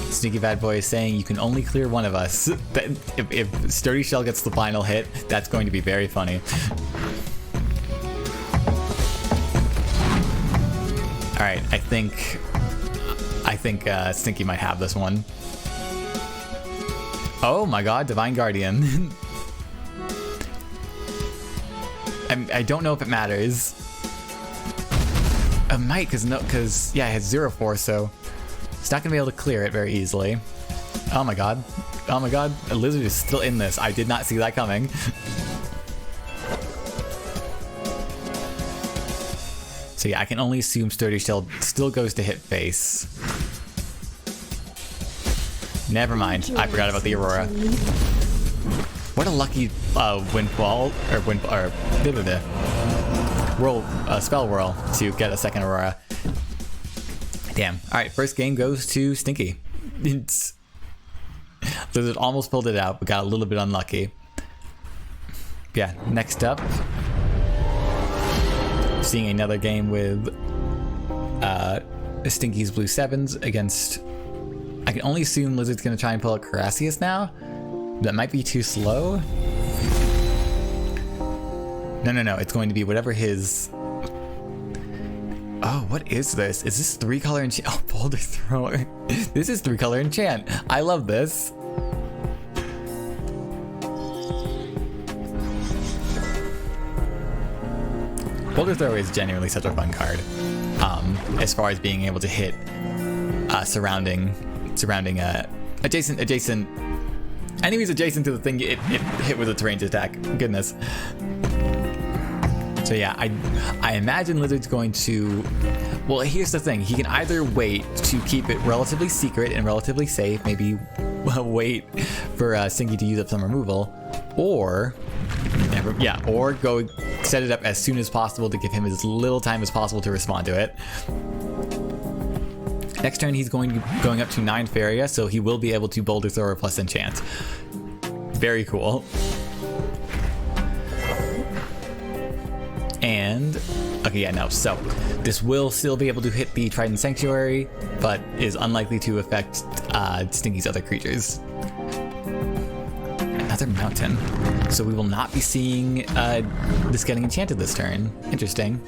Sneaky Bad Boy is saying you can only clear one of us. If Sturdy Shell gets the final hit, that's going to be very funny. Alright, I think Stinky might have this one. Oh my god, Divine Guardian. I don't know if it matters. It might, because yeah, it has 0-4, so it's not gonna be able to clear it very easily. Oh my god. Oh my god, a Lizard is still in this. I did not see that coming. So yeah, I can only assume Sturdy Shell still goes to hit face. Never mind, I forgot about the Aurora. What a lucky windfall, or spell whirl to get a second Aurora. Damn. Alright, first game goes to Stinky. Lizard almost pulled it out, but got a little bit unlucky. Yeah, next up, seeing another game with Stinky's Blue 7s against... I can only assume Lizard's going to try and pull out Carassius now. That might be too slow. No, it's going to be whatever his... Oh, what is this? Is this 3-color enchant? Oh, Boulder Thrower. This is 3-color enchant. I love this. Boulder Thrower is genuinely such a fun card. As far as being able to hit surrounding adjacent enemies adjacent to the thing it hit with its ranged attack. Goodness. So yeah, I imagine Lizard's going to... Well, here's the thing. He can either wait to keep it relatively secret and relatively safe, maybe wait for Stinky to use up some removal, or go set it up as soon as possible to give him as little time as possible to respond to it. Next turn, he's going up to 9 Faeria, so he will be able to Boulder Thrower plus enchant. Very cool. And okay, yeah, no. So this will still be able to hit the Trident Sanctuary, but is unlikely to affect Stinky's other creatures. Another mountain. So we will not be seeing this getting enchanted this turn. Interesting.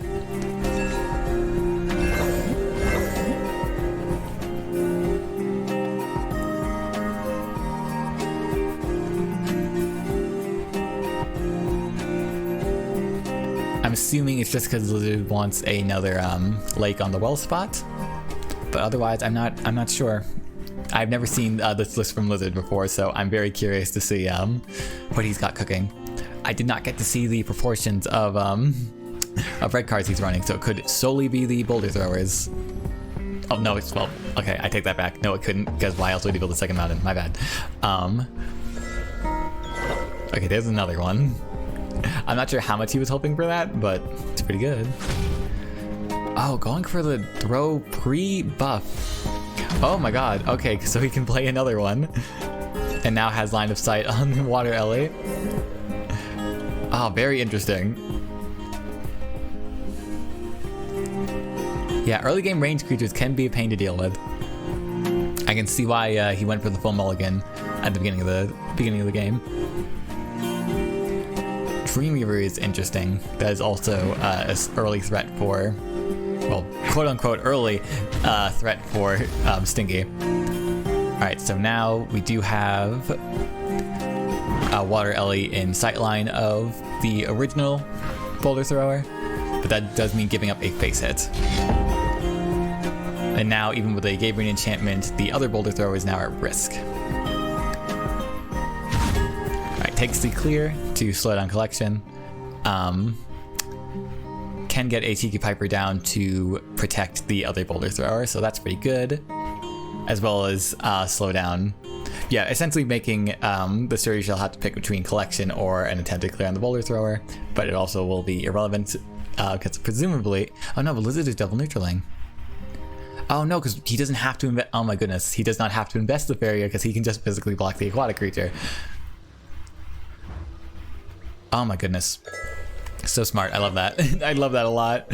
I'm assuming it's just because Lizard wants another lake on the well spot. But otherwise, I'm not sure. I've never seen this list from Lizard before, so I'm very curious to see what he's got cooking. I did not get to see the proportions of red cards he's running, so it could solely be the boulder throwers. Oh no, it's, well, okay, I take that back. No, it couldn't, because why else would he build a second mountain? My bad. Okay, there's another one. I'm not sure how much he was hoping for that, but it's pretty good. Oh, going for the throw pre-buff. Oh my god, okay, so he can play another one. And now has line of sight on the water Ellie. Oh, very interesting. Yeah, early game range creatures can be a pain to deal with. I can see why he went for the full mulligan at the beginning of the game. Dreamweaver is interesting. That is also an early threat for, well, quote unquote early threat for Stinky. Alright, so now we do have Water Ellie in sightline of the original boulder thrower, but that does mean giving up a face hit. And now, even with a Gabriel enchantment, the other boulder thrower is now at risk. Alright, takes the clear to slow down collection. Can get a Tiki Piper down to protect the other boulder thrower, so that's pretty good. As well as slow down. Yeah, essentially making the Sturdy Shell have to pick between collection or an attempted clear on the boulder thrower, but it also will be irrelevant because presumably... Oh no, but Lizard is double neutraling. Oh no, because he doesn't have to invest... Oh my goodness, he does not have to invest the Faeria because he can just physically block the aquatic creature. Oh my goodness. So smart, I love that. I love that a lot.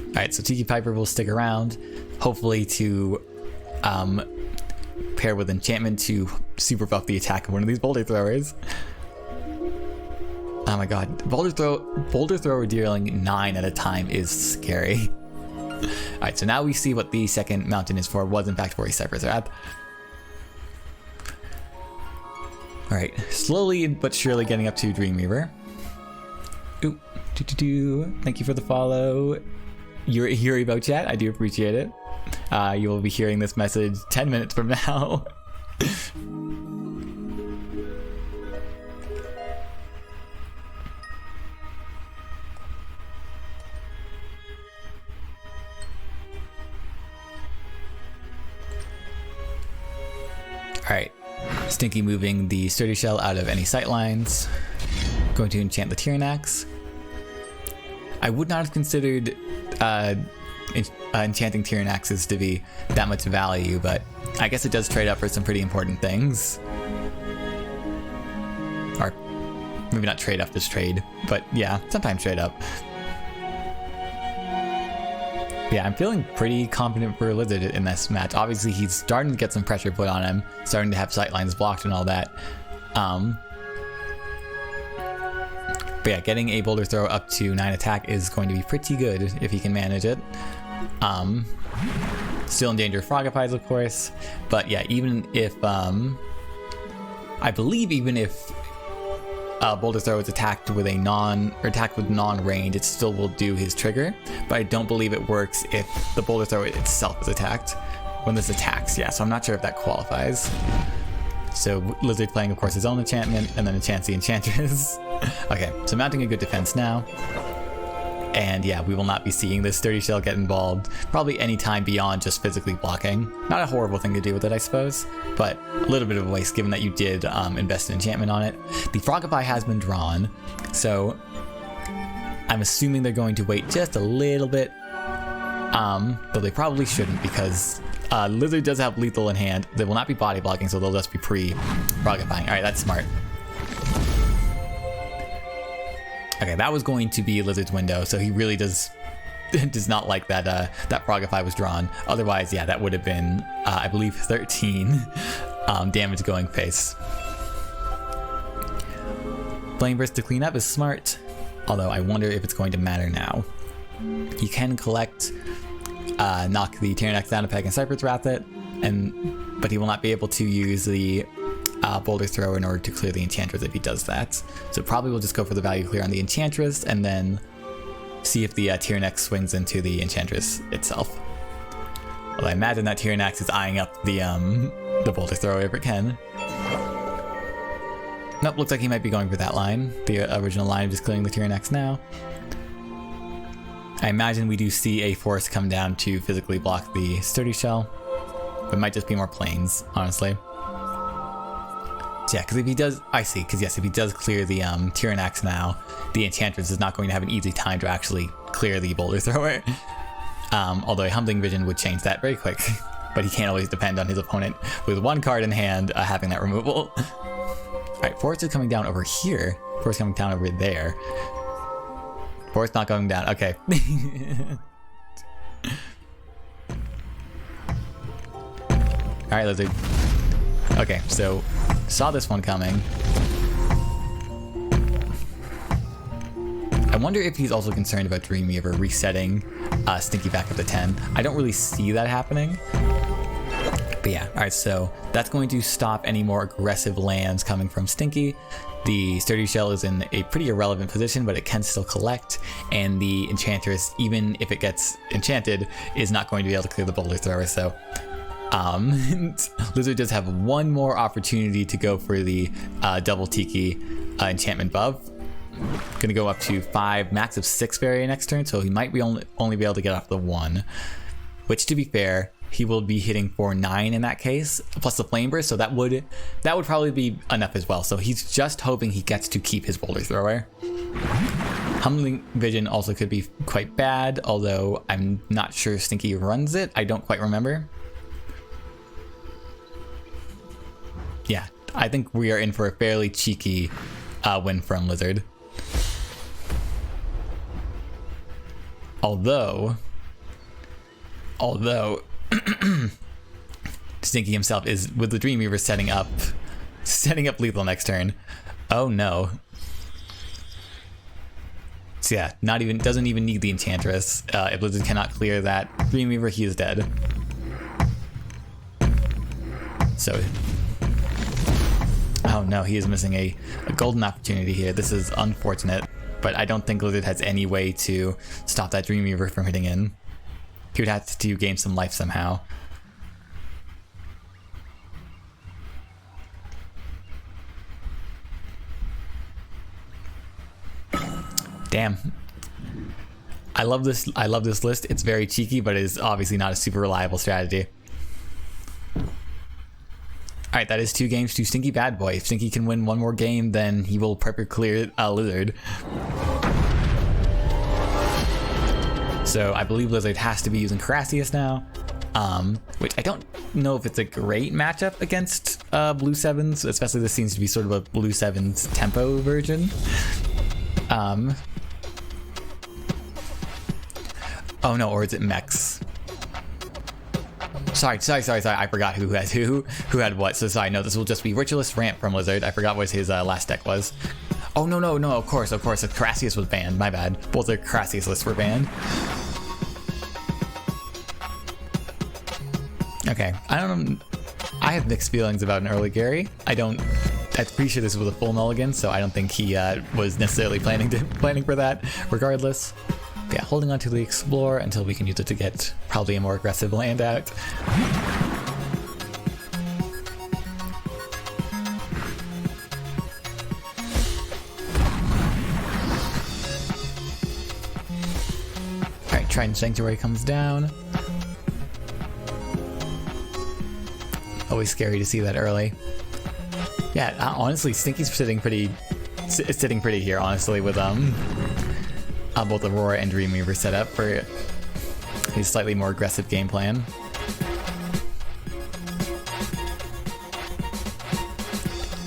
Alright, so Tiki Piper will stick around, hopefully to pair with enchantment to super buff the attack of one of these boulder throwers. Oh my god, boulder thrower dealing 9 at a time is scary. Alright, so now we see what the second mountain is for. It was in fact for a Cypress Wrath. Alright, slowly but surely getting up to Dreamweaver. Ooh, thank you for the follow. You're hearing about chat, I do appreciate it. You will be hearing this message 10 minutes from now. Alright, Stinky moving the Sturdy Shell out of any sightlines. Going to enchant the Tyrannax. I would not have considered enchanting Tyrannaxes to be that much value, but I guess it does trade up for some pretty important things. Or maybe not trade up, just trade, but yeah, sometimes trade up. Yeah, I'm feeling pretty confident for Lizard in this match. Obviously, he's starting to get some pressure put on him, starting to have sightlines blocked and all that. But yeah, getting a boulder throw up to 9 attack is going to be pretty good if he can manage it. Still in danger of Frogifies, of course. But yeah, even if I believe even if boulder throw is attacked with a non-range, it still will do his trigger. But I don't believe it works if the boulder throw itself is attacked. When this attacks, yeah. So I'm not sure if that qualifies. So Lizard playing, of course, his own enchantment, and then enchants the Enchantress. Okay, so mounting a good defense now. And yeah, we will not be seeing this Sturdy Shell get involved probably any time beyond just physically blocking. Not a horrible thing to do with it, I suppose, but a little bit of a waste given that you did invest in enchantment on it. The Frogify has been drawn, so I'm assuming they're going to wait just a little bit. Though they probably shouldn't because Lizard does have lethal in hand. They will not be body blocking, so they'll just be pre-Frogifying. Alright, that's smart. Okay, that was going to be Lizard's window, so he really does not like that that Frogify was drawn. Otherwise, yeah, that would have been, I believe, 13 damage going face. Flame Burst to clean up is smart, although I wonder if it's going to matter now. You can collect, knock the Tyrannax down a peg and Cypress Wrath it, but he will not be able to use the boulder thrower in order to clear the Enchantress if he does that. So probably we'll just go for the value clear on the Enchantress and then see if the Tyrannex swings into the Enchantress itself. Well, I imagine that Tyrannex is eyeing up the Boulder Thrower if it can. Nope, looks like he might be going for that line. The original line of just clearing the Tyrannex now. I imagine we do see a force come down to physically block the Sturdy Shell. But it might just be more planes, honestly. So yeah, because if he does, I see, because yes, if he does clear the Tyrannex now, the Enchantress is not going to have an easy time to actually clear the Boulder Thrower. Although a Humbling Vision would change that very quick. But he can't always depend on his opponent with one card in hand having that removal. Alright, Forest is coming down over here. Forest coming down over there. Forest not going down. Okay. Alright, Lizard. Okay, so saw this one coming. I wonder if he's also concerned about Dreamweaver resetting Stinky back up to 10. I don't really see that happening. But yeah, alright, so that's going to stop any more aggressive lands coming from Stinky. The Sturdy Shell is in a pretty irrelevant position, but it can still collect, and the Enchantress, even if it gets enchanted, is not going to be able to clear the Boulder Thrower, so Lizard does have one more opportunity to go for the double Tiki enchantment buff. Gonna go up to 5, max of 6 Faeria next turn, so he might be only be able to get off the 1, which, to be fair, he will be hitting for 9 in that case, plus the Flame Burst, so that would probably be enough as well. So he's just hoping he gets to keep his Boulder Thrower. Humbling Vision also could be quite bad, although I'm not sure Stinky runs it. I don't quite remember. Yeah, I think we are in for a fairly cheeky win from Lizard. Although Stinky himself is, with the Dreamweaver setting up lethal next turn. Oh no. So yeah, doesn't even need the Enchantress. If Lizard cannot clear that Dreamweaver, he is dead. So, oh no, he is missing a golden opportunity here. This is unfortunate, but I don't think Lizard has any way to stop that Dreamweaver from hitting in. He would have to gain some life somehow. Damn. I love this list. It's very cheeky, but it is obviously not a super reliable strategy. Alright, that is 2 games to Stinky Bad Boy. If Stinky can win one more game, then he will perfect clear Lizard. So I believe Lizard has to be using Carassius now, which I don't know if it's a great matchup against Blue 7s, especially this seems to be sort of a Blue 7's tempo version. Oh no, or is it Mechs? Sorry, I forgot who had what. So sorry, no, this will just be Ritualist Ramp from Lizard. I forgot what his last deck was. Oh no, of course, Carassius was banned, my bad. Both their Carassius lists were banned. Okay, I have mixed feelings about an early Gary. I'm pretty sure this was a full mulligan, so I don't think he was necessarily planning for that, regardless. But yeah, holding on to the Explore until we can use it to get probably a more aggressive land out. Alright, Trident Sanctuary comes down. Always scary to see that early. Yeah, honestly, Stinky's sitting pretty here, honestly, with both Aurora and Dreamweaver set up for his slightly more aggressive game plan.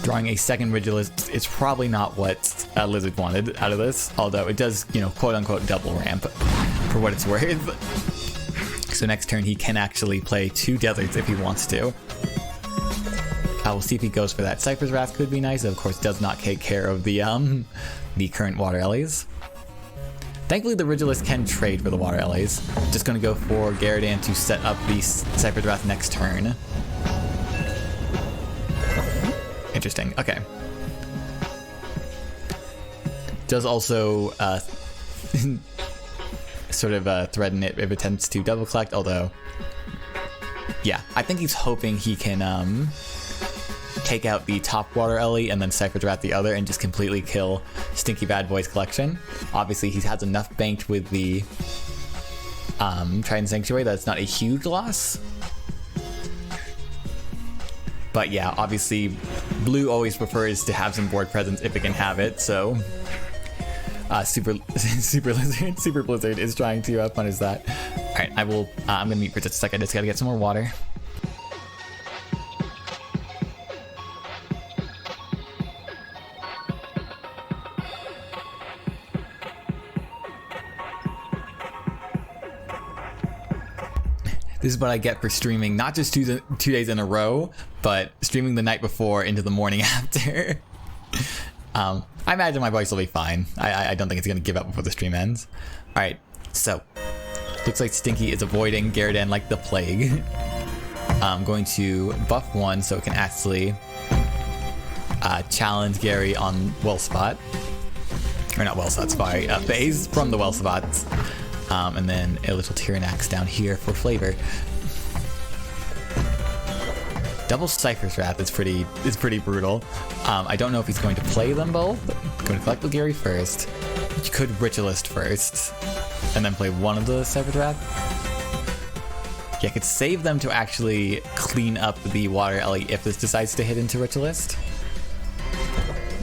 Drawing a second Rigilist is probably not what Lizard wanted out of this, although it does, quote-unquote double ramp for what it's worth. So next turn he can actually play 2 deserts if he wants to. We'll see if he goes for that. Cypher's Wrath could be nice. It, of course, does not take care of the current Water Ellies. Thankfully, the Rigilist can trade for the Water Ellies. Just going to go for Garadan to set up the Cypher's Wrath next turn. Interesting. Okay. Does also sort of threaten it if it attempts to double collect, although, yeah, I think he's hoping he can take out the top water Ellie and then Cypher's Wrath the other and just completely kill Stinky Bad Boy's collection. Obviously, he has enough banked with the Trident Sanctuary that it's not a huge loss. But yeah, obviously, blue always prefers to have some board presence if it can have it, so Super Blizzard is trying to punish that. Alright, I'm gonna mute for just a second, just gotta get some more water. This is what I get for streaming not just 2 days in a row, but streaming the night before into the morning after. I imagine my voice will be fine. I don't think it's going to give up before the stream ends. Alright, so looks like Stinky is avoiding Gyarados like the plague. I'm going to buff 1 so it can actually challenge Gary on Well Spot. Or not Well Spot, sorry, phase from the Well Spots. And then a little Tyranax down here for flavor. Double Cypher's Wrath is pretty brutal. I don't know if he's going to play them both. I'm going to collect the Gary first. You could Ritualist first, and then play one of the Cypher's Wrath. Yeah, I could save them to actually clean up the Water Ellie if this decides to hit into Ritualist.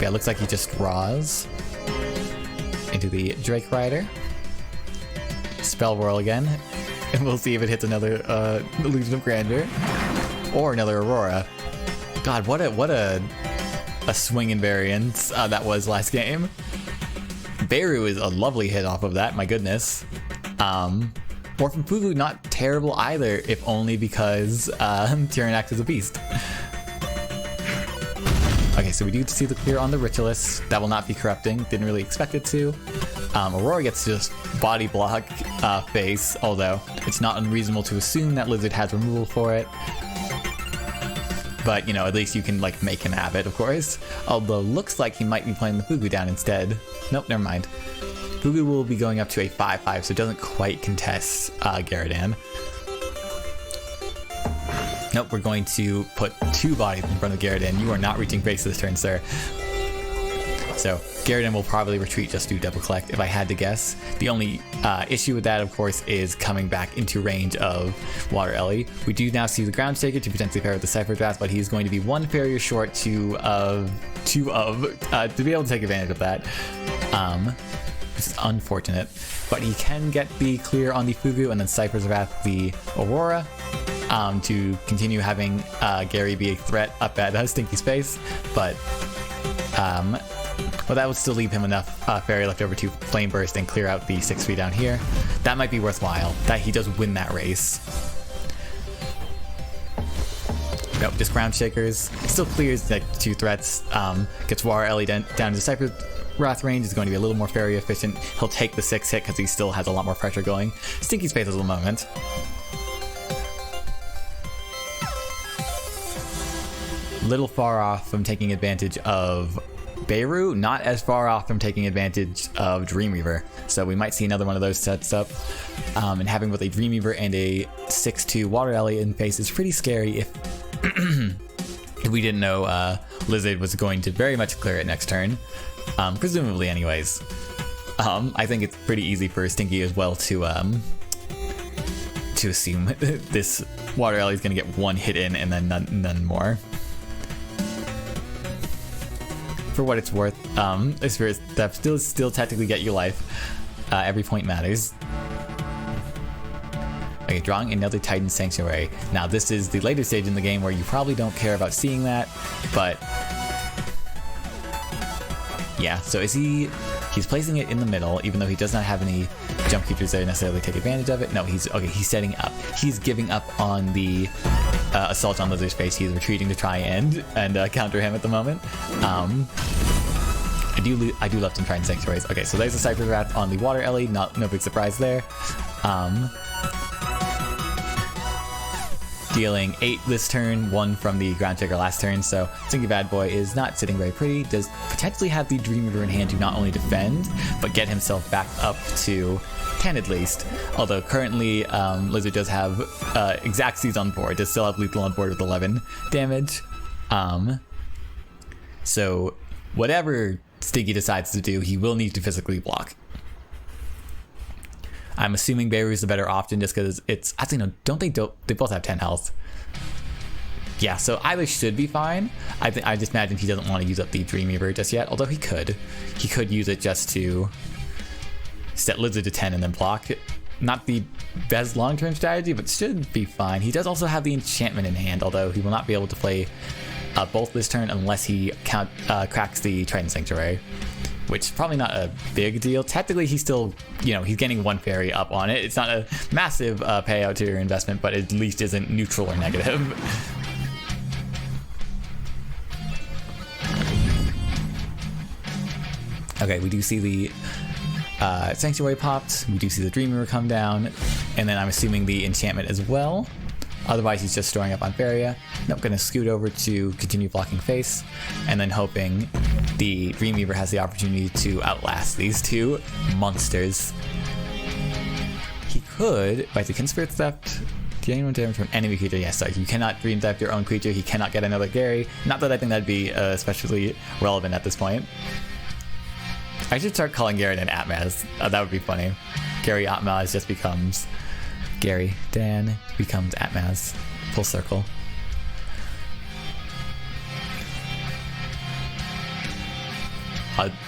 Yeah, it looks like he just draws into the Drake Rider. Spell Whirl again, and we'll see if it hits another Illusion of Grandeur or another Aurora. God, what a swing in variance that was last game. Beru is a lovely hit off of that, my goodness. Orphan Fugu, not terrible either, if only because Tyranax is a beast. Okay, so we do see the clear on the Ritualist. That will not be corrupting. Didn't really expect it to. Aurora gets to just body block face, although it's not unreasonable to assume that Lizard has removal for it. But, you know, at least you can, like, make him have it, of course. Although, looks like he might be playing the Fugu down instead. Nope, never mind. Fugu will be going up to a 5-5, so it doesn't quite contest Gyarados. Nope, we're going to put 2 bodies in front of Gyarados. You are not reaching base this turn, sir. So Gyarados will probably retreat just to double collect if I had to guess. The only issue with that, of course, is coming back into range of Water Ellie. We do now see the Ground Shaker to potentially pair with the Cypher Draft, but he's going to be 1 Faeria short to be able to take advantage of that. Which is unfortunate. But he can get the clear on the Fugu and then Cypher's Wrath the Aurora. To continue having Gary be a threat up at Stinky's face, but well, that would still leave him enough Fairy left over to Flame Burst and clear out the 6 feet down here. That might be worthwhile, that he does win that race. Nope, just Ground Shakers. Still clears like 2 threats, gets Water Ellie down to Cypher Wrath range, is going to be a little more Fairy efficient. He'll take the 6 hit because he still has a lot more pressure going. Stinky's face at the moment. Little far off from taking advantage of Beru, not as far off from taking advantage of Dreamweaver. So we might see another one of those sets up. And having both a Dreamweaver and a 6-2 Water Ellie in face is pretty scary if we didn't know Lizard was going to very much clear it next turn. Presumably anyways. I think it's pretty easy for Stinky as well to assume this Water Ellie is going to get 1 hit in and then none more. For what it's worth, Spirit Step still technically get you life. Every point matters. Okay, drawing another Titan Sanctuary. Now this is the later stage in the game where you probably don't care about seeing that, but yeah, so he's placing it in the middle, even though he does not have any jump creatures there necessarily take advantage of it. No, he's setting up. He's giving up on the assault on Lizard's face. He's retreating to try and counter him at the moment. I do love some Trident Sanctuaries. Okay, so there's the Cypher Wrath on the Water Ellie. No big surprise there. dealing 8 this turn, 1 from the ground trigger last turn, so Stinky Bad Boy is not sitting very pretty, does potentially have the Dreamweaver in hand to not only defend, but get himself back up to 10 at least, although currently Lizard does have Exact Seize on board, does still have Lethal on board with 11 damage, so whatever Stinky decides to do, he will need to physically block. I'm assuming Barry is the better option just because it's... Actually, no, they both have 10 health. Yeah, so either should be fine. I just imagine he doesn't want to use up the Dreamweaver just yet, although he could. He could use it just to set Lizard to 10 and then block. Not the best long-term strategy, but should be fine. He does also have the enchantment in hand, although he will not be able to play both this turn unless he cracks the Trident Sanctuary, which is probably not a big deal. Technically, he's still, he's getting 1 fairy up on it. It's not a massive payout to your investment, but at least isn't neutral or negative. Okay, we do see the Sanctuary popped. We do see the Dreamweaver come down, and then I'm assuming the enchantment as well. Otherwise, he's just storing up on Faeria. Nope, gonna scoot over to continue blocking face, and then hoping the Dreamweaver has the opportunity to outlast these 2 monsters. He could, by the Conspirat Theft, get anyone damage from enemy creature? Yes, sorry, you cannot Dream Theft your own creature. He cannot get another Gary. Not that I think that'd be especially relevant at this point. I should start calling Gary an Atmaz. That would be funny. Gary Atmaz just becomes Gary. Dan becomes Atmaz. Full circle.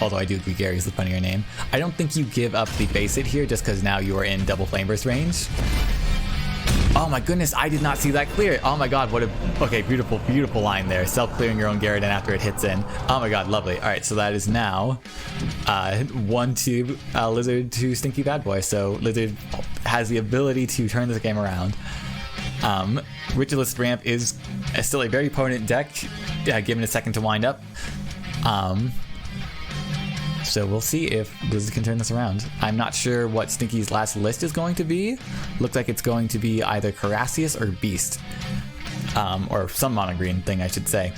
Although I do agree Gary's the funnier name. I don't think you give up the base hit here just because now you are in double flame burst range. Oh my goodness, I did not see that clear. Oh my god, what a... Okay, beautiful, beautiful line there. Self-clearing your own Garrett and after it hits in. Oh my god, lovely. Alright, so that is now 1-2 Lizard to Stinky Bad Boy. So Lizard has the ability to turn this game around. Ritualist Ramp is still a very potent deck, given a second to wind up. So we'll see if Lizard can turn this around. I'm not sure what Stinky's last list is going to be. Looks like it's going to be either Carassius or Beast. Or some mono green thing, I should say.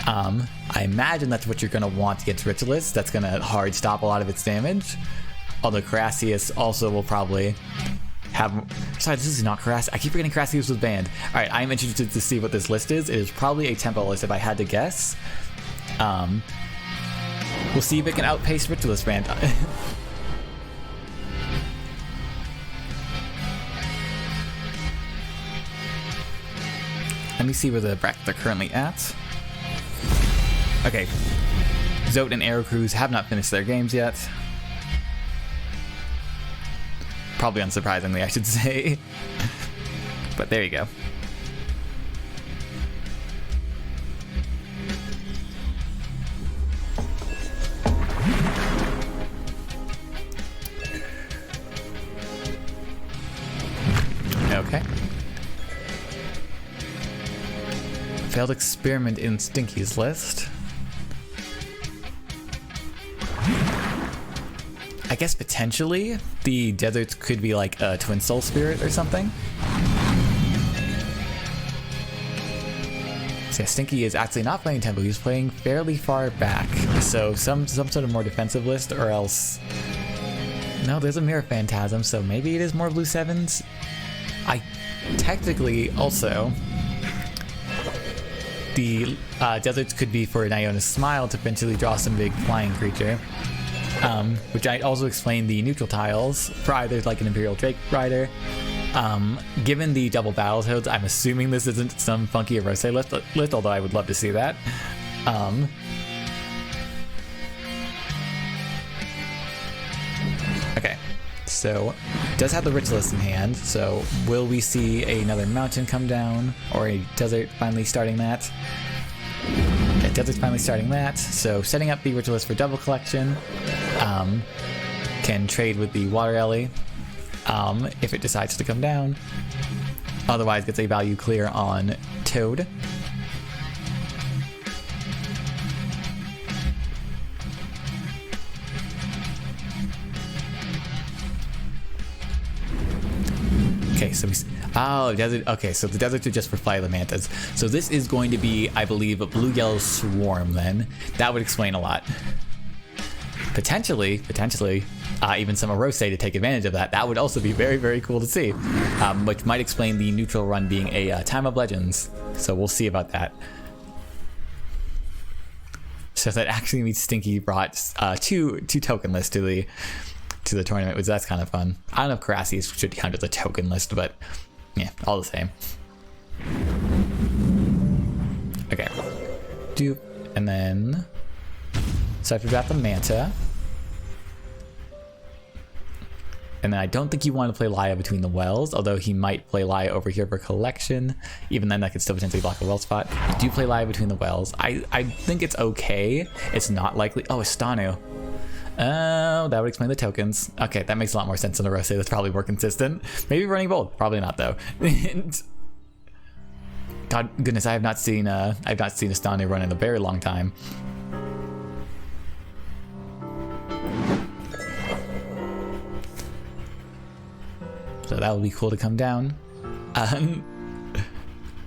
I imagine that's what you're going to want against Ritualist. That's going to hard stop a lot of its damage. Although Carassius also will probably have... Sorry, this is not Carassius. I keep forgetting Carassius was banned. Alright, I'm interested to see what this list is. It is probably a tempo list if I had to guess. We'll see if it can outpace Ritualist Ramp. Let me see where the bracket they're currently at. Okay. Zote and Aerocruise have not finished their games yet. Probably unsurprisingly, I should say. But there you go. Okay. Failed experiment in Stinky's list. I guess potentially the deserts could be like a Twin Soul Spirit or something. So yeah, Stinky is actually not playing tempo, he's playing fairly far back. So some sort of more defensive list, or else... No, there's a Mirror Phantasm, so maybe it is more blue 7s. I technically also... The deserts could be for Niona's Smile to potentially draw some big flying creature. Which I also explained the neutral tiles for either like an Imperial Drake Rider. Given the double Battletoads, I'm assuming this isn't some funky Erose list, although I would love to see that. Okay, so it does have the Ritualist in hand, so will we see another mountain come down, or a desert finally starting that? Yeah, desert's finally starting that, so setting up the Ritualist for double collection. Can trade with the Water Ellie if it decides to come down. Otherwise gets a value clear on Toad. Okay, so oh, desert. Okay, so the deserts are just for fly the mantas. So this is going to be, I believe, a blue-yellow swarm. Then that would explain a lot. Potentially, even some Arose to take advantage of that. That would also be very, very cool to see, which might explain the neutral run being a Time of Legends. So we'll see about that. So that actually means Stinky brought two token lists to the tournament, which that's kind of fun. I don't know if Karasi should count as a token list, but yeah, all the same. Okay, and then so after that the Manta. And then I don't think you want to play Laya between the wells, although he might play Laya over here for collection. Even then, that could still potentially block a well spot. You do play Laya between the wells. I think it's okay. It's not likely. Oh, Estanu. Oh, that would explain the tokens. Okay, that makes a lot more sense than the Rose. That's probably more consistent. Maybe running bold. Probably not though. God goodness, I have not seen Estanu run in a very long time. So that would be cool to come down.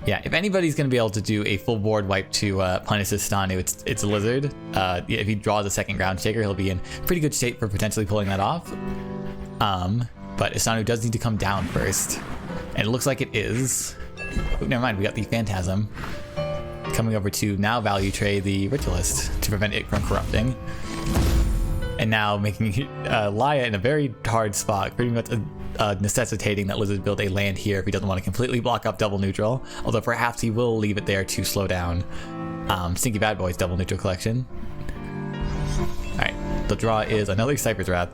Yeah, if anybody's going to be able to do a full board wipe to punish Estanu, it's Lizard. If he draws a second ground shaker, he'll be in pretty good shape for potentially pulling that off. But Estanu does need to come down first. And it looks like it is. Oh, never mind, we got the Phantasm coming over to now value trade the Ritualist to prevent it from corrupting. And now making Laya in a very hard spot, pretty much necessitating that Lizard build a land here if he doesn't want to completely block up double neutral, although perhaps he will leave it there to slow down Stinky Bad Boy's double neutral collection. Alright, the draw is another Cypher's Wrath.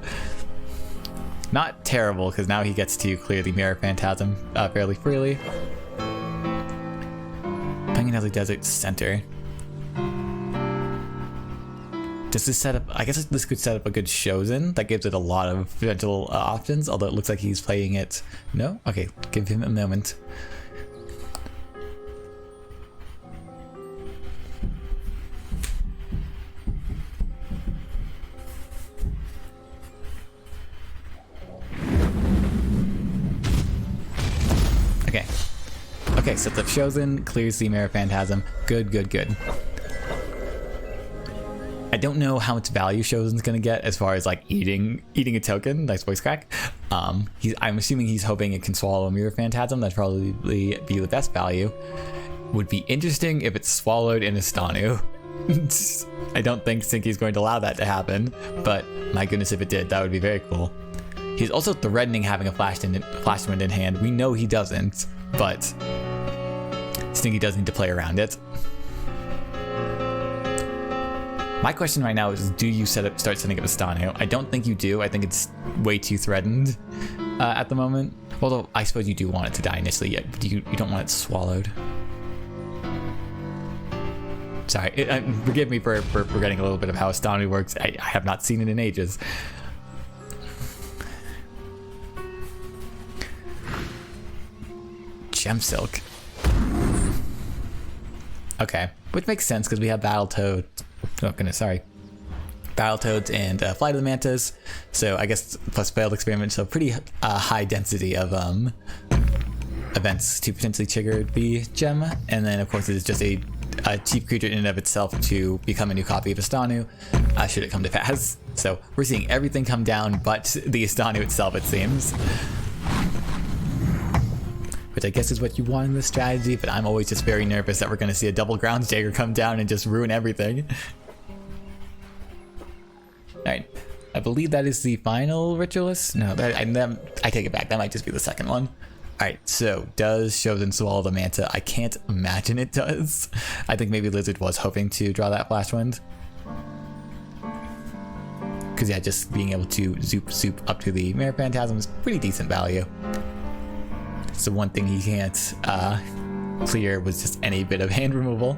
Not terrible, because now he gets to clear the Mirror Phantasm fairly freely. Penguin Desert Center. Does this set up, I guess this could set up a good Shozen. That gives it a lot of potential options, although it looks like he's playing it. No? Okay, give him a moment. Okay. Okay, so the Shozen clears the Mirror Phantasm. Good, good, good. I don't know how much value Shozen's gonna get as far as like eating a token. Nice voice crack. I'm assuming he's hoping it can swallow a Mirror Phantasm. That'd probably be the best value. Would be interesting if it's swallowed in Estanu. I don't think Stinky's going to allow that to happen, but my goodness, if it did, that would be very cool. He's also threatening having a Flash Wind in hand. We know he doesn't, but Stinky does need to play around it. My question right now is, do you start setting up Estanu? I don't think you do. I think it's way too threatened at the moment. Although, I suppose you do want it to die initially, yet but you don't want it swallowed. Sorry, forgive me for forgetting a little bit of how Estanu works. I have not seen it in ages. Gem Silk. Okay, which makes sense because we have Battletoads. Oh goodness, sorry. Battletoads and Flight of the Mantas. So I guess plus failed experiment. So pretty high density of events to potentially trigger the gem. And then of course it is just a cheap creature in and of itself to become a new copy of Estanu, should it come to pass. So we're seeing everything come down but the Estanu itself, it seems. Which I guess is what you want in this strategy, but I'm always just very nervous that we're going to see a double ground Jaeger come down and just ruin everything. Alright, I believe that is the final Ritualist. No, I take it back. That might just be the second one. Alright, so does Shozen swallow the Manta? I can't imagine it does. I think maybe Lizard was hoping to draw that Flash Wind. Because yeah, just being able to zoop up to the Mirror Phantasm is pretty decent value. So one thing he can't clear was just any bit of hand removal.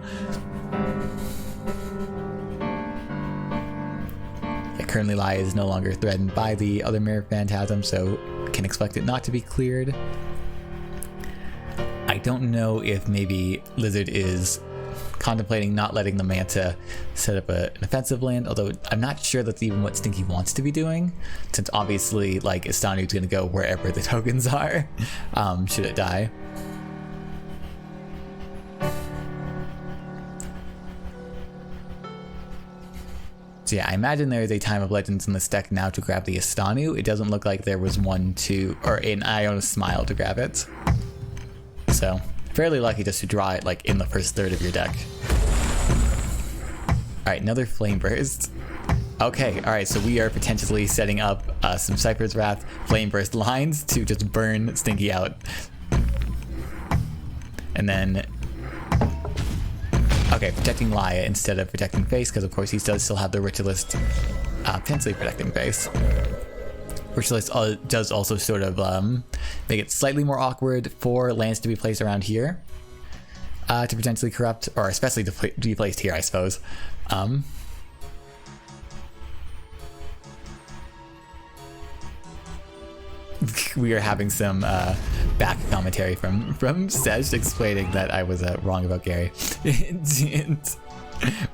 Yeah, currently Laya is no longer threatened by the other Mirror Phantasm, so can expect it not to be cleared. I don't know if maybe Lizard is contemplating not letting the Manta set up an offensive land, although I'm not sure that's even what Stinky wants to be doing, since obviously like Estanu's gonna go wherever the tokens are, should it die. So yeah, I imagine there is a Time of Legends in this deck now to grab the Estanu. It doesn't look like there was one to, or an Iona Smile to grab it. So fairly lucky just to draw it like in the first third of your deck. Alright, another Flame Burst. Okay, alright, so we are potentially setting up some Cypher's Wrath Flame Burst lines to just burn Stinky out. And then, okay, protecting Laya instead of protecting Face, because of course he does still have the Ritualist potentially protecting Face. Ritualist does also sort of make it slightly more awkward for lands to be placed around here to potentially corrupt, or especially to be placed here, I suppose. We are having some back commentary from Sesh explaining that I was wrong about Gary.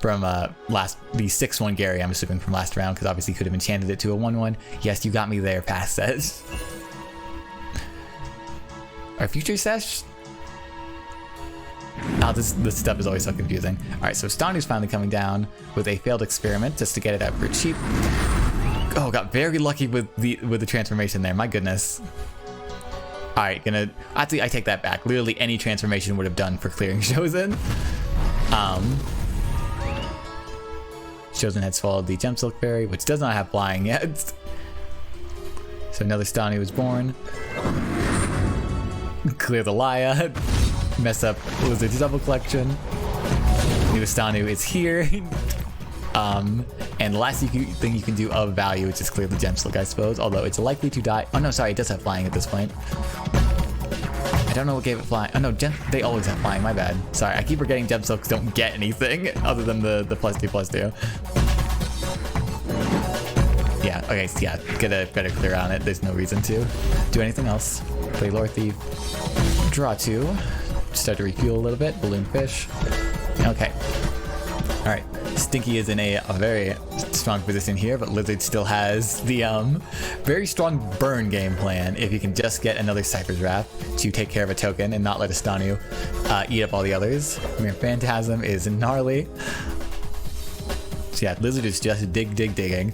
From the 6-1 Gary, I'm assuming from last round, because obviously could have enchanted it to a 1-1. Yes, you got me there, past Sesh. Our future Sesh? Oh, this stuff is always so confusing. Alright, so Stanu's finally coming down with a failed experiment just to get it out for cheap. Oh, got very lucky with the transformation there, my goodness. Alright, actually I take that back. Literally any transformation would have done for clearing Chosen. Chosen has followed the Gemsilk Fairy, which does not have flying yet. So another Stanu was born. Clear the Laya. Mess up Lizard's double collection. New Stanu is here. And the last thing you can do of value is just clear the Gemsilk, I suppose, although it's likely to die. Oh no, sorry, it does have flying at this point. I don't know what gave it flying. Oh no, they always have flying, my bad. Sorry, I keep forgetting Gemsilks don't get anything other than the +2/+2. Yeah, okay, so yeah, get a better clear on it. There's no reason to do anything else. Play Lore Thief. Draw 2. Start to refuel a little bit. Balloon Fish. Okay. Alright. Stinky is in a very strong position here, but Lizard still has the very strong burn game plan if you can just get another Cypher's Wrath to take care of a token and not let Estanu eat up all the others. Mere Phantasm is gnarly. So yeah, Lizard is just digging.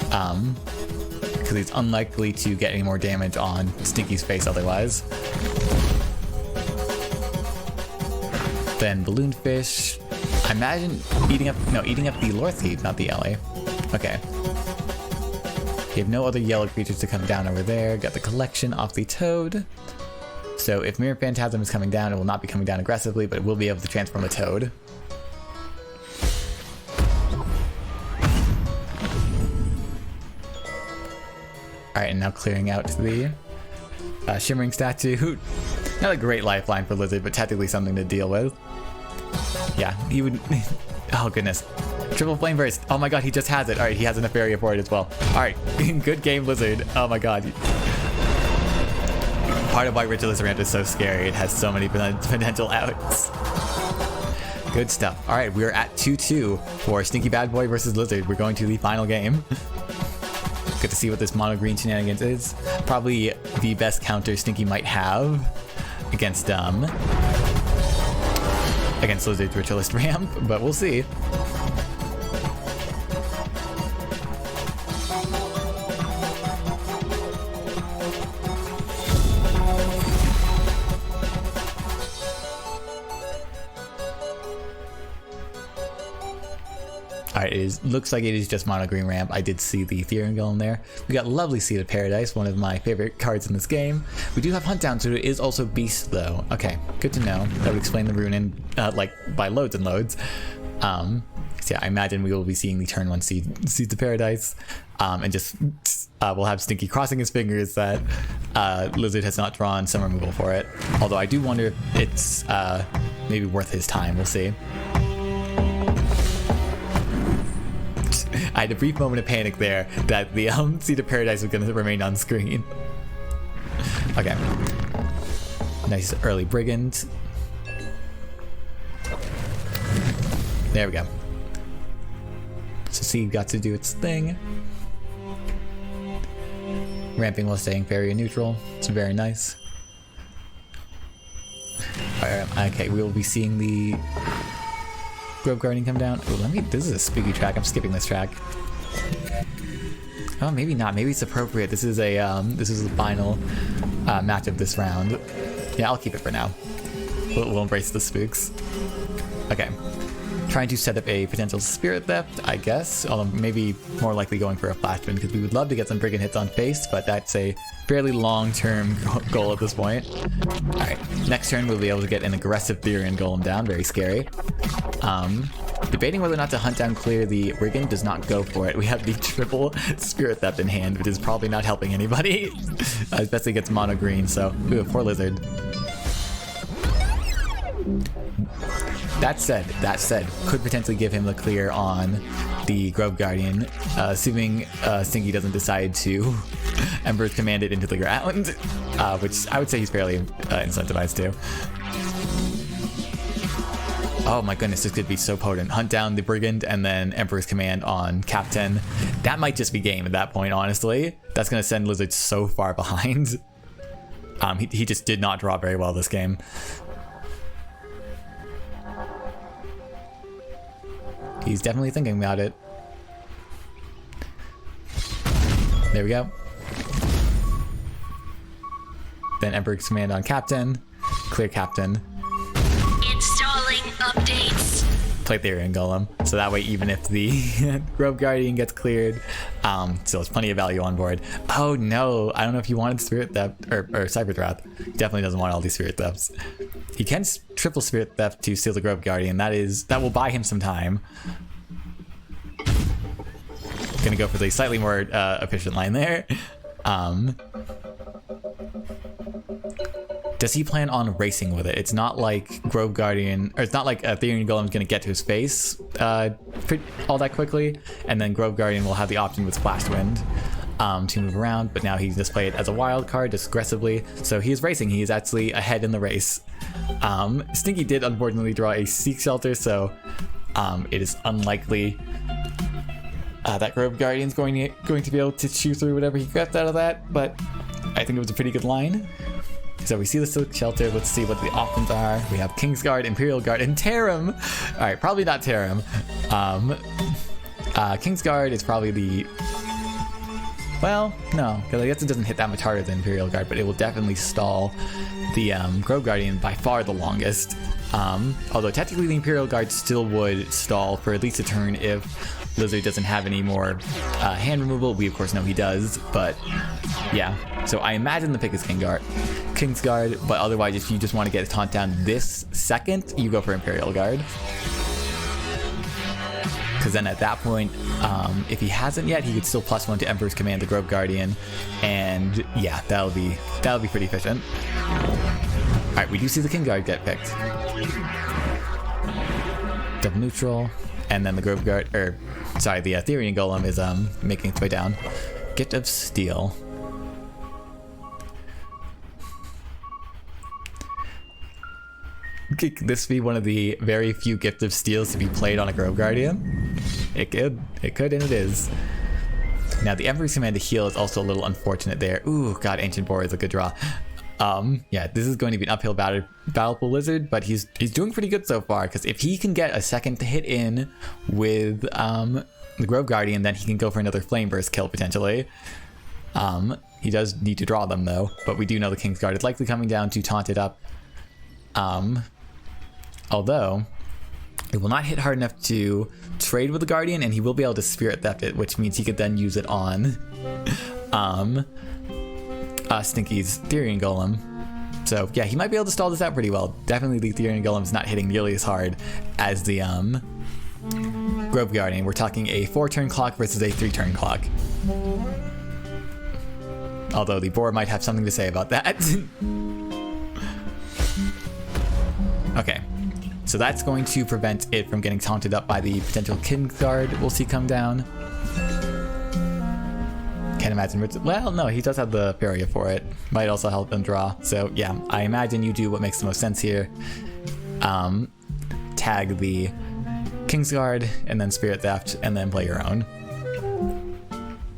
Because he's unlikely to get any more damage on Stinky's face otherwise. Then Balloon Fish. I imagine eating up the Lore Thief, not the LA. Okay. You have no other yellow creatures to come down over there. Got the collection off the Toad. So if Mirror Phantasm is coming down, it will not be coming down aggressively, but it will be able to transform a Toad. Alright, and now clearing out the Shimmering Statue. Not a great lifeline for Lizard, but technically something to deal with. Yeah, he would... Oh, goodness. Triple Flame Burst. Oh my god, he just has it. Alright, he has an Faeria for it as well. Alright, good game, Lizard. Oh my god. Part of why Ritualist Ramp is so scary. It has so many potential outs. Good stuff. Alright, we're at 2-2 for Stinky Bad Boy versus Lizard. We're going to the final game. Good to see what this mono green shenanigans is. Probably the best counter Stinky might have against Lizard's Ritualist Ramp, but we'll see. Alright, looks like it is just mono green ramp. I did see the Ethereum Golem there. We got lovely Seed of Paradise, one of my favorite cards in this game. We do have Hunt Down, so it is also Beast though. Okay, good to know. That would explain the Ruunin like by loads and loads. So yeah, I imagine we will be seeing the turn 1 Seeds of Paradise. And just we'll have Stinky crossing his fingers that Lizard has not drawn some removal for it. Although I do wonder if it's maybe worth his time. We'll see. I had a brief moment of panic there that the Seed of Paradise was going to remain on screen. Okay. Nice early Brigand. There we go. So Seed got to do its thing. Ramping while staying Faeria neutral. It's very nice. Alright, okay, we will be seeing the Grove Guardian come down. Oh, this is a spooky track. I'm skipping this track. Oh, maybe not. Maybe it's appropriate. This is the final match of this round. Yeah, I'll keep it for now. We'll embrace the spooks. Okay. Trying to set up a potential Spirit Theft, I guess. Although maybe more likely going for a Flashman, because we would love to get some Brigand hits on face, but that's a fairly long-term goal at this point. Alright, next turn we'll be able to get an aggressive Therian Golem down. Very scary. Debating whether or not to hunt down clear the Brigand. Does not go for it. We have the triple Spirit Theft in hand, which is probably not helping anybody. Especially against mono green, so ooh, poor Lizard. That said, could potentially give him the clear on the Grove Guardian, assuming Stinky doesn't decide to Emperor's Command it into the ground, which I would say he's fairly incentivized to. Oh my goodness, this could be so potent. Hunt down the Brigand and then Emperor's Command on Captain. That might just be game at that point, honestly. That's going to send Lizard so far behind. He just did not draw very well this game. He's definitely thinking about it. There we go. Then Emperor's Command on Captain. Clear Captain. Installing updates. Play Therian Golem. So that way, even if the Grove Guardian gets cleared, still there's plenty of value on board. Oh no, I don't know if he wanted Spirit Theft or Cyber Wrath. He definitely doesn't want all these Spirit Thefts. He can triple Spirit Theft to steal the Grove Guardian. That will buy him some time. Gonna go for the slightly more efficient line there. Does he plan on racing with it? It's not like Grove Guardian, or it's not like a Therian Golem's gonna get to his face all that quickly, and then Grove Guardian will have the option with Splash Wind to move around, but now he's displayed as a wild card just aggressively, so he is racing. He is actually ahead in the race. Stinky did unfortunately draw a Seek Shelter, so it is unlikely that Grove Guardian's going to be able to chew through whatever he gets out of that, but I think it was a pretty good line. So we see the Silk Shelter. Let's see what the options are. We have Kingsguard, Imperial Guard, and Tarim. All right, probably not Tarim. Kingsguard is probably the... Well, no, because I guess it doesn't hit that much harder than Imperial Guard, but it will definitely stall the Grove Guardian by far the longest. Although technically the Imperial Guard still would stall for at least a turn if Lizard doesn't have any more hand removal. We of course know he does, but yeah. So I imagine the pick is Kingsguard, but otherwise if you just want to get a taunt down this second, you go for Imperial Guard. Because then at that point, if he hasn't yet, he could still +1 to Emperor's Command the Grove Guardian, and yeah, that'll be pretty efficient. All right, we do see the Kingsguard get picked. Double neutral, and then the Grove Guard, the Therian Golem is making its way down. Gift of Steel. Could this be one of the very few Gift of Steels to be played on a Grove Guardian? It could, and it is. Now the Emperor's Command to heal is also a little unfortunate there. Ooh, god, Ancient Boar is a good draw. Yeah, this is going to be an uphill battle for Lizard, but he's doing pretty good so far, because if he can get a second to hit in with the Grove Guardian, then he can go for another Flame Burst kill potentially. He does need to draw them though, but we do know the Kingsguard is likely coming down to taunt it up. Although it will not hit hard enough to trade with the Guardian, and he will be able to Spirit Theft it, which means he could then use it on Stinky's Therian Golem. So yeah, he might be able to stall this out pretty well. Definitely the Therian Golem is not hitting nearly as hard as the Grove Guardian. We're talking a 4-turn clock versus a 3-turn clock. Although the board might have something to say about that. Okay, so that's going to prevent it from getting taunted up by the potential Kingsguard we'll see come down. Can't imagine. Well, no, he does have the Faeria for it. Might also help him draw. So yeah, I imagine you do what makes the most sense here. Tag the Kingsguard, and then Spirit Theft, and then play your own.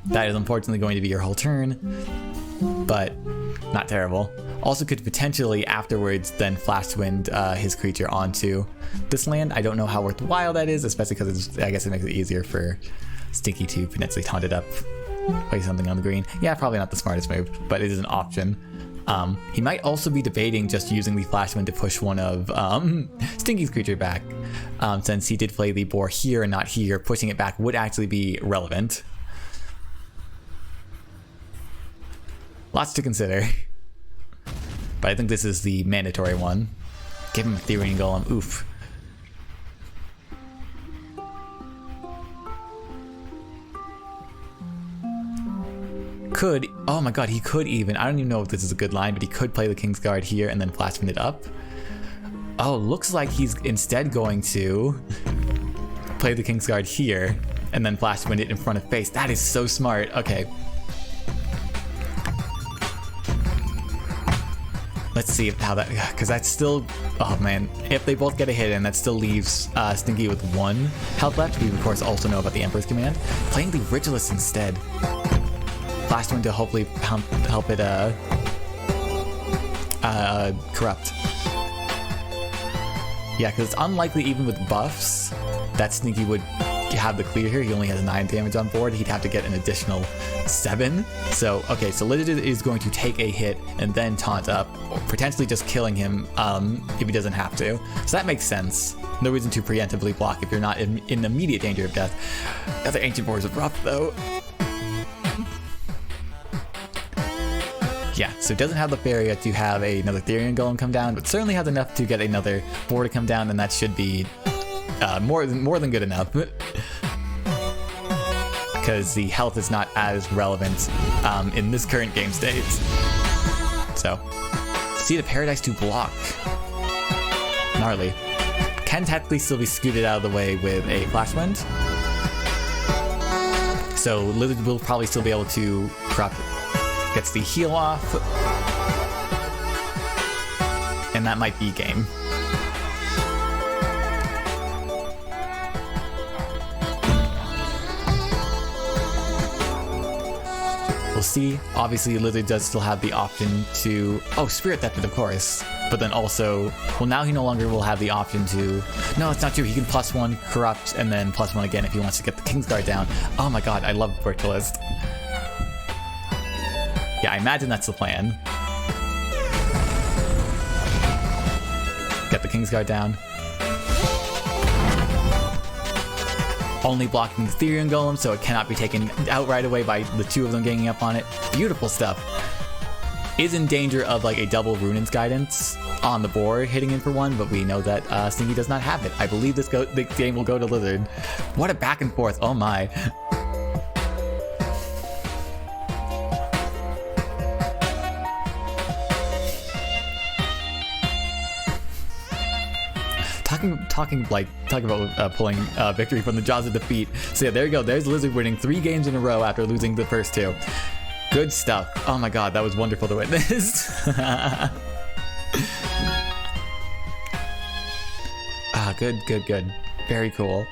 That is unfortunately going to be your whole turn, but not terrible. Also could potentially afterwards then Flash Wind his creature onto this land. I don't know how worthwhile that is, especially because I guess it makes it easier for Stinky to potentially taunt it up, play something on the green. Yeah, probably not the smartest move, but it is an option. He might also be debating just using the Flash Wind to push one of Stinky's creature back. Since he did play the boar here and not here, pushing it back would actually be relevant. Lots to consider. But I think this is the mandatory one. Give him a Ruunin Golem. Oof. Could, oh my god, he could even, I don't even know if this is a good line, but he could play the Kingsguard here and then Flash Wind it up. Oh, looks like he's instead going to play the Kingsguard here and then Flash Wind it in front of face. That is so smart. Okay. Let's see how that, because that's still, oh man, if they both get a hit in, that still leaves Stinky with 1 health left. We of course also know about the Emperor's Command. Playing the Ritualist instead. Flash Wind to hopefully help it corrupt. Yeah, because it's unlikely even with buffs that Stinky would have the clear here. He only has 9 damage on board. He'd have to get an additional 7. So, okay, so Lizard is going to take a hit and then taunt up, or potentially just killing him if he doesn't have to. So that makes sense. No reason to preemptively block if you're not in immediate danger of death. Other Ancient Boars are rough, though. Yeah, so it doesn't have the Faeria to have another Ruunin Golem come down, but certainly has enough to get another boar to come down, and that should be more than good enough. Because the health is not as relevant in this current game state. So, see the Paradise to block. Gnarly. Can technically still be scooted out of the way with a Flash Wind. So Lizard will probably still be able to corrupt. Gets the heal off. And that might be game. We'll see. Obviously, Lizard does still have the option to... Oh, Spirit Theft, of course. But then also... Well, now he no longer will have the option to... No, it's not true. He can +1 corrupt and then +1 again if he wants to get the Kingsguard down. Oh my god, I love Virtualist. Yeah, I imagine that's the plan. Get the Kingsguard down. Only blocking the Ruunin Golem, so it cannot be taken out right away by the 2 of them ganging up on it. Beautiful stuff. Is in danger of like a double Ruunin's Guidance on the board hitting in for 1, but we know that Stinky does not have it. I believe this game will go to Lizard. What a back and forth, oh my. Talking about pulling victory from the jaws of defeat. So yeah, there you go. There's Lizard winning 3 games in a row after losing the first 2. Good stuff. Oh my god, that was wonderful to witness. Good. Very cool.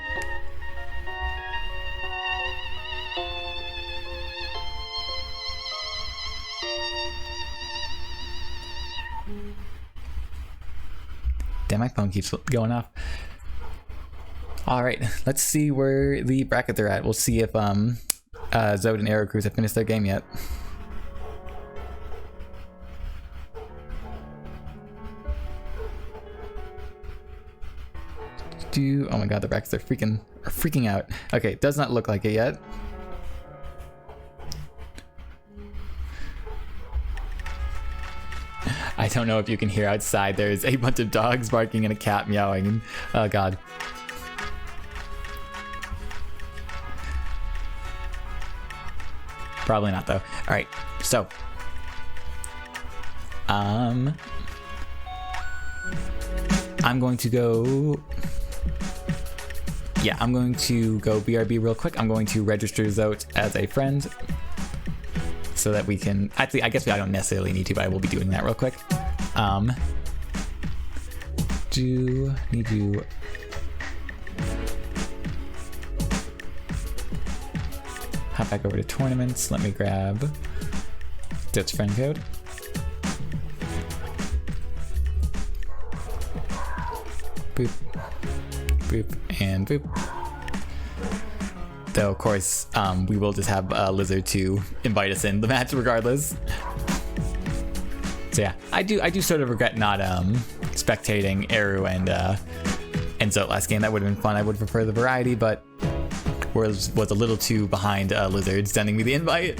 Damn, my phone keeps going off. Alright, let's see where the brackets are at. We'll see if Zod and Aero Cruise have finished their game yet. Oh my god, the brackets are freaking out. Okay, does not look like it yet. I don't know if you can hear outside. There's a bunch of dogs barking and a cat meowing. Oh god. Probably not though. All right, so I'm going to go. Yeah, I'm going to go BRB real quick. I'm going to register Zote as a friend so that we can... Actually, I guess I don't necessarily need to, but I will be doing that real quick. Do need to... back over to tournaments. Let me grab Zote's friend code. Boop, boop, and boop. Though, of course, we will just have Lizard to invite us in the match regardless. So yeah, I do sort of regret not spectating Eru and Zote last game. That would have been fun. I would prefer the variety, but was a little too behind Lizard sending me the invite.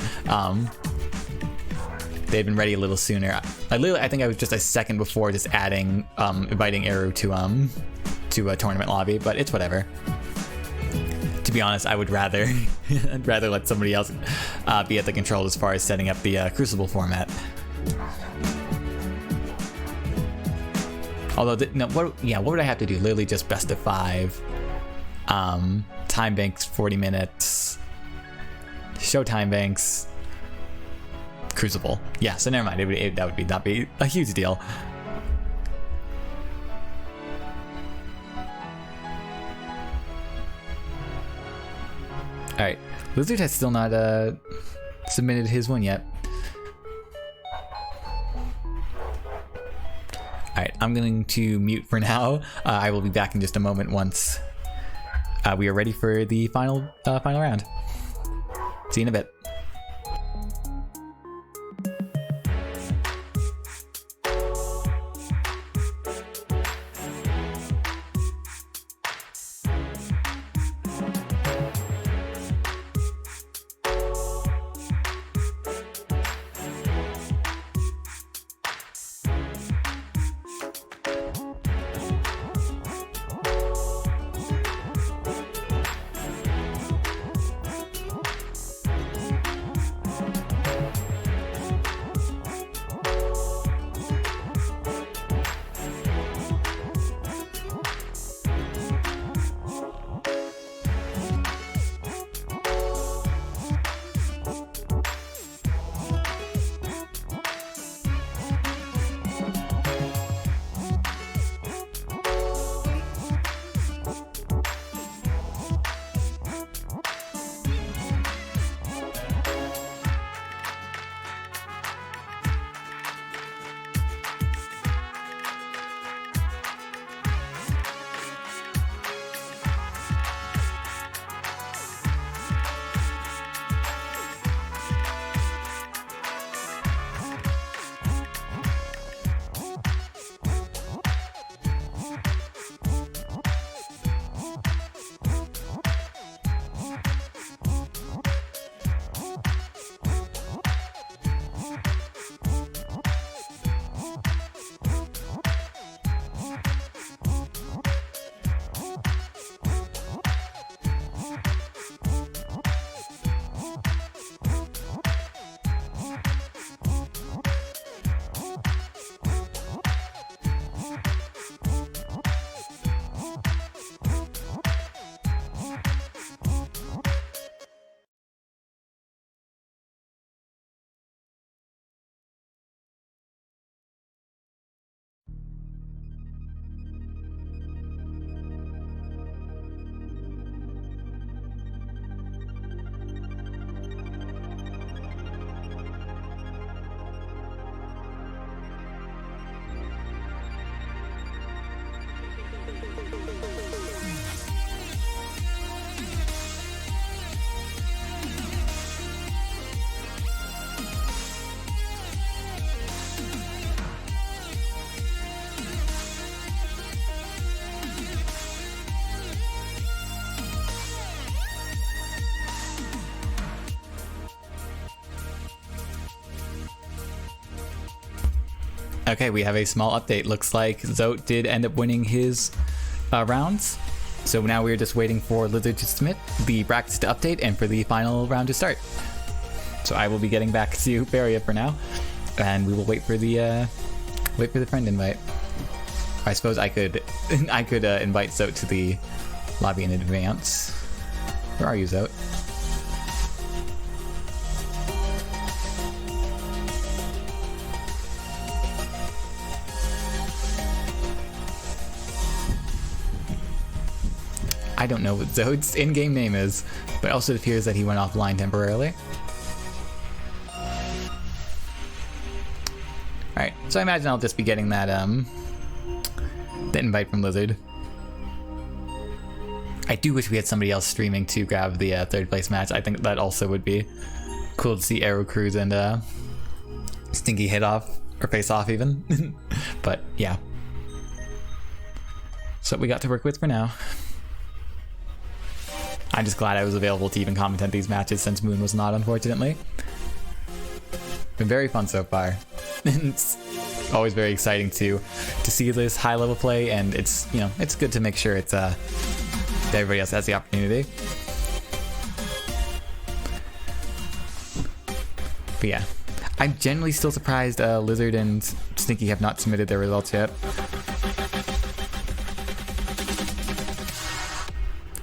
They'd been ready a little sooner. I think I was just a second before just adding inviting Eru to a tournament lobby, but it's whatever. To be honest, I would rather I'd rather let somebody else be at the control as far as setting up the Crucible format. Although, no, what would I have to do? Literally just best of 5. Time banks 40 minutes. Show time banks. Crucible. Yeah, so never mind. That would not be a huge deal. Alright. Lizard has still not submitted his one yet. Alright, I'm going to mute for now. I will be back in just a moment once we are ready for the final round. See you in a bit. Okay, we have a small update. Looks like Zote did end up winning his rounds. So now we're just waiting for Lizard to submit, the brackets to update, and for the final round to start. So I will be getting back to Faeria for now, and we will wait for the friend invite. I suppose I could invite Zote to the lobby in advance. Where are you, Zote? I don't know what Zode's in-game name is, but also it appears that he went offline temporarily. Alright, so I imagine I'll just be getting that invite from Lizard. I do wish we had somebody else streaming to grab the third place match. I think that also would be cool to see Arrow Cruise and Stinky hit off, or face off even. But yeah. So we got to work with for now. I'm just glad I was available to even comment on these matches since Moon was not, unfortunately. Been very fun so far. It's always very exciting to see this high level play, and it's, you know, it's good to make sure it's that everybody else has the opportunity. But yeah, I'm generally still surprised Lizard and Stinky have not submitted their results yet.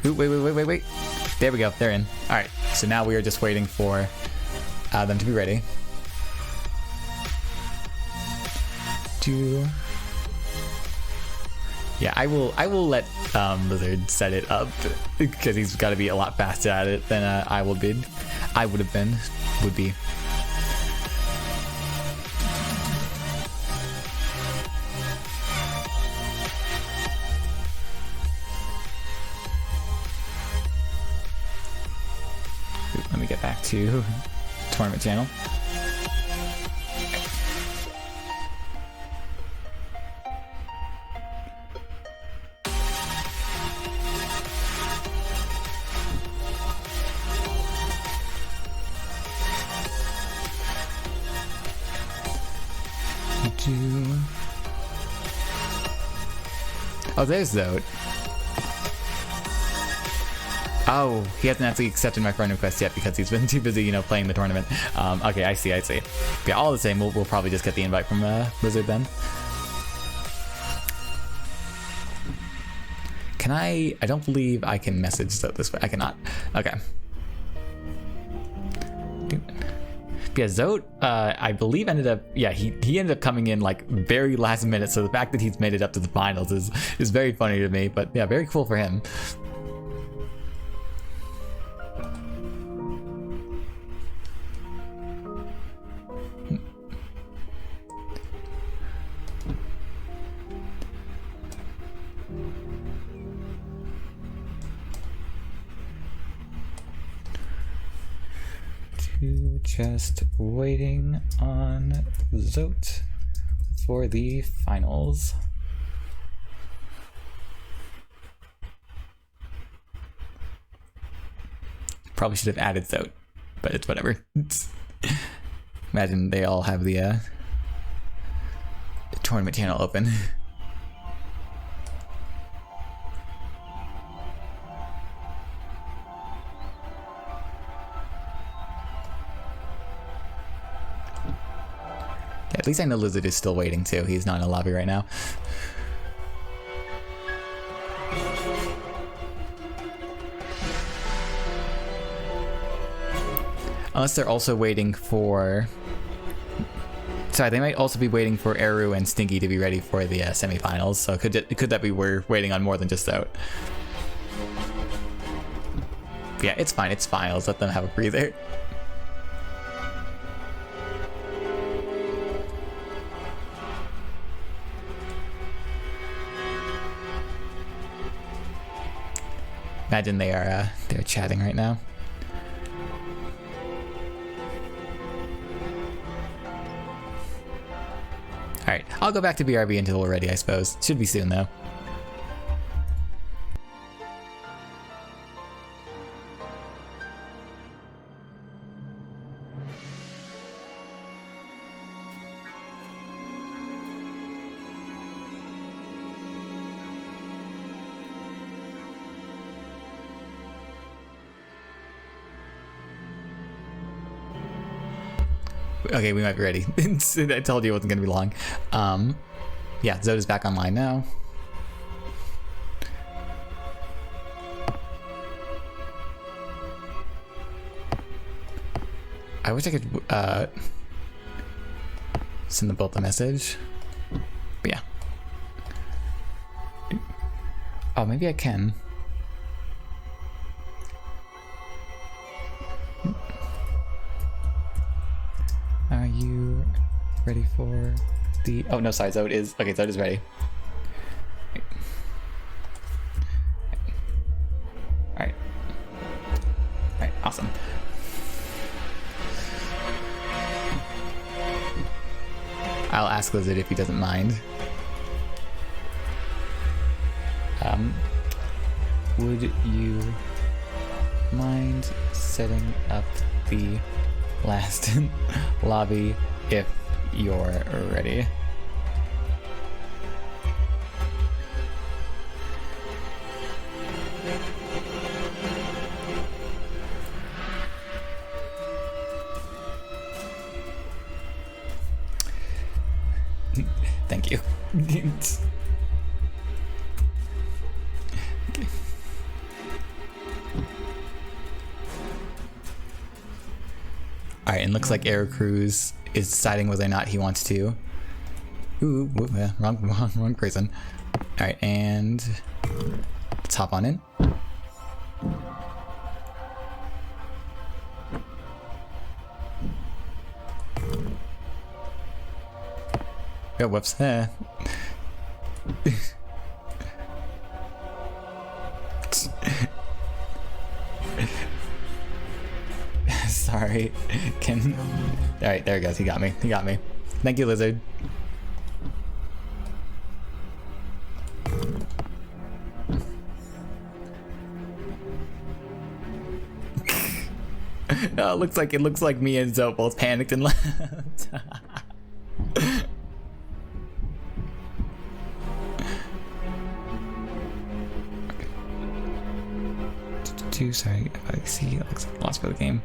Ooh, wait. There we go, they're in. Alright, so now we are just waiting for them to be ready. Yeah, I will let Lizard set it up because he's got to be a lot faster at it than I would be. Let me get back to tournament channel. Oh, there's Zode. Oh, he hasn't actually accepted my friend request yet because he's been too busy, you know, playing the tournament. Okay, I see. Yeah, all the same, we'll probably just get the invite from Lizard then. Can I don't believe I can message Zode this way. I cannot. Okay. Yeah, Zode, I believe ended up, yeah, he ended up coming in like very last minute, so the fact that he's made it up to the finals is very funny to me, but yeah, very cool for him. Just waiting on Zote for the finals. Probably should have added Zote, but it's whatever. Imagine they all have the tournament channel open. At least I know Lizard is still waiting too. He's not in the lobby right now. Unless they're also waiting for... Sorry, they might also be waiting for Eru and Stinky to be ready for the semifinals. So could that be we're waiting on more than just out? Yeah, it's fine. It's fine. Let's let them have a breather. Imagine they're chatting right now. Alright, I'll go back to BRB until we're ready, I suppose. Should be soon though. Okay, we might be ready. I told you it wasn't gonna be long. Yeah, Zode is back online now. I wish I could send them both a message. But yeah. Oh, maybe I can. you ready for the... Oh, no, sorry, Zote is... Okay, Zote is ready. Alright. Alright, awesome. I'll ask Lizard if he doesn't mind. Would you mind setting up the last lobby if you're ready? Thank you. Okay. Alright, and looks like Aero Cruise is deciding whether or not he wants to. Ooh, yeah, wrong person. Alright, and let's hop on in. Oh, whoops. Sorry. Alright, there he goes. He got me. He got me. Thank you, Lizard. Oh, it looks like me and Zote both panicked and left. Sorry, I see it looks like lost for the game.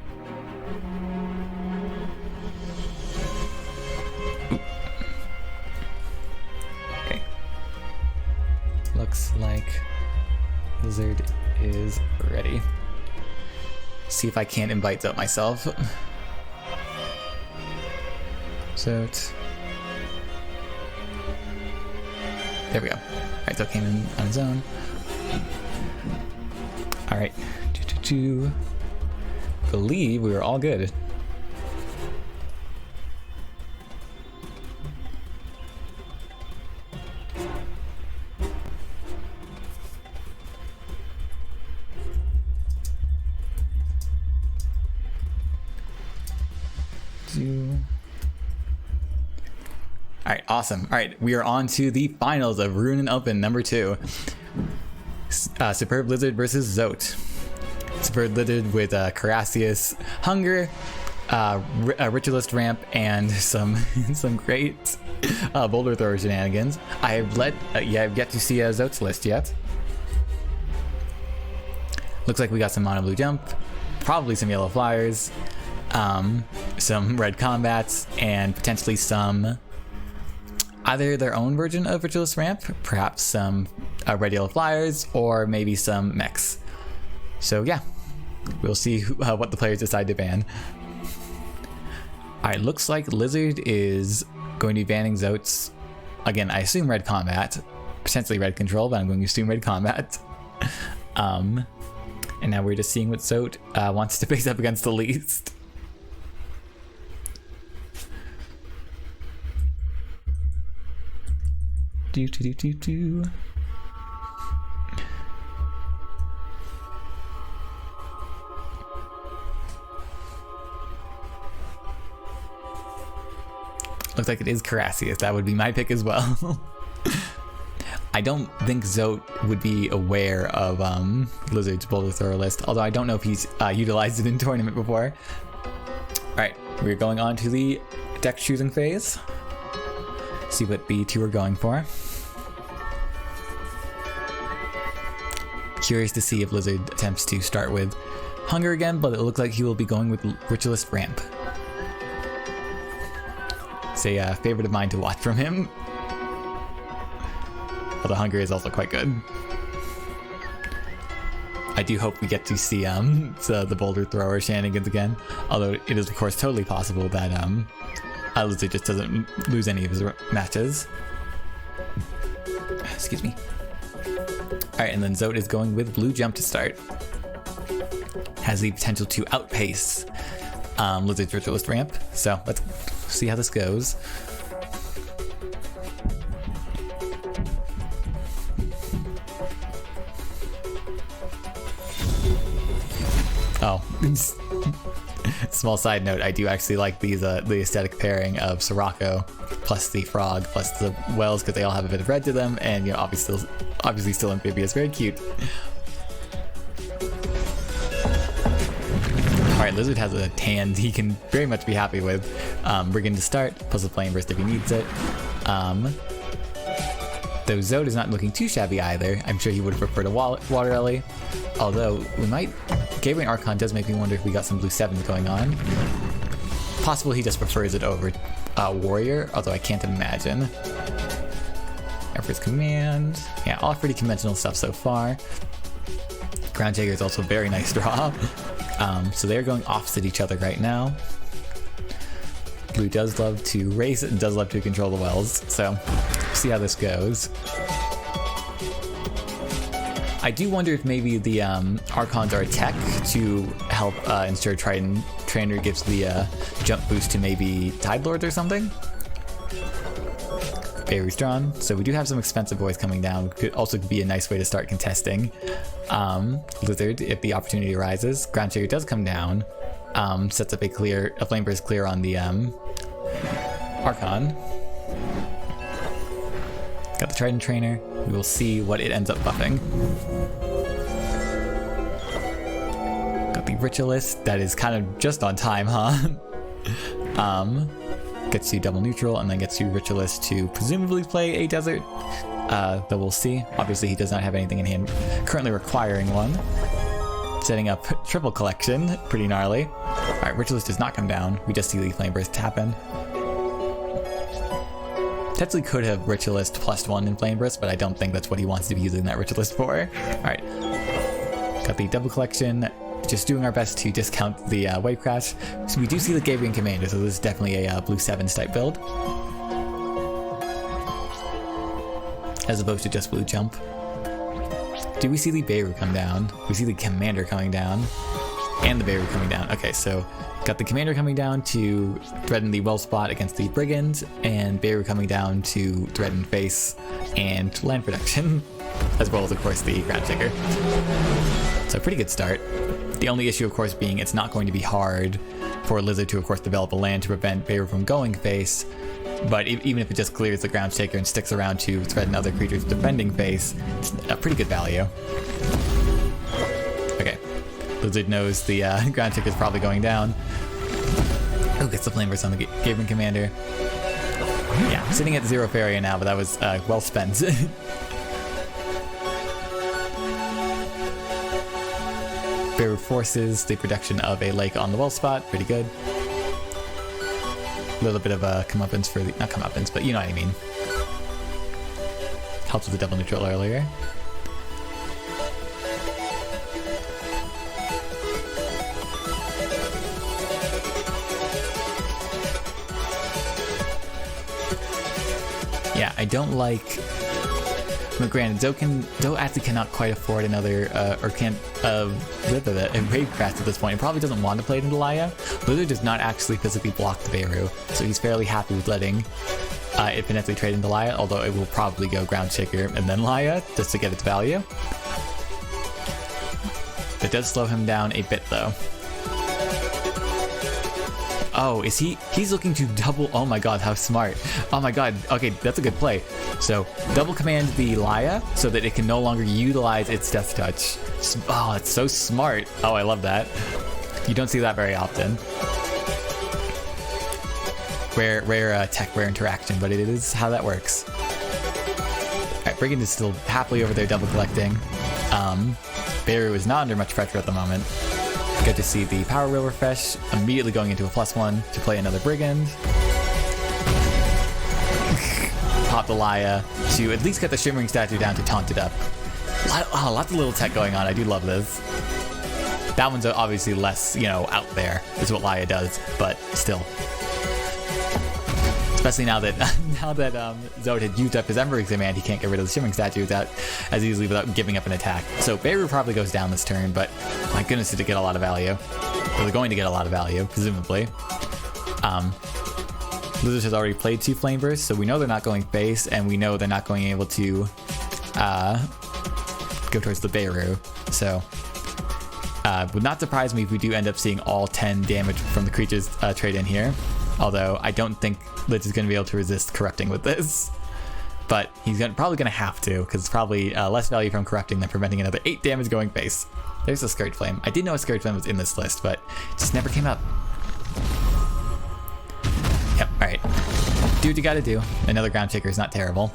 Ooh. Okay. Looks like Lizard is ready. See if I can't invite Zote myself. Zote. There we go. Alright, Zote came in on his own. Alright. Believe we were all good. Alright, awesome. Alright, we are on to the finals of Ruunin Open number 2. Superb Lizard versus Zote. Superb Lizard with Carassius, Hunger, a Ritualist Ramp, and some great boulder thrower shenanigans. I have yet to see Zote's list yet. Looks like we got some mono blue jump, probably some yellow flyers, some red combats, and potentially some either their own version of Ritualist Ramp, perhaps some red yellow flyers, or maybe some mechs. So yeah, we'll see what the players decide to ban. Alright, looks like Lizard is going to be banning Zote's, again, I assume red combat, potentially red control, but I'm going to assume red combat. And now we're just seeing what Zote wants to face up against the least. Looks like it is Carassius. That would be my pick as well. I don't think Zote would be aware of Lizard's boulder thrower list, although I don't know if he's utilized it in tournament before. Alright, we're going on to the deck choosing phase. See what the two are going for. Curious to see if Lizard attempts to start with Hunger again, but it looks like he will be going with Ritualist Ramp. It's a favorite of mine to watch from him. Although Hunger is also quite good. I do hope we get to see the boulder thrower shenanigans again, although it is of course totally possible that Lizard just doesn't lose any of his matches. Excuse me. Alright, and then Zote is going with blue jump to start. Has the potential to outpace Lizard's Ritualist Ramp, so let's see how this goes. Oh, small side note, I do actually like these the aesthetic pairing of Sirocco plus the frog plus the wells, because they all have a bit of red to them, and you know, obviously still amphibious, very cute. Alright, Lizard has a tan he can very much be happy with. Brigand to start, plus a flame burst if he needs it. Though Zode is not looking too shabby either. I'm sure he would have preferred a water Ellie. Although, we might... Gabriel Archon does make me wonder if we got some blue 7s going on. Possible he just prefers it over Warrior, although I can't imagine. Emperor's Command. Yeah, all pretty conventional stuff so far. Ground Shaker is also a very nice draw. So they're going opposite each other right now. Blue does love to race and does love to control the wells, so see how this goes. I do wonder if maybe the Archons are a tech to help ensure Triton Trainer gives the jump boost to maybe Tide Lords or something. Fairy's drawn, so we do have some expensive boys coming down. Could also be a nice way to start contesting. Lizard, if the opportunity arises. Ground Shaker does come down. Sets up a flame burst clear on the Archon. Got the Trident Trainer. We will see what it ends up buffing. Got the Ritualist. That is kind of just on time, huh? Gets you double neutral and then gets you Ritualist to presumably play a desert. Though we'll see. Obviously he does not have anything in hand currently requiring one. Setting up triple collection. Pretty gnarly. Alright, Ritualist does not come down. We just see the Flame Burst happen. Potentially could have Ritualist +1 in Flame Burst, but I don't think that's what he wants to be using that Ritualist for. Alright. Got the double collection. Just doing our best to discount the Wave Crash. So we do see the Gabriel Commander, so this is definitely a blue 7s type build. As opposed to just blue jump. Do we see the Beirut come down? We see the Commander coming down. And the Beirut coming down. Okay, so got the Commander coming down to threaten the well spot against the Brigand, and Beirut coming down to threaten face and land production, as well as, of course, the Ground Shaker. So pretty good start. The only issue, of course, being it's not going to be hard for Lizard to, of course, develop a land to prevent Beirut from going face, but even if it just clears the Ground Shaker and sticks around to threaten other creatures defending face, it's a pretty good value. Okay. Lizard knows the Ground Shaker is probably going down. Oh, gets the Flame Burst on the Gabriel Commander. Yeah, sitting at 0 Faeria now, but that was well spent. Beirut forces the production of a lake on the well spot. Pretty good. A little bit of a comeuppance for the... Not comeuppance, but you know what I mean. Helps with the double neutral earlier. Yeah, I don't like... But granted, Zoe actually cannot quite afford another, or can't, a Wave Crash at this point. He probably doesn't want to play it into Laya. Lizard does not actually physically block the Beirut, so he's fairly happy with letting it potentially trade into Laya, although it will probably go Ground Shaker and then Laya, just to get its value. That does slow him down a bit, though. Oh, is he's looking to double, oh my god, how smart. Oh my god, okay, that's a good play. So, double command the Laya so that it can no longer utilize its Death Touch. Oh, it's so smart. Oh, I love that. You don't see that very often. Rare tech, rare interaction, but it is how that works. Alright, Brigand is still happily over there double collecting. Beirut is not under much pressure at the moment. Good to see the Power Wheel refresh, immediately going into a +1 to play another Brigand. Pop the Laya to at least get the Shimmering Statue down to taunt it up. Lots of little tech going on, I do love this. That one's obviously less, you know, out there, is what Laya does, but still. Especially now that Zode had used up his Embering Command, he can't get rid of the Shimmering Statue as easily without giving up an attack. So Beirut probably goes down this turn, but my goodness, did it get a lot of value. Well, they're going to get a lot of value, presumably. Lizard has already played 2 Flame Bursts, so we know they're not going base, and we know they're not going able to go towards the Beirut. So would not surprise me if we do end up seeing all 10 damage from the creatures trade in here. Although I don't think Liz is going to be able to resist corrupting with this. But he's probably going to have to, because it's probably less value from corrupting than preventing another 8 damage going base. There's a Scourge Flame. I did know a Scourge Flame was in this list, but it just never came up. Yep, alright. Do what you gotta do. Another Ground Shaker is not terrible.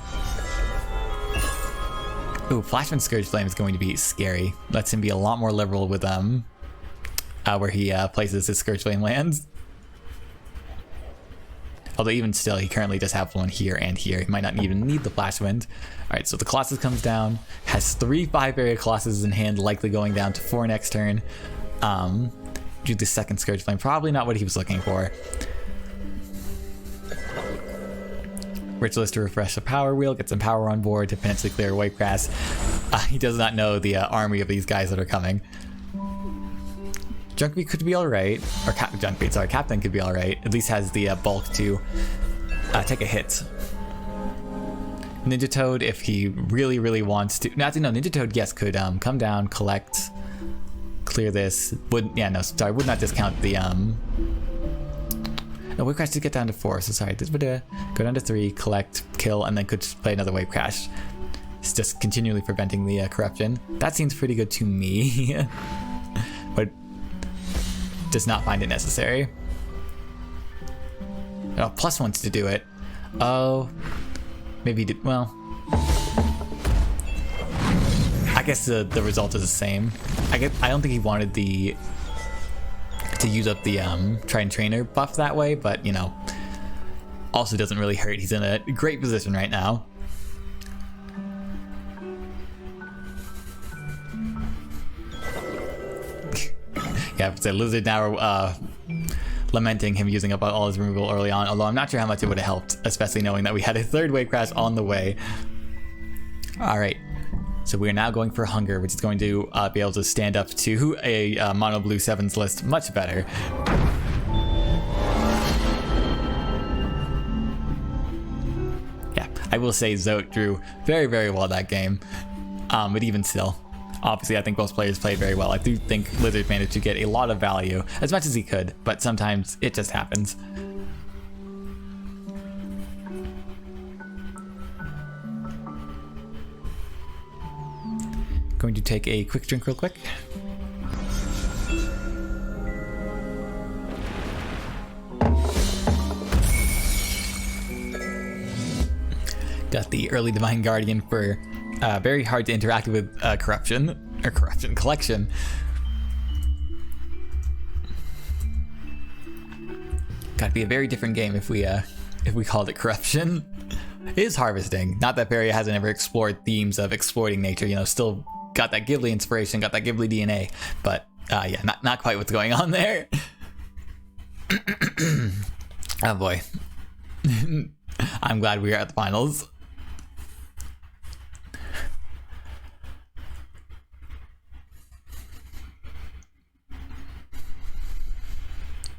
Ooh, Flashman Scourge Flame is going to be scary. Lets him be a lot more liberal with where he places his Scourge Flame lands. Although even still, he currently does have one here and here. He might not even need the Flash Wind. Alright, so the Colossus comes down. Has 3 5-area Colossuses in hand, likely going down to 4 next turn. Do the second Scourge Flame. Probably not what he was looking for. Ritualist to refresh the power wheel, get some power on board to potentially clear Whitegrass. He does not know the army of these guys that are coming. Junkbeat could be alright, or Captain could be alright. At least has the bulk to take a hit. Ninja Toad, if he really, really wants to. No, actually, no. Ninja Toad, yes, could come down, collect, clear this. Would not discount the No, Wave Crash did get down to 4, so sorry. This would go down to 3, collect, kill, and then could play another Wave Crash. It's just continually preventing the corruption. That seems pretty good to me, but does not find it necessary. Oh, plus wants to do it. Oh, maybe he did. Well, I guess the result is the same. I don't think he wanted to use up the Try and Trainer buff that way, but you know, also doesn't really hurt. He's in a great position right now. Yeah, so Lizard now lamenting him using up all his removal early on, although I'm not sure how much it would have helped, especially knowing that we had a 3rd Wave Crash on the way. Alright, so we are now going for Hunger, which is going to be able to stand up to a Mono Blue 7s list much better. Yeah, I will say Zote drew very, very well that game, but even still. Obviously, I think both players played very well. I do think Lizard managed to get a lot of value, as much as he could, but sometimes it just happens. Going to take a quick drink real quick. Got the early Divine Guardian for very hard to interact with corruption collection. Gotta be a very different game if we called it corruption. It is harvesting. Not that Faeria hasn't ever explored themes of exploiting nature. You know, still got that Ghibli inspiration, got that Ghibli DNA, but yeah, not quite what's going on there. Oh boy. I'm glad we are at the finals.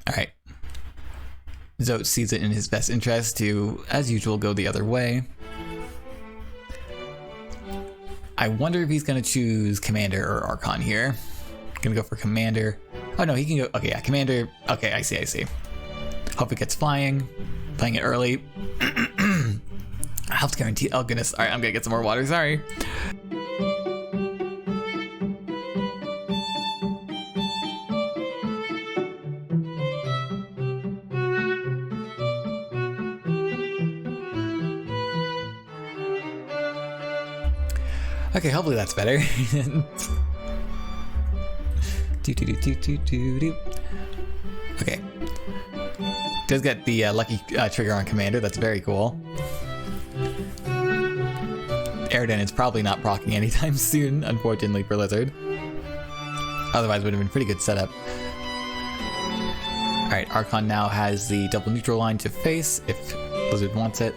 Alright. Zote sees it in his best interest to, as usual, go the other way. I wonder if he's going to choose Commander or Archon here. Gonna go for Commander. Oh no, he can go. Okay, yeah, Commander. Okay, I see. Hope it gets flying. Playing it early. Health guarantee. Oh goodness. Alright, I'm gonna get some more water. Sorry. Okay, hopefully that's better. Okay. Does get the lucky trigger on Commander. That's very cool. Airden is probably not proccing anytime soon, unfortunately for Lizard. Otherwise, it would have been a pretty good setup. Alright, Archon now has the double neutral line to face if Lizard wants it.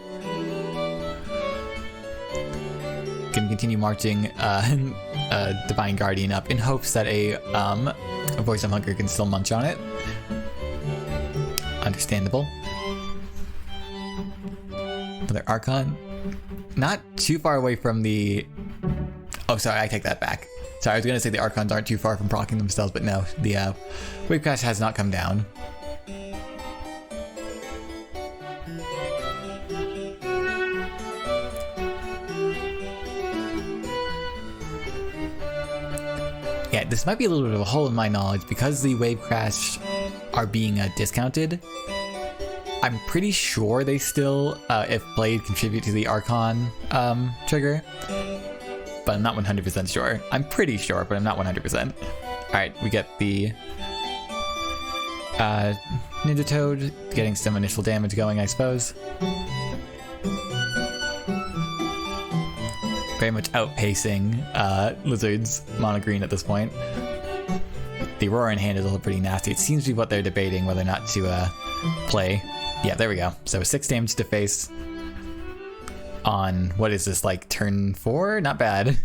Can continue marching Divine Guardian up in hopes that a Voice of Hunger can still munch on it. Understandable. Another Archon. Not too far away from the... Oh, sorry, I take that back. Sorry, I was going to say the Archons aren't too far from proccing themselves, but no, the Wave Crash has not come down. Yeah, this might be a little bit of a hole in my knowledge because the Wave Crash are being discounted. I'm pretty sure they still, if played, contribute to the Archon trigger. But I'm not 100% sure. I'm pretty sure, but I'm not 100%. Alright, we get the Ninja Toad getting some initial damage going, I suppose. Very much outpacing Lizard's mono green at this point. The Aurora in hand is also pretty nasty. It seems to be what they're debating, whether or not to play. Yeah, there we go. So 6 damage to face on, what is this, like turn 4? Not bad.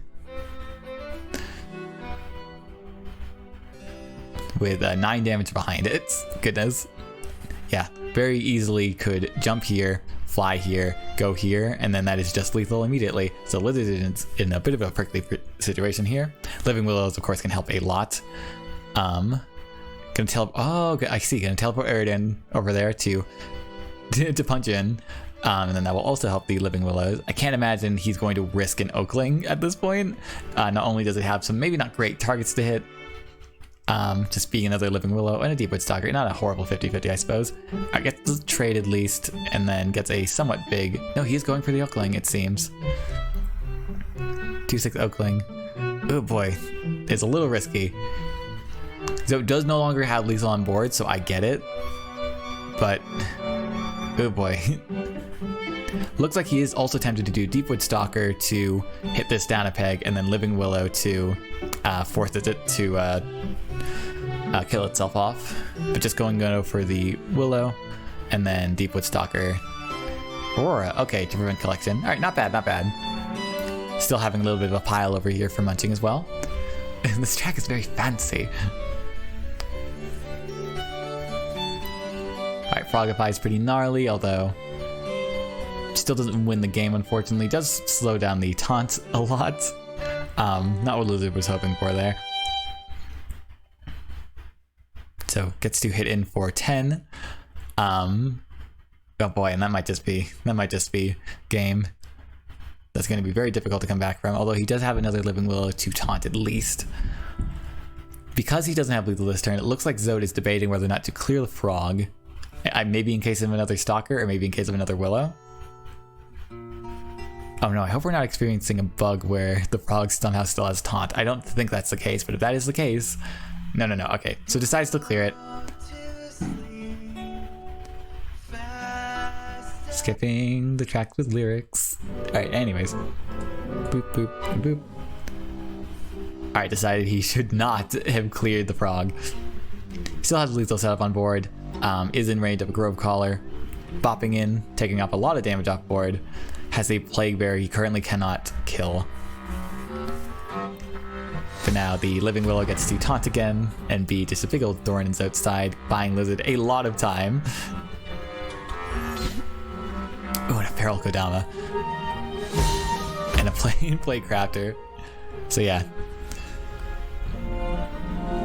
With 9 damage behind it. Goodness. Yeah, very easily could jump here, fly here, go here, and then that is just lethal immediately. So Lizard is in a bit of a prickly situation here. Living Willows, of course, can help a lot. Gonna I see, gonna teleport Eridan over there to punch in. And then that will also help the Living Willows. I can't imagine he's going to risk an Oakling at this point. Not only does it have some maybe not great targets to hit, just being another Living Willow and a Deepwood Stalker. Not a horrible 50-50, I suppose. I get the trade at least, and then gets a somewhat big... No, he's going for the Oakling, it seems. 2/6 Oakling. Oh boy, it's a little risky. So it does no longer have lethal on board, so I get it. But... oh boy. Looks like he is also tempted to do Deepwood Stalker to hit this down a peg, and then Living Willow to force it to kill itself off. But just going for the Willow, and then Deepwood Stalker. Aurora, okay, to prevent collection. Alright, not bad, not bad. Still having a little bit of a pile over here for munching as well. And this track is very fancy. Alright, Frogify is pretty gnarly, although still doesn't win the game, unfortunately. Does slow down the taunt a lot. Not what Lizard was hoping for there. So gets to hit in for 10. Oh boy, and that might just be game. That's going to be very difficult to come back from, although he does have another Living Willow to taunt at least. Because he doesn't have lethal this turn, it looks like Zode is debating whether or not to clear the Frog. Maybe in case of another Stalker, or maybe in case of another Willow. Oh no, I hope we're not experiencing a bug where the Frog somehow still has taunt. I don't think that's the case, but if that is the case... No, okay. So decides to clear it. Skipping the track with lyrics. Alright, anyways. Boop, boop, boop. Alright, decided he should not have cleared the Frog. Still has lethal setup on board. Is in range of a Grove Caller. Bopping in, taking off a lot of damage off board. Has a Plague Bear he currently cannot kill. For now, the Living Willow gets to taunt again and be just a big old thorn in Zote's side, buying Lizard a lot of time. Oh, and a Feral Kodama. And a Plague Crafter. So yeah.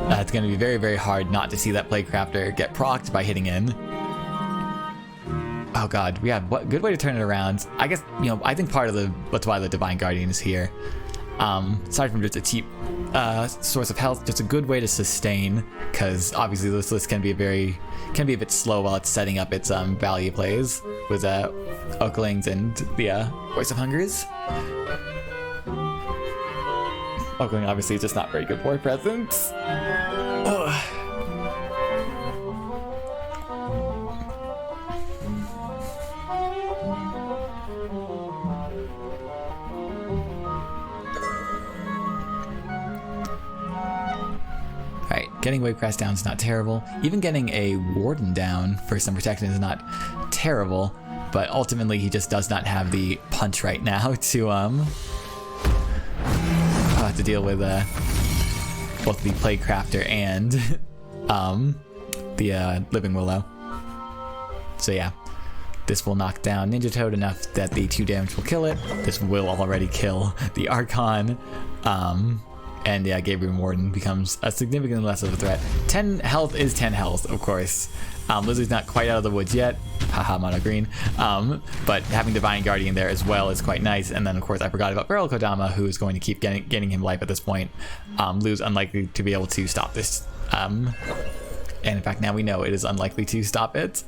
It's going to be very, very hard not to see that Plague Crafter get procced by hitting in. Oh god, yeah, what good way to turn it around. I guess, I think part of that's why the Divine Guardian is here. Aside from just a cheap source of health, just a good way to sustain, because obviously this list can be a bit slow while it's setting up its value plays with Oaklings and the Voice of Hungers. Oakling obviously is just not very good board presence. Ugh. Getting Wavecrash down is not terrible. Even getting a Warden down for some protection is not terrible, but ultimately he just does not have the punch right now to deal with both the Plague Crafter and the Living Willow. So yeah, This will knock down Ninja Toad enough that the 2 damage will kill it. This will already kill the Archon. And yeah, Gabriel Warden becomes a significantly less of a threat. 10 health is 10 health, of course. Lizard's not quite out of the woods yet. Haha, mono green. But having Divine Guardian there as well is quite nice. And then, of course, I forgot about Feral Kodama, who is going to keep getting him life at this point. Lou's unlikely to be able to stop this. And in fact, now we know it is unlikely to stop it.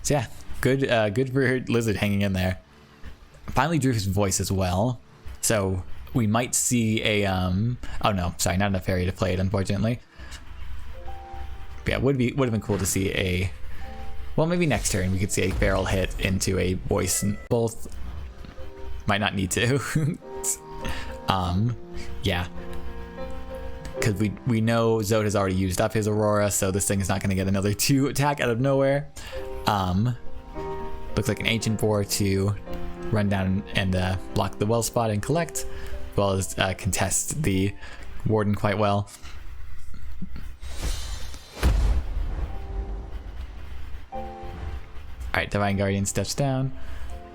So yeah, good for Lizard hanging in there. Finally drew his voice as well. So we might see a, oh no, sorry, not enough Faeria to play it, unfortunately. But yeah, would have been cool to see a, well, maybe next turn we could see a Feral hit into a voice. Both might not need to. Yeah. Because we know Zod has already used up his Aurora, so this thing is not going to get another 2 attack out of nowhere. Looks like an Ancient Boar to run down and block the well spot and collect, as well as contest the Warden quite well. Alright, Divine Guardian steps down.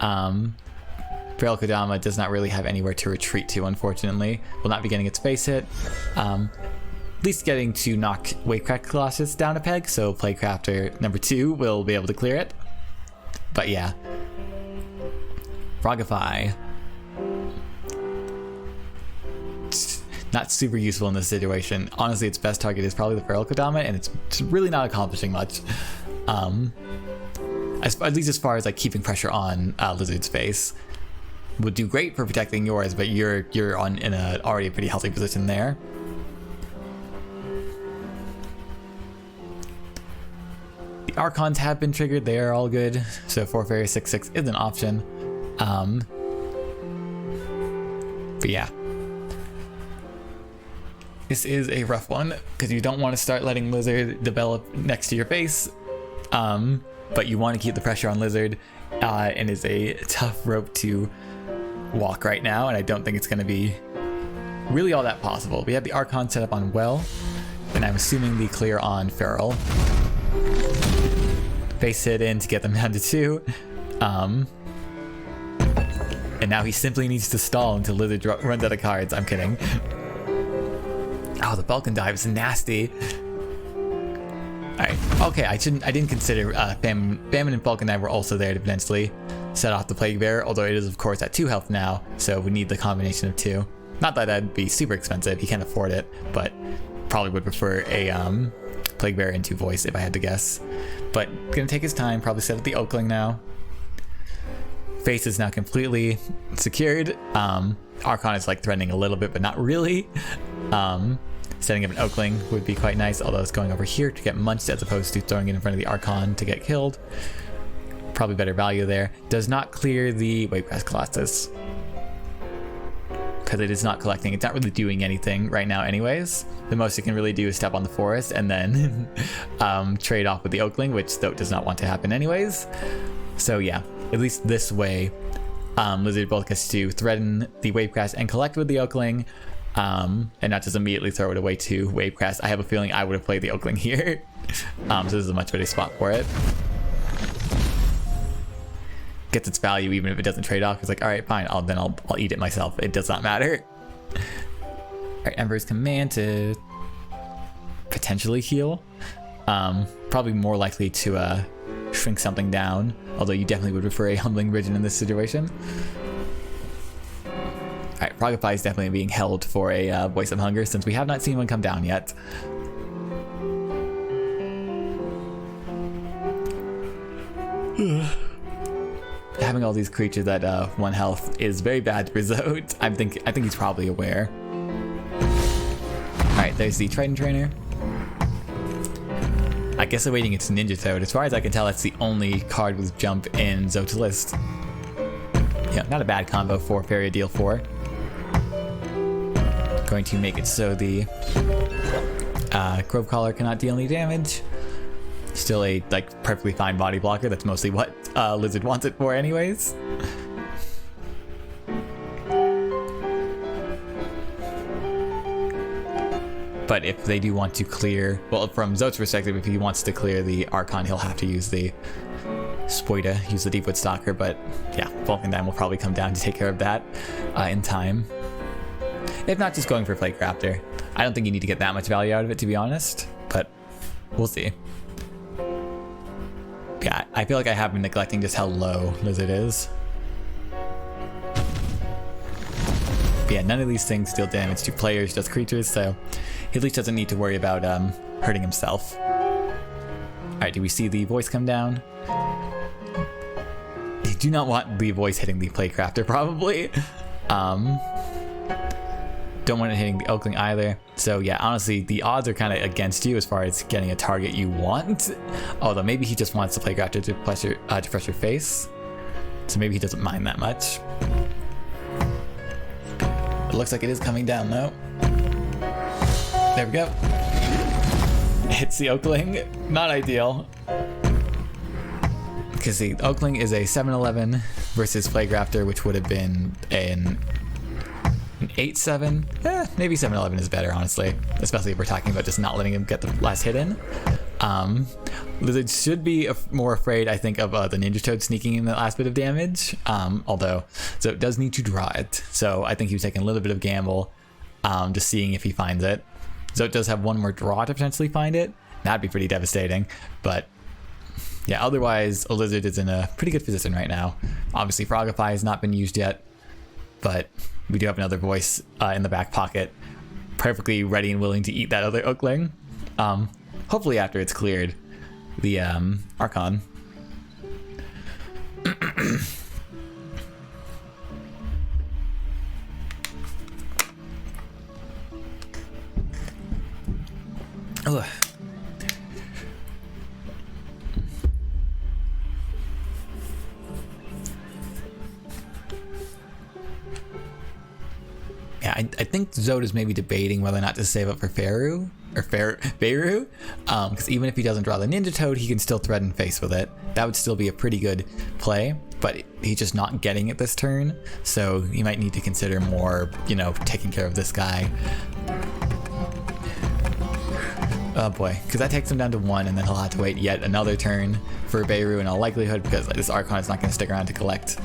Feral Kodama does not really have anywhere to retreat to, unfortunately. Will not be getting its face hit. At least getting to knock Wavecraft Colossus down a peg, so Plaguecrafter number 2 will be able to clear it. But yeah. Frogify. Not super useful in this situation. Honestly, its best target is probably the Feral Kodama, and it's really not accomplishing much. At least as far as like keeping pressure on Lizard's face. Would do great for protecting yours, but you're in a already pretty healthy position there. The Archons have been triggered, they are all good. So 4 Faeria 6/6 is an option. But yeah. This is a rough one, because you don't want to start letting Lizard develop next to your face. But you want to keep the pressure on Lizard, and it's a tough rope to walk right now, and I don't think it's going to be really all that possible. We have the Archon set up on Well, and I'm assuming the clear on Feral. Face hit in to get them down to 2. And now he simply needs to stall until Lizard runs out of cards. I'm kidding. Oh, the Falcon dive is nasty. Alright, okay, I didn't consider Famine and Falcon Dive were also there to potentially set off the Plague Bearer, although it is of course at 2 health now, so we need the combination of 2. Not that that'd be super expensive, he can't afford it, but probably would prefer a Plague Bearer into Voice if I had to guess. But gonna take his time, probably set up the Oakling now. Face is now completely secured. Archon is like threatening a little bit, but not really. Setting up an Oakling would be quite nice, although it's going over here to get munched as opposed to throwing it in front of the Archon to get killed. Probably better value there. Does not clear the Wavecraft Colossus, because it is not collecting. It's not really doing anything right now anyways. The most it can really do is step on the forest and then trade off with the Oakling, which Stoat does not want to happen anyways. So yeah, at least this way, Lizard both gets to threaten the Wavecraft and collect with the Oakling, and not just immediately throw it away to Wavecraft. I have a feeling I would have played the Oakling here. So this is a much better spot for it. Gets its value even if it doesn't trade off. It's like, all right, fine, I'll eat it myself. It does not matter. All right, Ember's Command to potentially heal. Probably more likely to shrink something down, although you definitely would prefer a Humbling Vision in this situation. Alright, Frogify is definitely being held for a Voice of Hunger, since we have not seen one come down yet. Having all these creatures at 1 health is very bad for Zod. I think he's probably aware. Alright, there's the Trident Trainer. I guess awaiting its Ninja Toad. As far as I can tell, that's the only card with jump in Zod's list. Yeah, not a bad combo for Faeria deal 4. Going to make it so the Grove Collar cannot deal any damage. Still a like perfectly fine body blocker. That's mostly what Lizard wants it for anyways. But if they do want to clear, well, from Zote's perspective, if he wants to clear the Archon, he'll have to use the Spoita, use the Deepwood Stalker. But yeah, Vulcan will probably come down to take care of that in time. If not, just going for Plague Raptor. I don't think you need to get that much value out of it, to be honest, but we'll see. Yeah, I feel like I have been neglecting just how low Lizard is. But yeah, none of these things deal damage to players, just creatures, so he at least doesn't need to worry about hurting himself. Alright, do we see the voice come down? You do not want the voice hitting the Plague Raptor, probably. Don't want it hitting the Oakling either. So yeah, honestly, the odds are kind of against you as far as getting a target you want. Although maybe he just wants the Plague Raptor to press your face. So maybe he doesn't mind that much. It looks like it is coming down though. There we go. Hits the Oakling. Not ideal. Because the Oakling is a 7-11 versus Plague Raptor, which would have been an 8-7. Maybe 7-11 is better, honestly. Especially if we're talking about just not letting him get the last hit in. Lizard should be more afraid, I think, of the Ninja Toad sneaking in the last bit of damage. Although, so it does need to draw it. So I think he was taking a little bit of gamble, just seeing if he finds it. So it does have one more draw to potentially find it. That'd be pretty devastating. But yeah, otherwise, a Lizard is in a pretty good position right now. Obviously, Frogify has not been used yet, but we do have another voice in the back pocket, perfectly ready and willing to eat that other Oakling. Hopefully after it's cleared the Archon. Ugh. Yeah, I think Zod is maybe debating whether or not to save up for Faeru, or Faeru, because even if he doesn't draw the Ninja Toad, he can still threaten face with it. That would still be a pretty good play, but he's just not getting it this turn, so you might need to consider more, you know, taking care of this guy. Oh boy, because that takes him down to 1, and then he'll have to wait yet another turn for Beirut in all likelihood, because this Archon is not going to stick around to collect.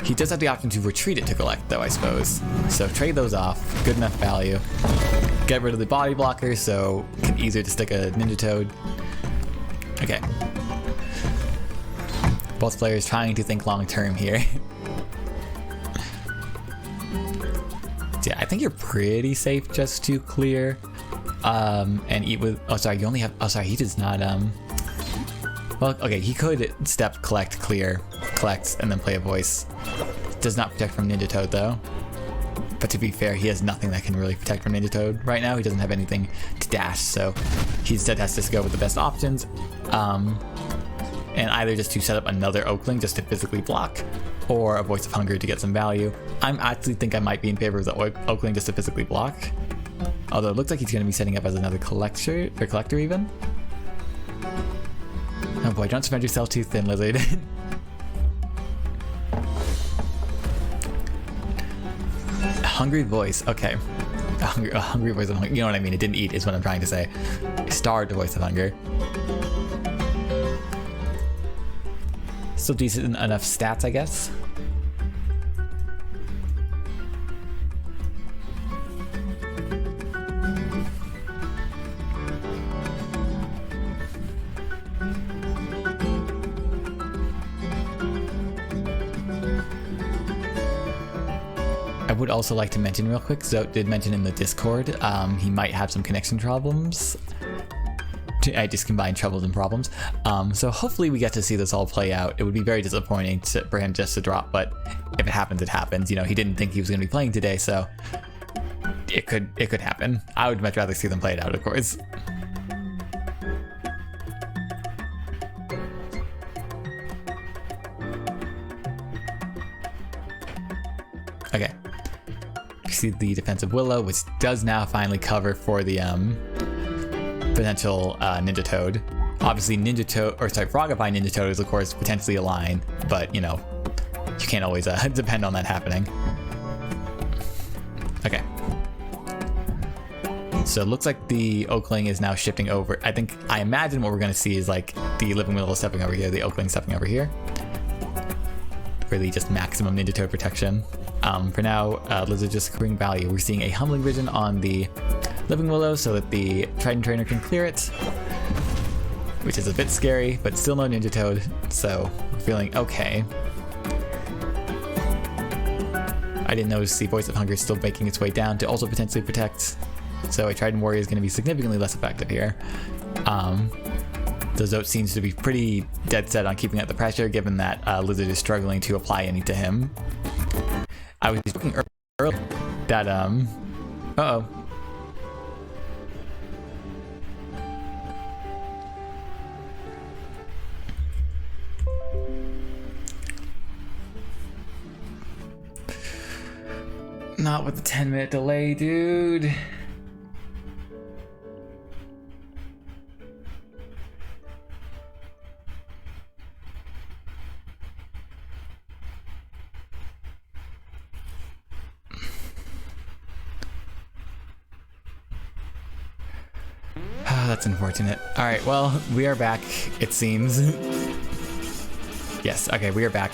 He does have the option to retreat it to collect, though, I suppose. So trade those off. Good enough value. Get rid of the body blocker, so easier to stick a Ninja Toad. Okay. Both players trying to think long term here. Yeah, I think you're pretty safe just to clear. And eat with. Oh, sorry. You only have. Oh, sorry. He does not. Well, okay. He could step, collect, clear, collect, and then play a voice. Does not protect from Ninja Toad though. But to be fair, he has nothing that can really protect from Ninja Toad right now. He doesn't have anything to dash, so he instead has to go with the best options. And either just to set up another Oakling just to physically block, or a Voice of Hunger to get some value. I actually think I might be in favor of the Oakling just to physically block. Although it looks like he's going to be setting up as another collector even. Oh boy, don't spread yourself too thin, Lizard. Hungry voice, okay. A hungry voice of hunger. You know what I mean? It didn't eat, is what I'm trying to say. Starved voice of hunger. Still decent enough stats, I guess. I would also like to mention real quick, Zote did mention in the Discord, he might have some connection problems. I just combined troubles and problems. So hopefully we get to see this all play out. It would be very disappointing for him just to drop, but if it happens, it happens. You know, he didn't think he was going to be playing today, so it could happen. I would much rather see them play it out, of course. Okay. You see the defensive Willow, which does now finally cover for the potential Ninja Toad. Obviously, Frogify Ninja Toad is of course potentially a line, but you know, you can't always depend on that happening. Okay. So it looks like the Oakling is now shifting over. I imagine what we're going to see is like the Living Willow stepping over here, the Oakling stepping over here. Really just maximum Ninja Toad protection. For now, Lizard just accruing value. We're seeing a Humbling Vision on the Living Willow so that the Trident Trainer can clear it, which is a bit scary, but still no Ninja Toad, so we're feeling okay. I didn't notice the Voice of Hunger still making its way down to also potentially protect, so a Trident Warrior is going to be significantly less effective here. The Zote seems to be pretty dead set on keeping up the pressure, given that Lizard is struggling to apply any to him. I was talking earlier that, uh-oh. Not with the 10-minute delay, dude. That's unfortunate. All right, well, we are back, it seems. Yes, okay, we are back.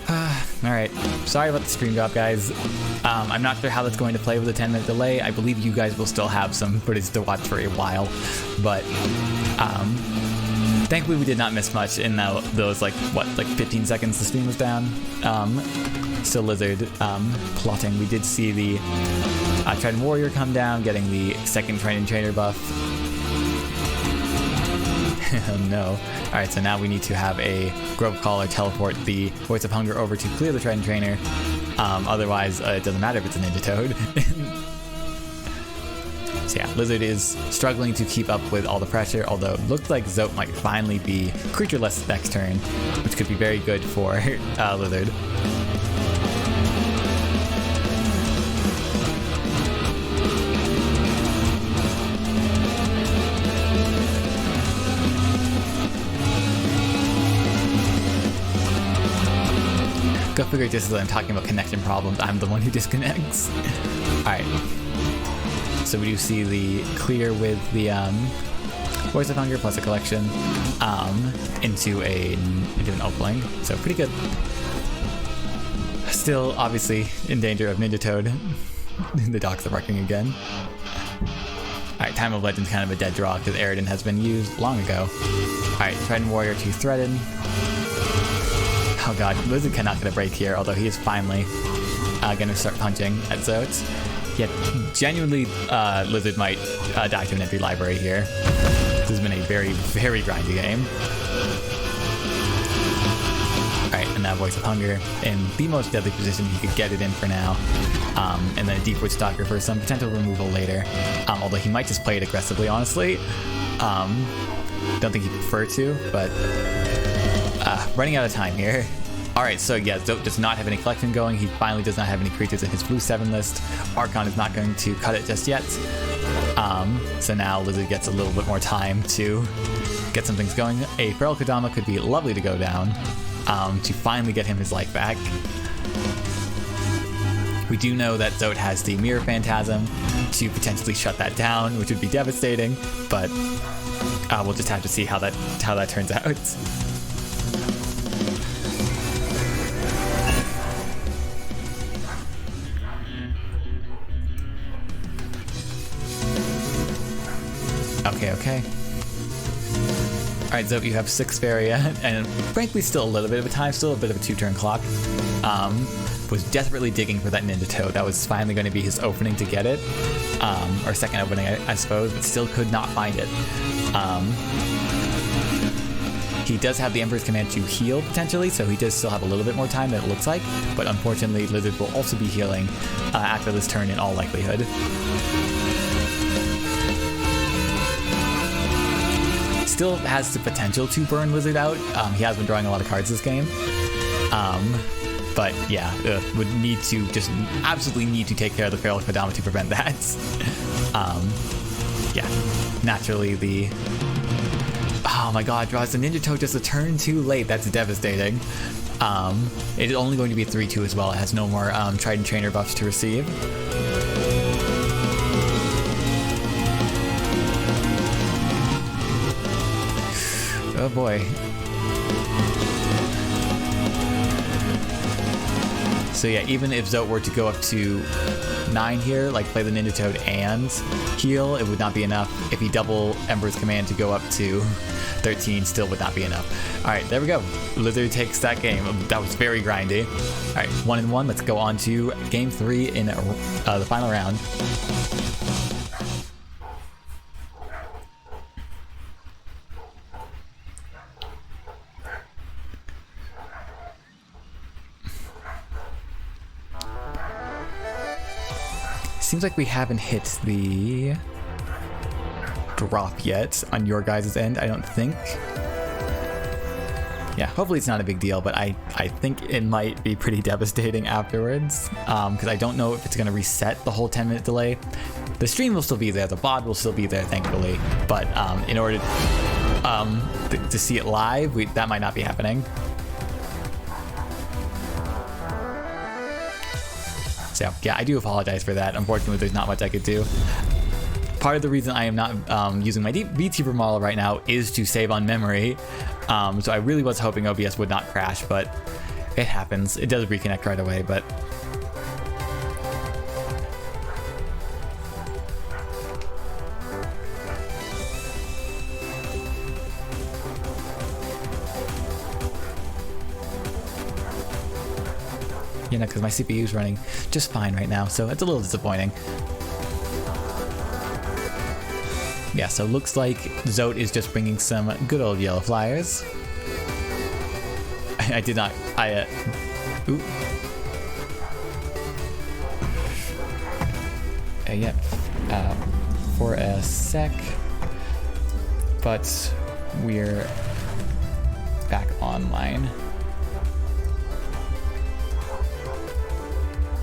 All right, sorry about the stream drop, guys. I'm not sure how that's going to play with a 10-minute delay. I believe you guys will still have some footage to watch for a while, but thankfully we did not miss much in those, like 15 seconds the stream was down. Still Lizard plotting. We did see the Trident Warrior come down, getting the second Trident Trainer buff. Oh no. Alright, so now we need to have a Grove Caller teleport the Voice of Hunger over to clear the Trident Trainer. Otherwise, it doesn't matter if it's a Ninja Toad. So yeah, Lizard is struggling to keep up with all the pressure, although it looks like Zote might finally be creatureless next turn, which could be very good for Lizard. Go figure, just as I'm talking about connection problems, I'm the one who disconnects. Alright. So we do see the clear with the Voice of Hunger plus a collection into an Oakling. So pretty good. Still, obviously, in danger of Ninja Toad. The dogs are barking again. Alright, Time of Legend's kind of a dead draw because Aridin has been used long ago. Alright, Trident Warrior to Threaten. Oh god, Lizard cannot get a break here, although he is finally going to start punching at Zote. Yet, genuinely, Lizard might die to an empty library here. This has been a very, very grindy game. Alright, and now Voice of Hunger in the most deadly position he could get it in for now. And then a Deep Wood Stalker for some potential removal later. Although he might just play it aggressively, honestly. Don't think he'd prefer to, but running out of time here. Alright, so yeah, Zote does not have any collection going. He finally does not have any creatures in his blue 7 list. Archon is not going to cut it just yet. So now Lizard gets a little bit more time to get some things going. A Feral Kodama could be lovely to go down to finally get him his life back. We do know that Zote has the Mirror Phantasm to potentially shut that down, which would be devastating, but we'll just have to see how that turns out. Okay. Alright, Zote, you have 6 Faeria, and frankly still a little bit of a time, still a bit of a 2-turn clock. Was desperately digging for that Ninja Toad. That was finally going to be his opening to get it. Or second opening, I suppose, but still could not find it. He does have the Emperor's Command to heal, potentially, so he does still have a little bit more time than it looks like, but unfortunately, Lizard will also be healing after this turn in all likelihood. Still has the potential to burn Lizard out. He has been drawing a lot of cards this game. But yeah, would need to just absolutely need to take care of the Feral Kodama to prevent that. Yeah, naturally the... Oh my god, draws the Ninja Toad just a turn too late. That's devastating. It is only going to be a 3-2 as well. It has no more Trident Trainer buffs to receive. Oh boy. So yeah, even if Zote were to go up to 9 here, like play the Ninja Toad and heal, it would not be enough. If he double Ember's command to go up to 13, still would not be enough. Alright, there we go. Lizard takes that game. That was very grindy. Alright, 1-1. Let's go on to game 3 in the final round. Seems like we haven't hit the drop yet on your guys' end, I don't think. Yeah, hopefully it's not a big deal, but I think it might be pretty devastating afterwards, because I don't know if it's going to reset the whole 10-minute delay. The stream will still be there, the VOD will still be there, thankfully, but in order to see it live, that might not be happening. So yeah, I do apologize for that. Unfortunately, there's not much I could do. Part of the reason I am not using my VTuber model right now is to save on memory. So I really was hoping OBS would not crash, but it happens. It does reconnect right away, but... you know, because my CPU is running just fine right now, so it's a little disappointing. Yeah, so looks like Zote is just bringing some good old yellow flyers. I did not, ooh. Yeah, for a sec, but we're back online.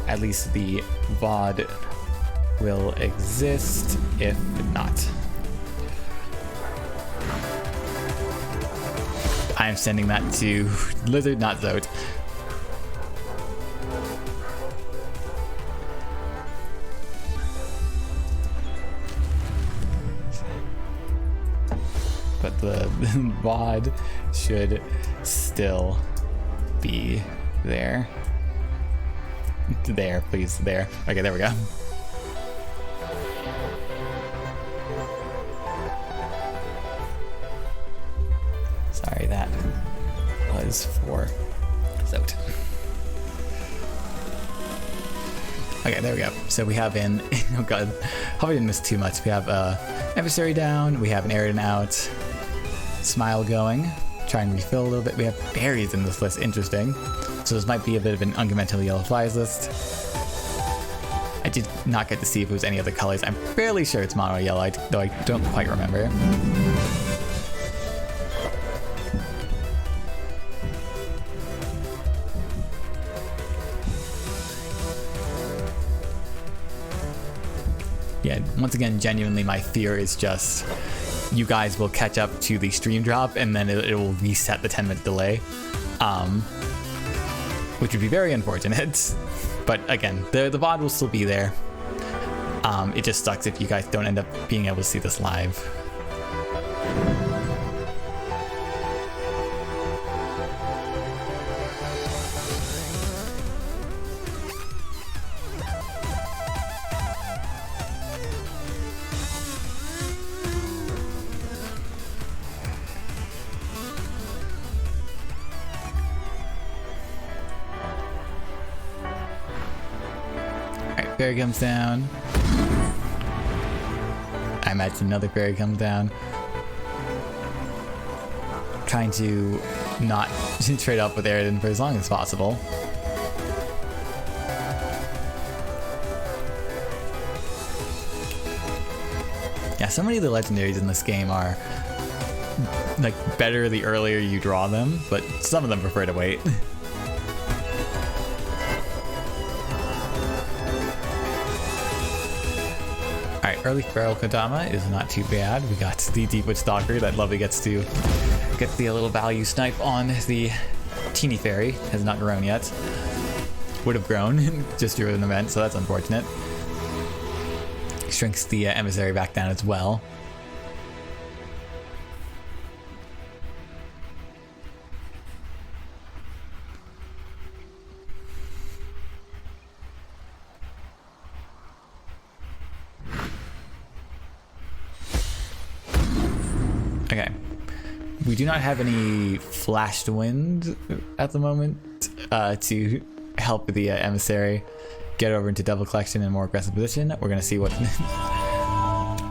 At least the VOD will exist, if not. I am sending that to Lizard, not Zote. But the VOD should still be there. There, please, there. Okay, there we go. Sorry, that was for Zote. Okay, there we go. So we have in, oh god, hope I didn't miss too much. We have Adversary down, we have an Aridin out, Smile going, try and refill a little bit. We have berries in this list, interesting. So this might be a bit of an unconventional yellow flies list. I did not get to see if it was any other colors. I'm fairly sure it's mono yellow, though I don't quite remember. Yeah, once again, genuinely my fear is just you guys will catch up to the stream drop and then it will reset the 10-minute delay. Which would be very unfortunate. But again, the VOD will still be there. It just sucks if you guys don't end up being able to see this live. Fairy comes down. I imagine another fairy comes down. Trying to not trade up with Aridin for as long as possible. Yeah, so many of the legendaries in this game are like better the earlier you draw them, but some of them prefer to wait. Early Feral Kodama is not too bad. We got the Deepwood Stalker that lovely gets the little value snipe on the teeny fairy. Has not grown yet. Would have grown just during an event, so that's unfortunate. Shrinks the emissary back down as well. We do not have any flashed wind at the moment to help the emissary get over into double collection in a more aggressive position. We're gonna see what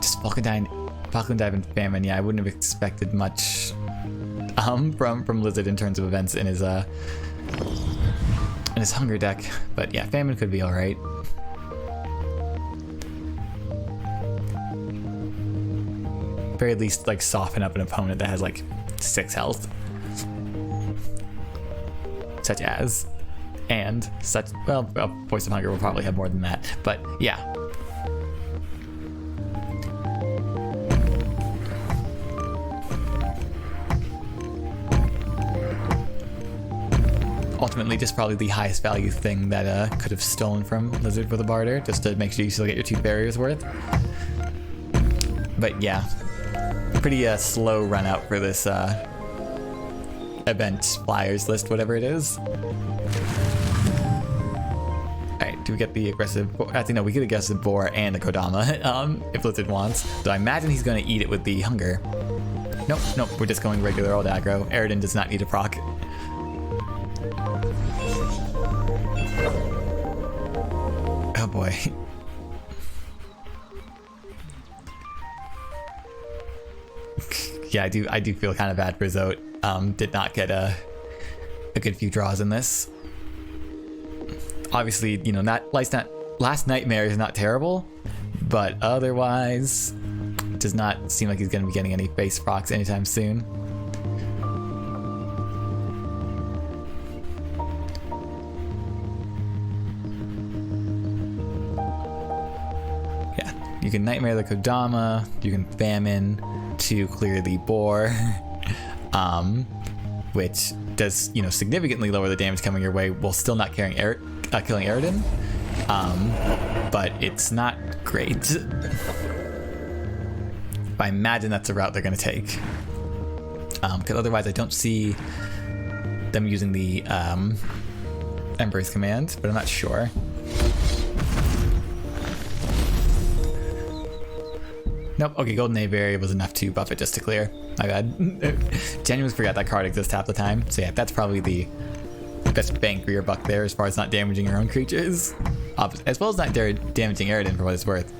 just Falcon Dive and Famine. Yeah, I wouldn't have expected much from Lizard in terms of events in his hunger deck, but yeah, Famine could be all right. Very least, like, soften up an opponent that has like 6 health, such as, and such. Well, Voice of Hunger will probably have more than that, but yeah. Ultimately, just probably the highest value thing that could have stolen from Lizard with a barter, just to make sure you still get your 2 barriers worth. But yeah, pretty slow run out for this event flyers list, whatever it is. Alright, do we get the aggressive? Actually, no, we get aggressive Boar and the Kodama if Lizard wants. So I imagine he's going to eat it with the Hunger. Nope, we're just going regular old aggro. Aridin does not need a proc. Oh boy. Yeah, I do feel kind of bad for Zote. Did not get a good few draws in this. Obviously, you know, Last Nightmare is not terrible, but otherwise, it does not seem like he's going to be getting any face procs anytime soon. Yeah, you can Nightmare the Kodama, you can Famine to clear the Boar, which does, you know, significantly lower the damage coming your way while still not killing Aridin, but it's not great. I imagine that's the route they're going to take, because otherwise I don't see them using the Emperor's Command, but I'm not sure. Nope, okay, Golden Aviary was enough to buff it just to clear. My bad. Genuinely forgot that card exists half the time. So yeah, that's probably the best bang for your buck there as far as not damaging your own creatures. As well as not damaging Aridin for what it's worth.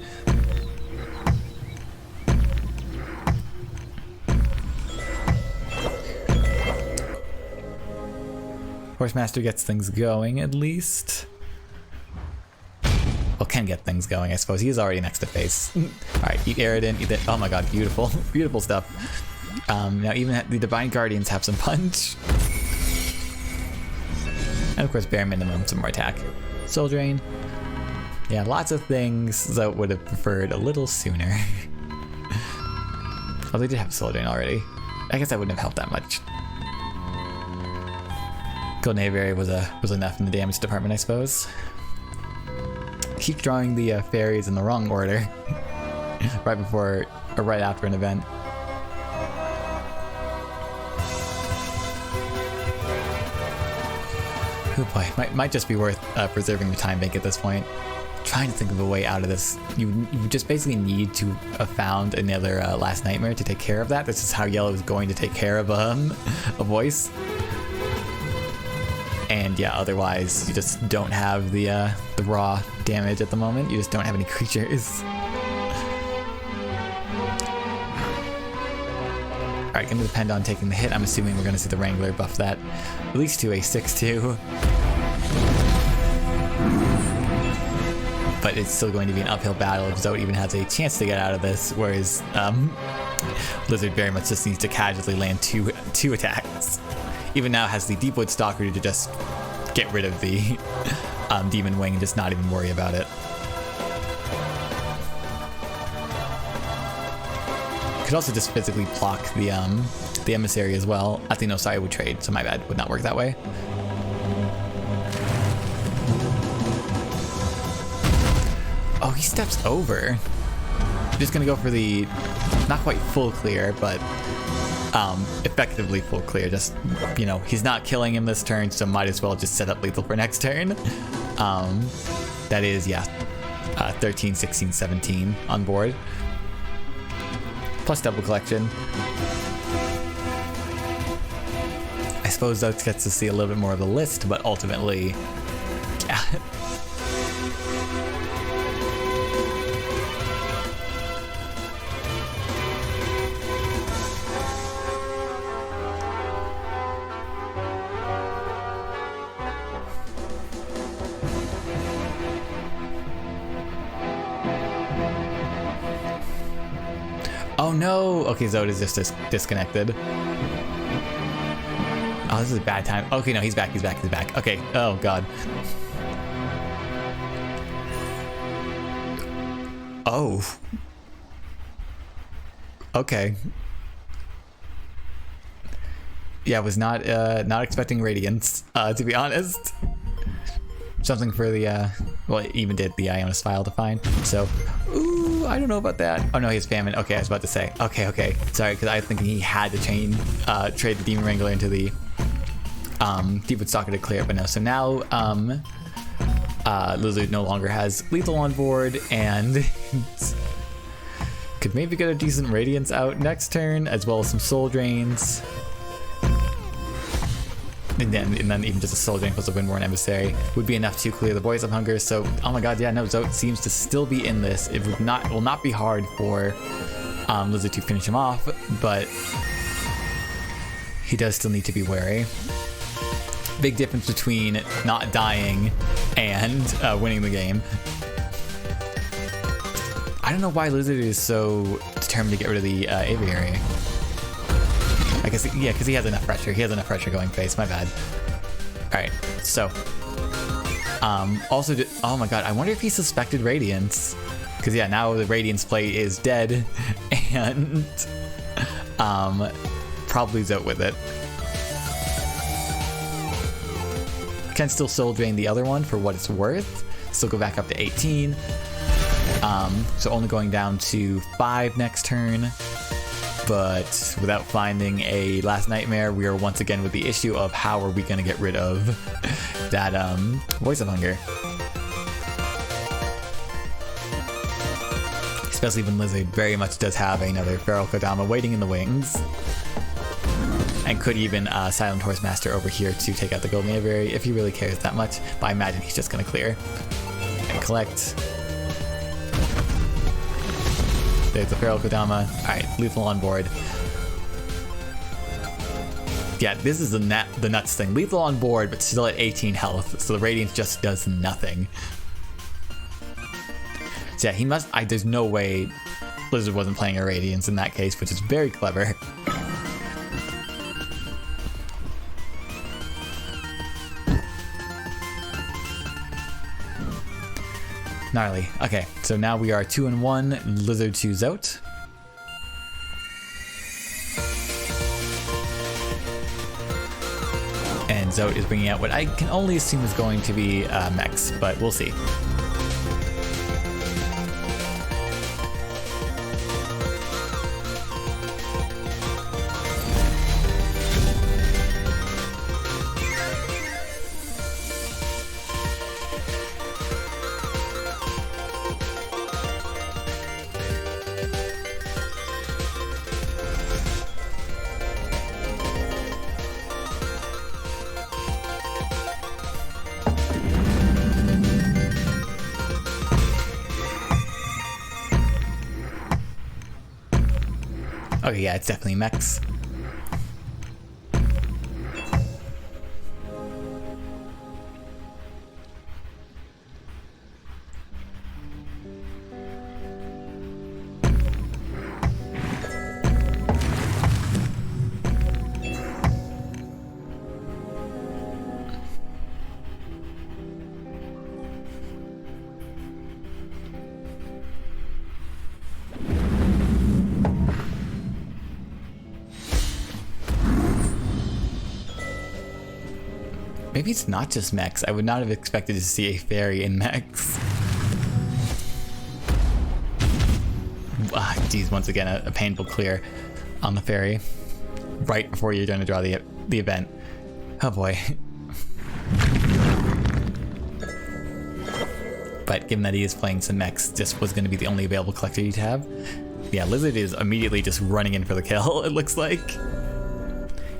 Horsemaster gets things going at least. Well, can get things going, I suppose. He's already next to face. Alright, eat Aridin, eat it. Oh my god, beautiful. Beautiful stuff. Now even the Divine Guardians have some punch. And of course, bare minimum, some more attack. Soul Drain. Yeah, lots of things that would have preferred a little sooner. Oh, they did have Soul Drain already. I guess that wouldn't have helped that much. Golden Aviary was enough in the damage department, I suppose. Keep drawing the fairies in the wrong order. Right before or right after an event. Oh boy, might just be worth preserving the time bank at this point. Trying to think of a way out of this. You just basically need to have found another Last Nightmare to take care of that. This is how Yellow is going to take care of a voice. And yeah, otherwise you just don't have the raw damage at the moment. You just don't have any creatures. Alright, gonna depend on taking the hit. I'm assuming we're gonna see the Wrangler buff that at least to a 6/2. But it's still going to be an uphill battle if Zote even has a chance to get out of this, whereas Lizard very much just needs to casually land two attacks. Even now has the Deepwood Stalker to just get rid of the Demon Wing and just not even worry about it. Could also just physically block the Emissary as well. I think no, sorry, I would trade, so my bad, would not work that way. Oh, he steps over. I'm just gonna go for the not quite full clear, but effectively full clear. Just, you know, he's not killing him this turn, so might as well just set up lethal for next turn. That is, yeah, 13, 16, 17 on board. Plus double collection. suppose Zote gets to see a little bit more of the list, but ultimately, yeah. Oh no! Okay, Zote is just disconnected. Oh, this is a bad time. Okay, no, he's back, he's back, he's back. Okay, oh god. Oh. Okay. Yeah, I was not expecting Radiance, to be honest. Something for the, well, it even did the Ionis file to find, so... Ooh, I don't know about that. Oh no, he has Famine. Okay, I was about to say. Okay. Sorry, because I was thinking he had to trade the Demon Wrangler into the Deepwood Stalker to clear, but no. So now Lizard no longer has Lethal on board, and could maybe get a decent Radiance out next turn, as well as some Soul Drains. And then even just a Soul Drain plus a Windborn Emissary would be enough to clear the Voice of Hunger. So, oh my god, yeah, no, Zote seems to still be in this. It will not be hard for Lizard to finish him off, but he does still need to be wary. Big difference between not dying and winning the game. I don't know why Lizard is so determined to get rid of the Aviary. I guess, yeah, because he has enough pressure. He has enough pressure going face. My bad. Alright, so. Also, oh my god, I wonder if he suspected Radiance. Because, yeah, now the Radiance play is dead. And, probably Zote with it. Can still Soul Drain the other one for what it's worth. Still go back up to 18. So only going down to 5 next turn. But without finding a Last Nightmare, we are once again with the issue of how are we going to get rid of that Voice of Hunger. Especially when Lizard very much does have another Feral Kodama waiting in the wings. And could even Silent Horse Master over here to take out the Golden Aviary if he really cares that much. But I imagine he's just going to clear. And collect. There's the Feral Kodama. Alright, Lethal on board. Yeah, this is the nuts thing. Lethal on board, but still at 18 health, so the Radiance just does nothing. So yeah, he must... there's no way Blizzard wasn't playing a Radiance in that case, which is very clever. Gnarly. Okay, so now we are 2-1, Lizard to Zote. And Zote is bringing out what I can only assume is going to be mechs, but we'll see. Okay, yeah, it's definitely mechs. Maybe it's not just mechs. I would not have expected to see a fairy in mechs. Geez, once again, a painful clear on the fairy. Right before you're going to draw the event. Oh boy. But given that he is playing some mechs, this was going to be the only available collector you'd have. Yeah, Lizard is immediately just running in for the kill, it looks like.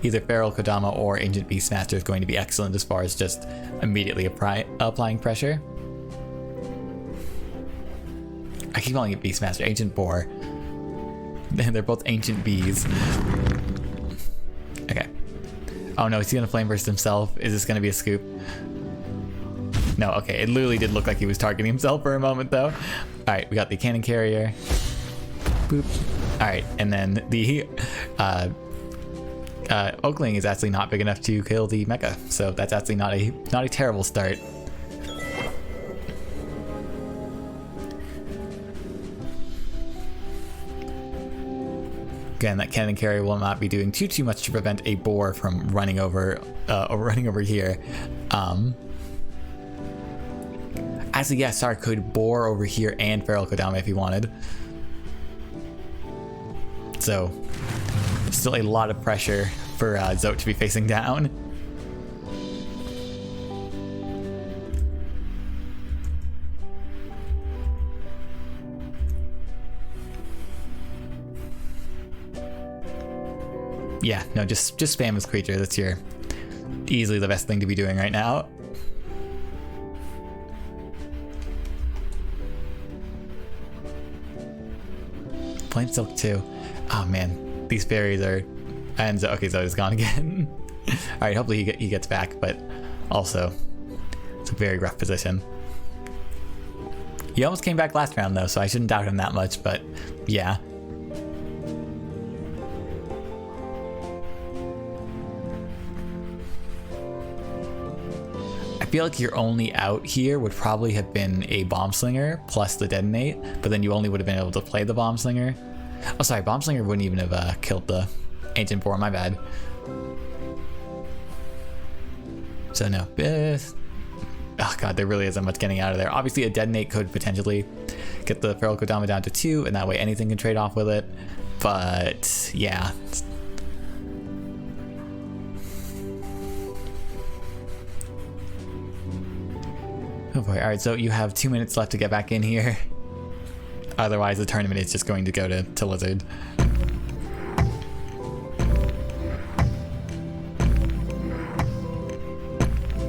either Feral Kodama or Ancient Beastmaster is going to be excellent as far as just immediately applying pressure. I keep calling it Beastmaster, Ancient Boar. They're both ancient bees. Okay. Oh no, is he gonna flame burst himself? Is this gonna be a scoop? No, okay, it literally did look like he was targeting himself for a moment though. Alright, we got the cannon carrier. Boop. Alright, and then the Oakling is actually not big enough to kill the mecha, so that's actually not a terrible start. Again, that cannon carrier will not be doing too much to prevent a boar from running over here. Actually, yeah, sorry, could boar over here and Feral Kodama if he wanted. So, still a lot of pressure for Zote to be facing down. Yeah, no, just spam his creature. That's easily the best thing to be doing right now. Flame Silk too. Oh man, these fairies are... And okay, Zota's gone again. Alright, hopefully he gets back, but also, it's a very rough position. He almost came back last round though, so I shouldn't doubt him that much, but yeah. I feel like your only out here would probably have been a Bomb Slinger plus the Detonate, but then you only would have been able to play the Bomb Slinger. Oh, sorry, Bomb Slinger wouldn't even have killed the Ancient Boar, my bad. So no. Oh god, there really isn't much getting out of there. Obviously a Detonate could potentially get the Feral Kodama down to 2, and that way anything can trade off with it. But yeah. Oh boy, alright, so you have 2 minutes left to get back in here. Otherwise the tournament is just going to go to Lizard.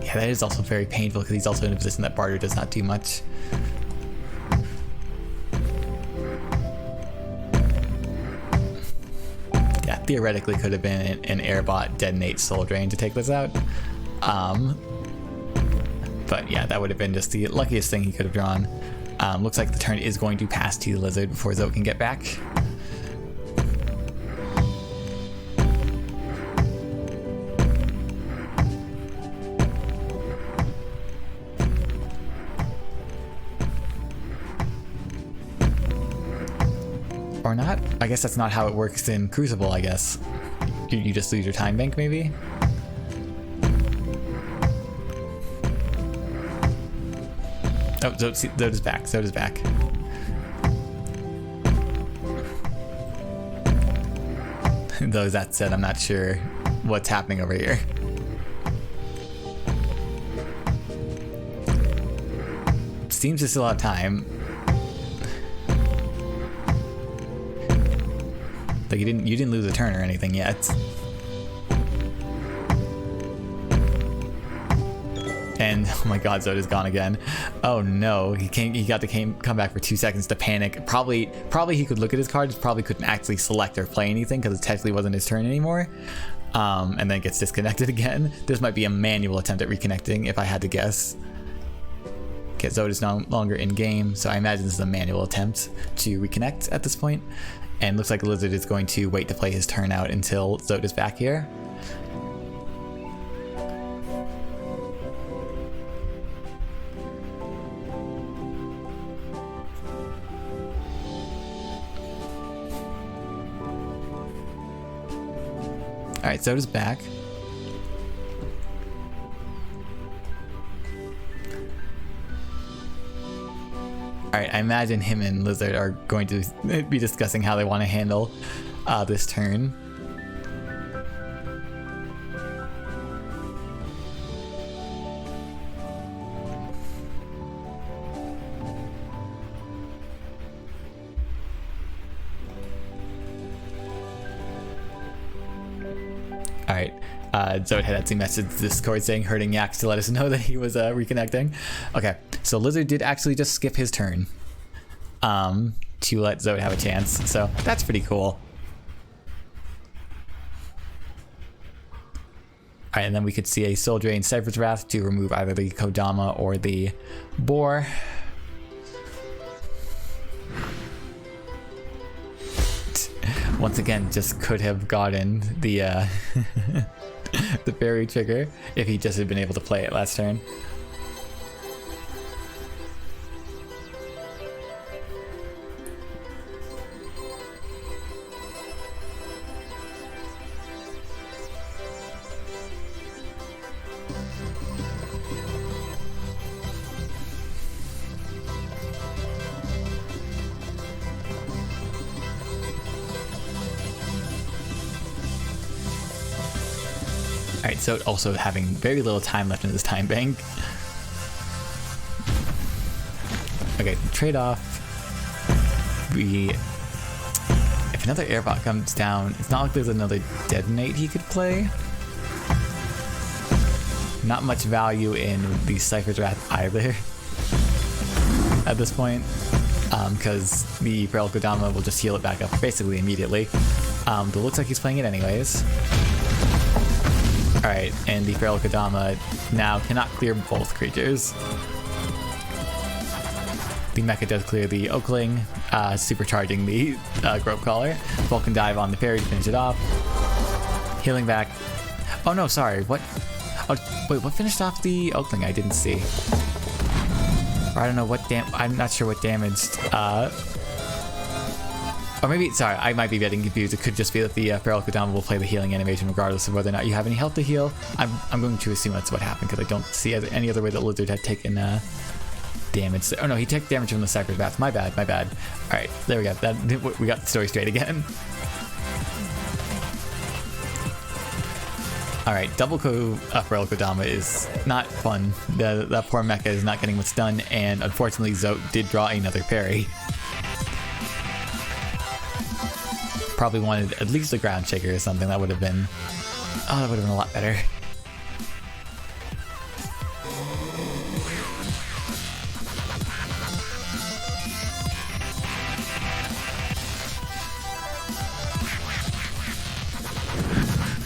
Yeah, that is also very painful because he's also in a position that Barter does not do much. Yeah, theoretically could have been an Airbot Detonate Soul Drain to take this out. But yeah, that would have been just the luckiest thing he could have drawn. Looks like the turn is going to pass to the Lizard before Zote can get back. Or not? I guess that's not how it works in Crucible, I guess. You just lose your time bank, maybe? Oh, Zote is back. Zote is back. Though that said, I'm not sure what's happening over here. Seems to still have time. Like you didn't lose a turn or anything yet. And oh my god, Zota's gone again. Oh no, he got to come back for 2 seconds to panic. Probably he could look at his cards, probably couldn't actually select or play anything because it technically wasn't his turn anymore. And then gets disconnected again. This might be a manual attempt at reconnecting if I had to guess. Okay, Zota's no longer in game, so I imagine this is a manual attempt to reconnect at this point. And looks like Lizard is going to wait to play his turn out until Zota's back here. Alright, Zota's back. Alright, I imagine him and Lizard are going to be discussing how they want to handle this turn. Alright, Zote had actually messaged Discord saying hurting Yaks to let us know that he was reconnecting. Okay, so Lizard did actually just skip his turn to let Zote have a chance, so that's pretty cool. Alright, and then we could see a Soul Drain Cypher's Wrath to remove either the Kodama or the Boar. Once again, just could have gotten the the fairy trigger if he just had been able to play it last turn. Alright, so also having very little time left in this time bank. Okay, trade-off. If another airbot comes down, it's not like there's another detonate he could play. Not much value in the Cypher's Wrath either at this point, because the Feral Kodama will just heal it back up basically immediately. But it looks like he's playing it anyways. Alright, and the Feral Kodama now cannot clear both creatures. The Mecha does clear the Oakling, supercharging the Grove Caller. Vulcan Dive on the Fairy to finish it off. Healing back. Oh no, sorry, what? Oh, wait, what finished off the Oakling? I didn't see. Or I don't know what I'm not sure what damaged. Or maybe, sorry, I might be getting confused. It could just be that the Feral Kodama will play the healing animation regardless of whether or not you have any health to heal. I'm going to assume that's what happened because I don't see any other way that Lizard had taken damage. Oh no, he took damage from the Cypher's Wrath. My bad. Alright, there we go. We got the story straight again. Alright, double Feral Kodama is not fun. That poor mecha is not getting what's done, and unfortunately Zote did draw another parry. Probably wanted at least a ground shaker or something. That would have been... Oh, that would have been a lot better.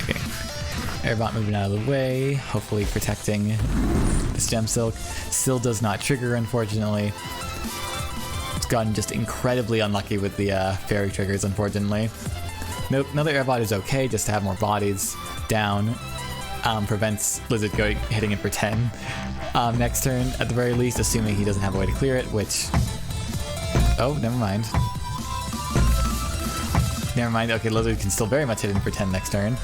Okay. Airbot moving out of the way. Hopefully protecting this Gem Silk. Still does not trigger, unfortunately. Gotten just incredibly unlucky with the fairy triggers, unfortunately. Nope, another airbot is okay, just to have more bodies down. Prevents Lizard hitting it for 10 next turn, at the very least, assuming he doesn't have a way to clear it, which... Oh, never mind. Never mind, okay, Lizard can still very much hit him for 10 next turn.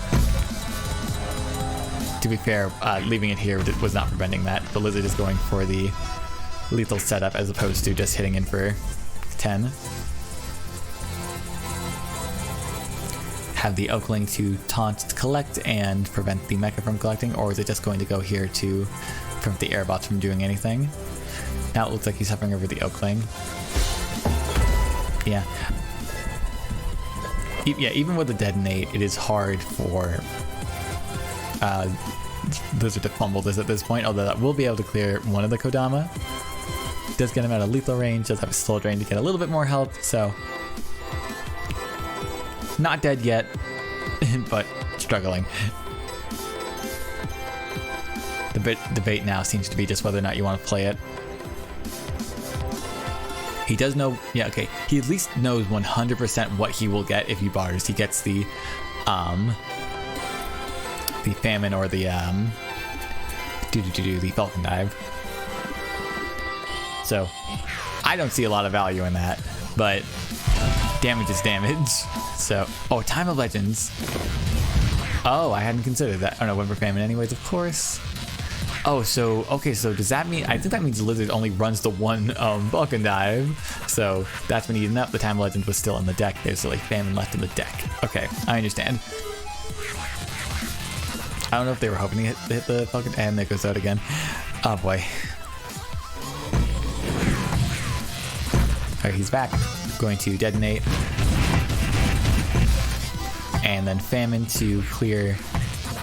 To be fair, leaving it here was not preventing that. The Lizard is going for the lethal setup as opposed to just hitting in for 10. Have the Oakling to taunt to collect and prevent the mecha from collecting, or is it just going to go here to prevent the airbots from doing anything? Now it looks like he's hovering over the Oakling. Yeah. Yeah, even with the detonate, it is hard for Lizard to fumble this at this point, although that will be able to clear one of the Kodama. Does get him out of lethal range, does have a Soul Drain to get a little bit more health, so... Not dead yet, but struggling. The debate now seems to be just whether or not you want to play it. He does know, yeah, okay, he at least knows 100% what he will get if he bars. He gets the Famine or the, the Falcon Dive. So, I don't see a lot of value in that, but damage is damage. So, oh, Time of Legends. Oh, I hadn't considered that. Oh no, Whimper Famine anyways, of course. Oh, so, okay, so does that mean, I think that means Lizard only runs the one Vulcan Dive. So, that's when the Time of Legends was still in the deck. There's still like Famine left in the deck. Okay, I understand. I don't know if they were hoping to hit the Falcon, and there goes out again. Oh boy. Alright, he's back. Going to detonate. And then Famine to clear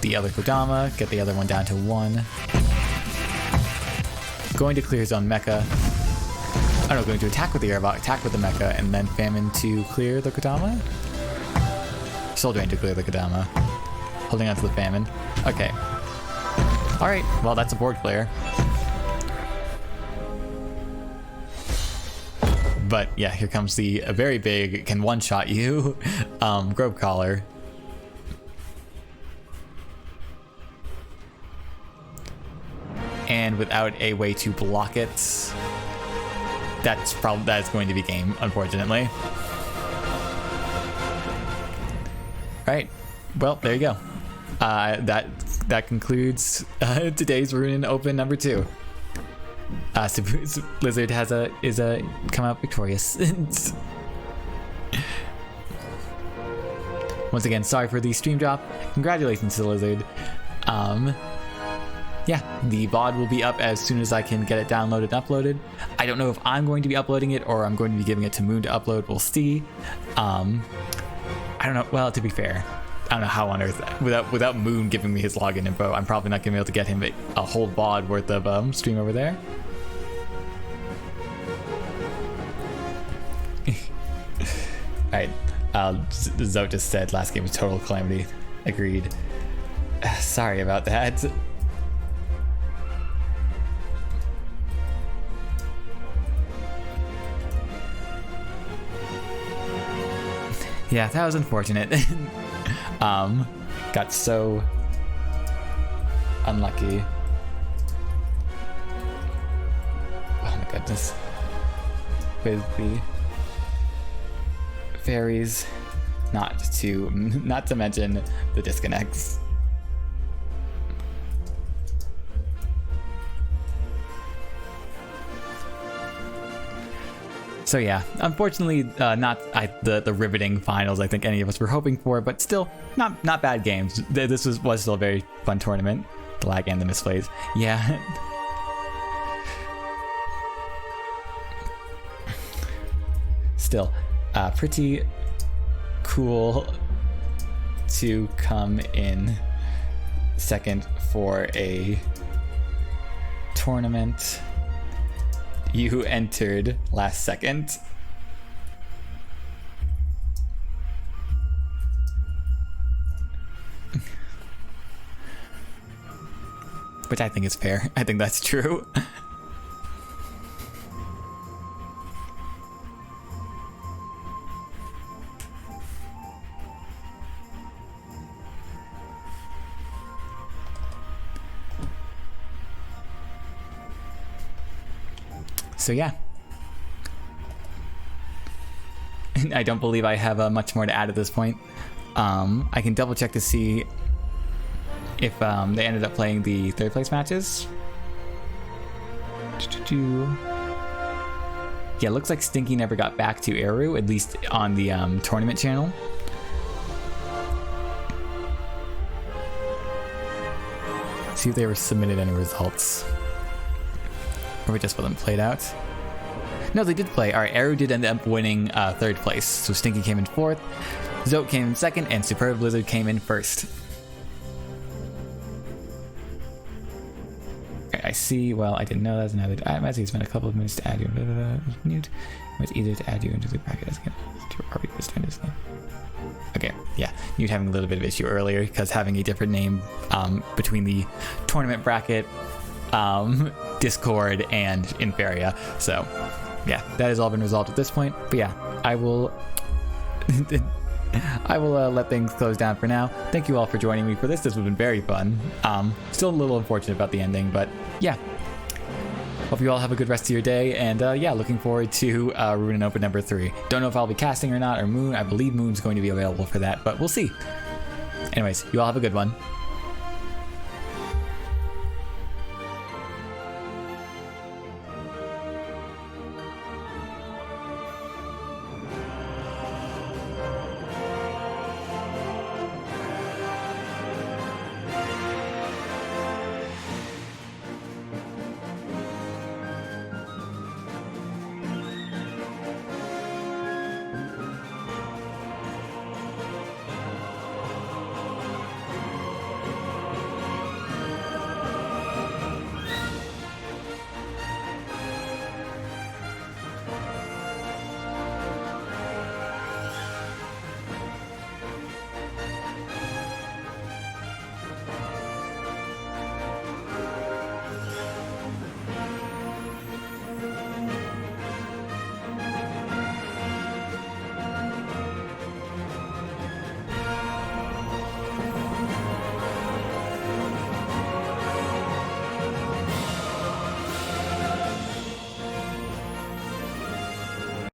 the other Kodama, get the other one down to 1. Going to clear his own mecha. Oh no, going to attack with the Airbox, attack with the mecha, and then Famine to clear the Kodama? Soul Drain to clear the Kodama. Holding on to the Famine. Okay. Alright, well that's a board clear. But yeah, here comes the very big, can one-shot you, Grove Collar. And without a way to block it, that's going to be game, unfortunately. Right. Well, there you go. That concludes today's Ruunin Open number 2. Lizard is come out victorious. Once again, sorry for the stream drop. Congratulations to Lizard. Yeah, the VOD will be up as soon as I can get it downloaded and uploaded. I don't know if I'm going to be uploading it or I'm going to be giving it to Moon to upload. We'll see. I don't know. Well, to be fair, I don't know how on earth, without Moon giving me his login info, I'm probably not going to be able to get him a whole VOD worth of stream over there. Alright, Zote just said last game was total calamity. Agreed. Sorry about that. Yeah, that was unfortunate. Got so unlucky. Oh my goodness. With the fairies, not to mention the disconnects. So yeah, unfortunately, not the riveting finals I think any of us were hoping for, but still not bad games. This was still a very fun tournament. The lag and the misplays. Yeah. Still, pretty cool to come in second for a tournament you entered last second. Which I think is fair. I think that's true. So yeah, I don't believe I have much more to add at this point. I can double check to see if they ended up playing the third place matches. Yeah, looks like Stinky never got back to Eru, at least on the tournament channel. See if they were submitted any results. Or we just let them played out. No, they did play. Alright, Eru did end up winning third place. So Stinky came in fourth, Zote came in second, and Superb Blizzard came in first. Okay, I see. Well, I didn't know that was another. I might say spent a couple of minutes to add you. Mute. It's easier to add you into the bracket as again. Okay, yeah, Newt having a little bit of issue earlier because having a different name between the tournament bracket, Discord, and in Faeria. So, yeah, that has all been resolved at this point. But yeah, I will let things close down for now. Thank you all for joining me for this. This has been very fun. Still a little unfortunate about the ending, but yeah. Hope you all have a good rest of your day, and yeah, looking forward to Ruunin Open number 3. Don't know if I'll be casting or not, or Moon. I believe Moon's going to be available for that, but we'll see. Anyways, you all have a good one.